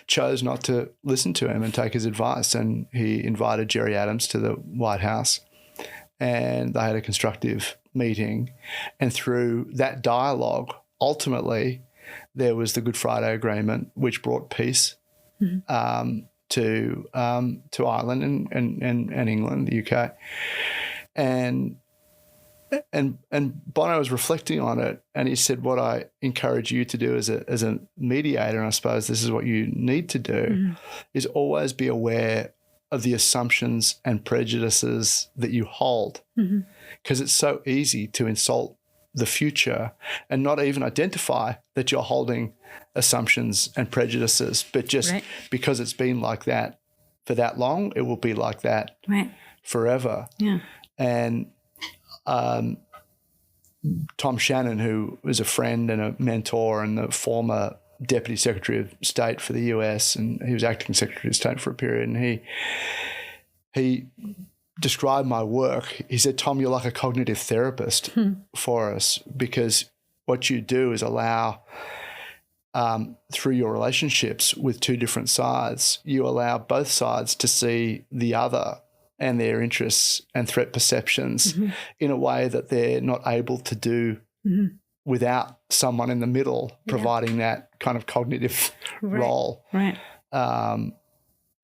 chose not to listen to him and take his advice, and he invited Gerry Adams to the White House, and they had a constructive meeting. And through that dialogue, ultimately, there was the Good Friday Agreement, which brought peace to Ireland and England, the UK, and Bono was reflecting on it, and he said, "What I encourage you to do as a mediator, and I suppose this is what you need to do, is always be aware of the assumptions and prejudices that you hold, because it's so easy to insult the future and not even identify that you're holding assumptions and prejudices, but just because it's been like that for that long, it will be like that forever." Yeah. And Tom Shannon, who was a friend and a mentor and the former Deputy Secretary of State for the US, and he was acting Secretary of State for a period, and he described my work. He said, "Tom, you're like a cognitive therapist for us, because what you do is allow, through your relationships with two different sides, you allow both sides to see the other and their interests and threat perceptions in a way that they're not able to do without someone in the middle providing that kind of cognitive role." Right.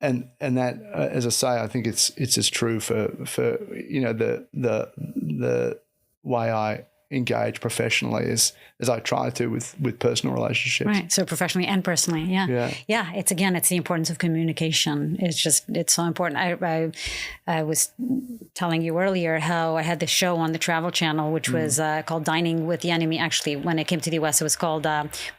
And that, as I say, I think it's as true for the way I engage professionally as I try to with personal relationships. Right. So professionally and personally. Yeah. Yeah. It's the importance of communication. It's so important. I was telling you earlier how I had this show on the Travel Channel, which was called Dining with the Enemy. Actually, when it came to the US, it was called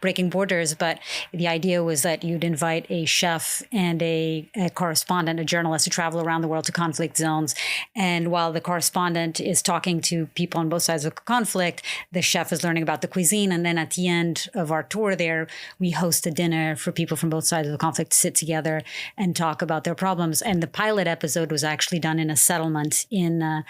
Breaking Borders. But the idea was that you'd invite a chef and a correspondent, a journalist, to travel around the world to conflict zones. And while the correspondent is talking to people on both sides of the conflict, the chef is learning about the cuisine. And then at the end of our tour there, we host a dinner for people from both sides of the conflict to sit together and talk about their problems. And the pilot episode was actually done in a settlement in an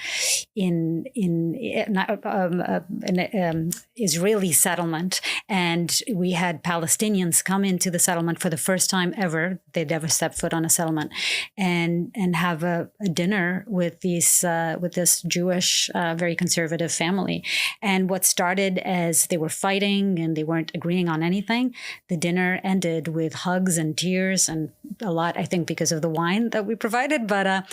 Israeli settlement. And we had Palestinians come into the settlement for the first time ever. They'd ever stepped foot on a settlement, and have a dinner with this Jewish, very conservative family. And what started as they were fighting and they weren't agreeing on anything, the dinner ended with hugs and tears, and a lot, I think, because of the wine that we provided. But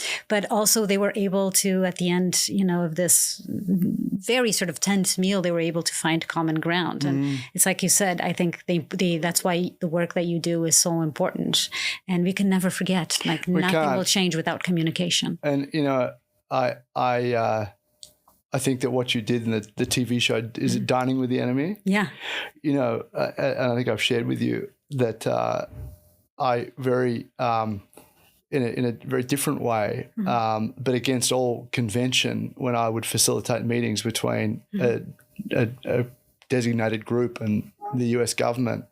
also they were able to, at the end, of this very sort of tense meal, they were able to find common ground. And it's like you said, I think that's why the work that you do is so important. And we can never forget, like nothing will change without communication. And, I think that what you did in the TV show, is it Dining with the Enemy? Yeah. And I think I've shared with you that I very, in a very different way, but against all convention, when I would facilitate meetings between a designated group and the US government,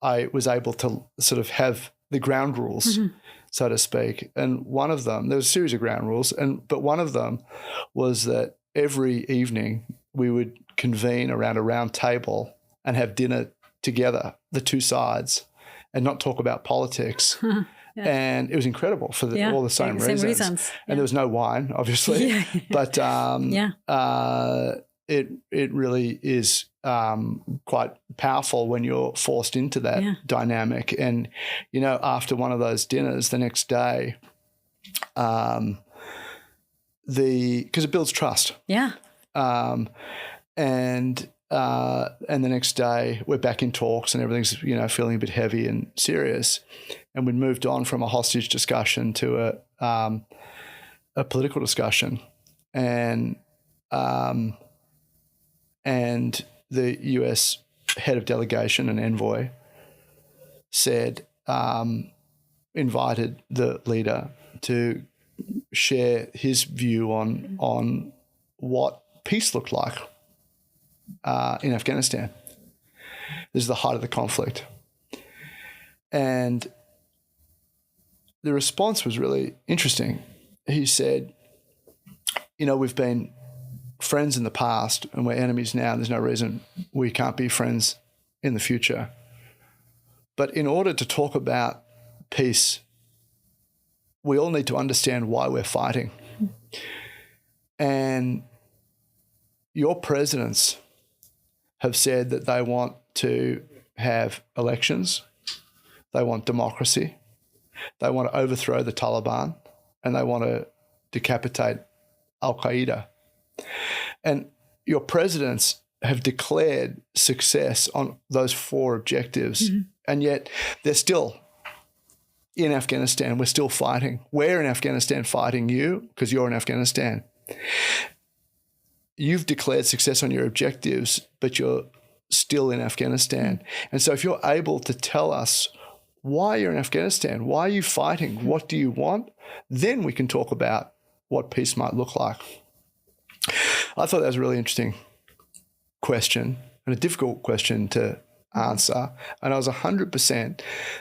I was able to sort of have the ground rules, so to speak. And one of them, there was a series of ground rules, but one of them was that every evening we would convene around a round table and have dinner together, the two sides, and not talk about politics. Yeah. And it was incredible for all the same reasons. And there was no wine, obviously, but it really is quite powerful when you're forced into that dynamic. And, after one of those dinners the next day, because it builds trust. Yeah. And the next day we're back in talks and everything's, feeling a bit heavy and serious. And we'd moved on from a hostage discussion to a political discussion. And the US head of delegation and envoy said, invited the leader to share his view on what peace looked like in Afghanistan. This is the height of the conflict. And the response was really interesting. He said, we've been friends in the past and we're enemies now. There's no reason we can't be friends in the future. But in order to talk about peace, we all need to understand why we're fighting. And your presidents have said that they want to have elections, they want democracy, they want to overthrow the Taliban, and they want to decapitate Al-Qaeda. And your presidents have declared success on those four objectives, and yet they're still in Afghanistan. We're still fighting. We're in Afghanistan fighting you because you're in Afghanistan. You've declared success on your objectives, but you're still in Afghanistan. And so if you're able to tell us why you're in Afghanistan, why are you fighting, what do you want, then we can talk about what peace might look like. I thought that was a really interesting question and a difficult question to answer. And I was 100%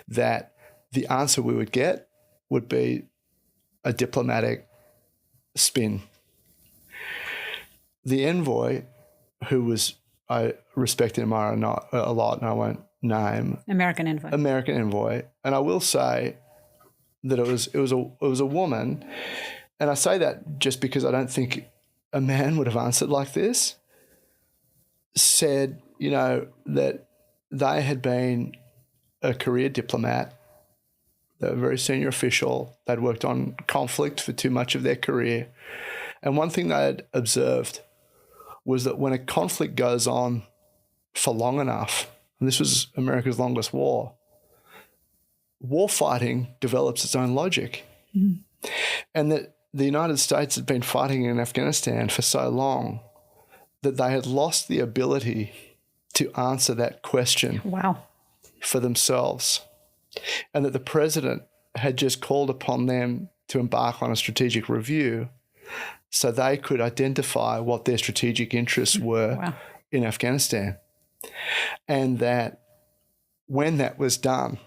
that the answer we would get would be a diplomatic spin. The envoy, who I respect and admire a lot, and I won't name. American envoy. And I will say that it was a woman, and I say that just because I don't think a man would have answered like this. Said, that they had been a career diplomat. They were a very senior official. They'd worked on conflict for too much of their career. And one thing they had observed was that when a conflict goes on for long enough, and this was America's longest war fighting develops its own logic. And that the United States had been fighting in Afghanistan for so long that they had lost the ability to answer that question for themselves. And that the president had just called upon them to embark on a strategic review so they could identify what their strategic interests were in Afghanistan. And that when that was done,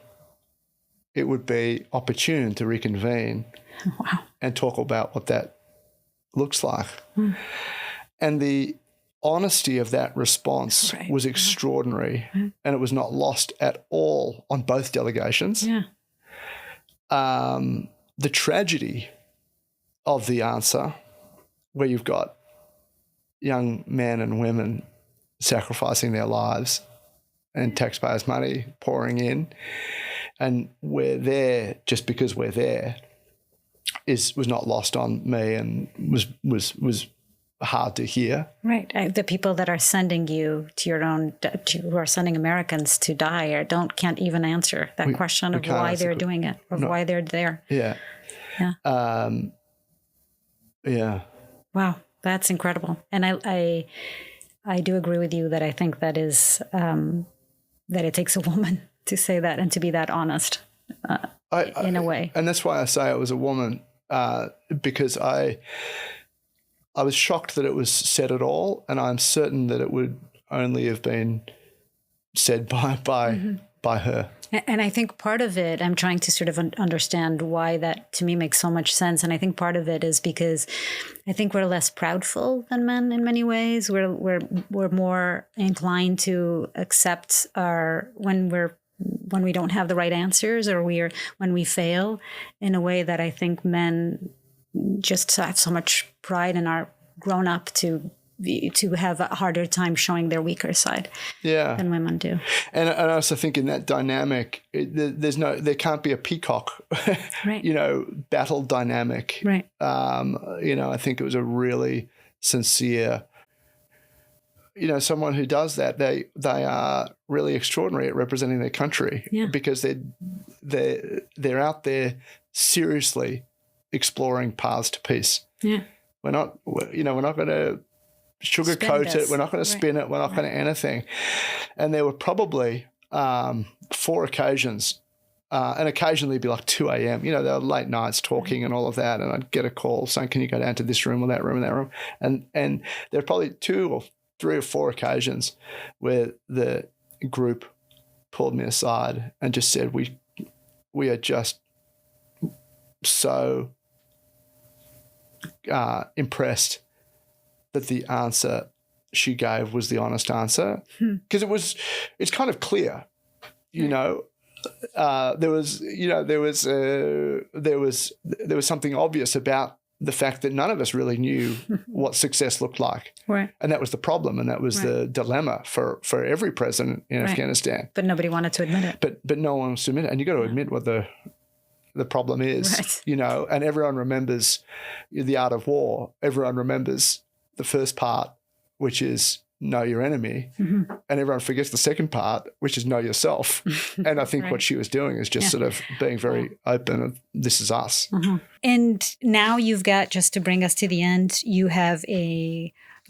it would be opportune to reconvene and talk about what that looks like. And the honesty of that response was extraordinary, and it was not lost at all on both delegations. The tragedy of the answer, where you've got young men and women sacrificing their lives and taxpayers' money pouring in, and we're there just because we're there was not lost on me, and was hard to hear. Right. The people that are sending you who are sending Americans to die can't even answer that question of why they're doing it, or why they're there. Yeah. Yeah. Yeah. Wow. That's incredible. And I do agree with you that I think that is, that it takes a woman to say that and to be that honest in a way. And that's why I say it was a woman, because I was shocked that it was said at all, and I'm certain that it would only have been said by her. And I think part of it, I'm trying to sort of understand why that to me makes so much sense. And I think part of it is because I think we're less proudful than men in many ways. We're more inclined to accept when we don't have the right answers, or when we fail, in a way that I think men just have so much pride and are grown up to have a harder time showing their weaker side than women do. And I also think in that dynamic, there can't be a peacock, right. Battle dynamic. Right. I think it was a really sincere, someone who does that, they are really extraordinary at representing their country, because they're out there seriously exploring paths to peace. Yeah. We're not going to sugarcoat it. We're not going to spin it. We're not going to anything. And there were probably 4 occasions, and occasionally it'd be like 2 a.m. There were late nights talking and all of that, and I'd get a call saying, "Can you go down to this room or that room and that room?" And there are probably 2 or 3 or 4 occasions where the group pulled me aside and just said, "We are just so impressed that the answer she gave was the honest answer," because it's kind of clear, there was something obvious about the fact that none of us really knew what success looked like, right? And that was the problem, and that was the dilemma for every president in Afghanistan. But nobody wanted to admit it. But no one wants to admit it, and you got to admit what the problem is, and everyone remembers The Art of War. Everyone remembers the first part, which is know your enemy, and everyone forgets the second part, which is know yourself. And I think what she was doing is just sort of being very open of, this is us. And now you've got, just to bring us to the end, you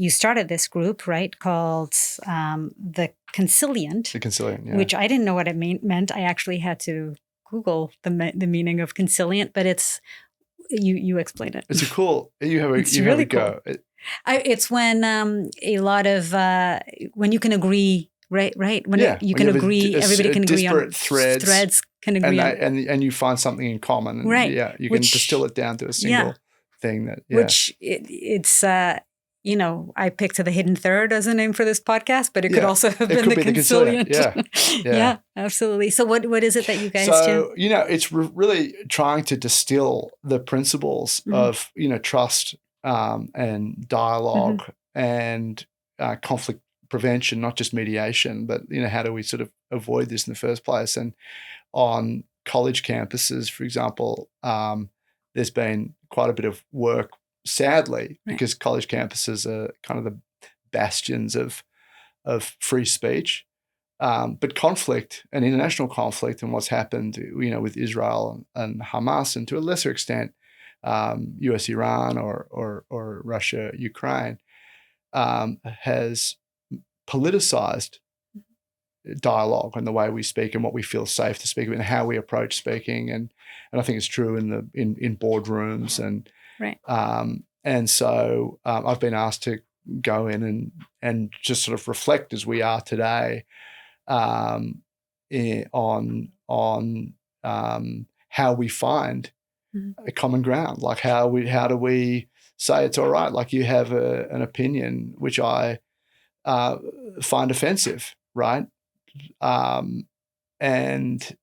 started this group, right, called the Conciliant. The Conciliant, yeah. Which I didn't know what it meant. I actually had to Google the meaning of conciliant, but it's, you explain it. It's a cool, you have a go. Cool. It's when a lot of, when you can agree, right? When you can agree, everybody can agree on threads can agree on. And you find something in common. And you can distill it down to a single thing that, Which it's, I picked the Hidden Third as a name for this podcast, but it could also have been the Conciliant. Yeah, absolutely. So what is it that you guys do? It's really trying to distill the principles of, trust, and dialogue and conflict prevention, not just mediation, but, how do we sort of avoid this in the first place? And on college campuses, for example, there's been quite a bit of work, sadly, because college campuses are kind of the bastions of free speech. But conflict and international conflict and what's happened, with Israel and Hamas, and to a lesser extent, US, Iran or Russia, Ukraine, has politicized dialogue and the way we speak and what we feel safe to speak and how we approach speaking. And I think it's true in boardrooms and so I've been asked to go in and just sort of reflect as we are today on how we find a common ground. Like how do we say it's all right? Like you have an opinion which I find offensive, right? And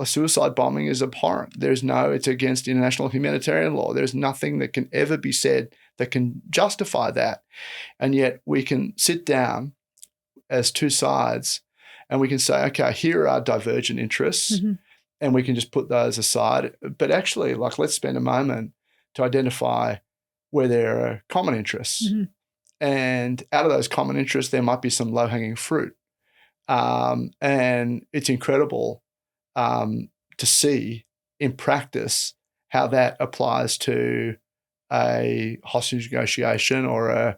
suicide bombing is abhorrent. It's against international humanitarian law. There's nothing that can ever be said that can justify that. And yet we can sit down as two sides and we can say, okay, here are divergent interests, and we can just put those aside. But actually, like, let's spend a moment to identify where there are common interests. And out of those common interests, there might be some low-hanging fruit. And it's incredible to see in practice how that applies to a hostage negotiation or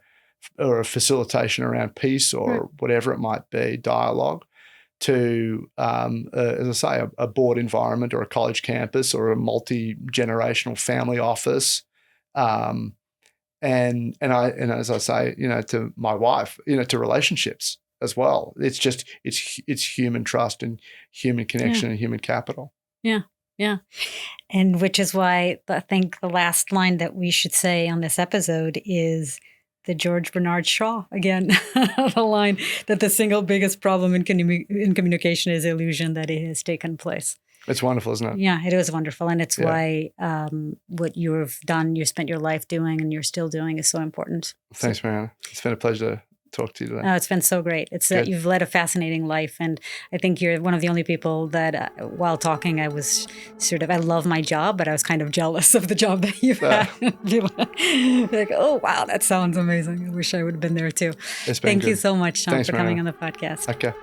a facilitation around peace or whatever it might be, dialogue, to, as I say, a board environment or a college campus or a multi-generational family office. And as I say, to my wife, to relationships as well. It's human trust and human connection and human capital. Yeah. Yeah. And which is why I think the last line that we should say on this episode is the George Bernard Shaw again, the line that the single biggest problem in communication is illusion that it has taken place. It's wonderful, isn't it? Yeah, it is wonderful. And it's why what you've done, you spent your life doing and you're still doing is so important. Thanks, Mariana. It's been a pleasure to talk to you today. Oh, it's been so great. It's that you've led a fascinating life. And I think you're one of the only people that while talking, I was I love my job, but I was kind of jealous of the job that you've had. Like, oh, wow, that sounds amazing. I wish I would have been there too. Thank you so much, Tom, for coming on the podcast. Okay.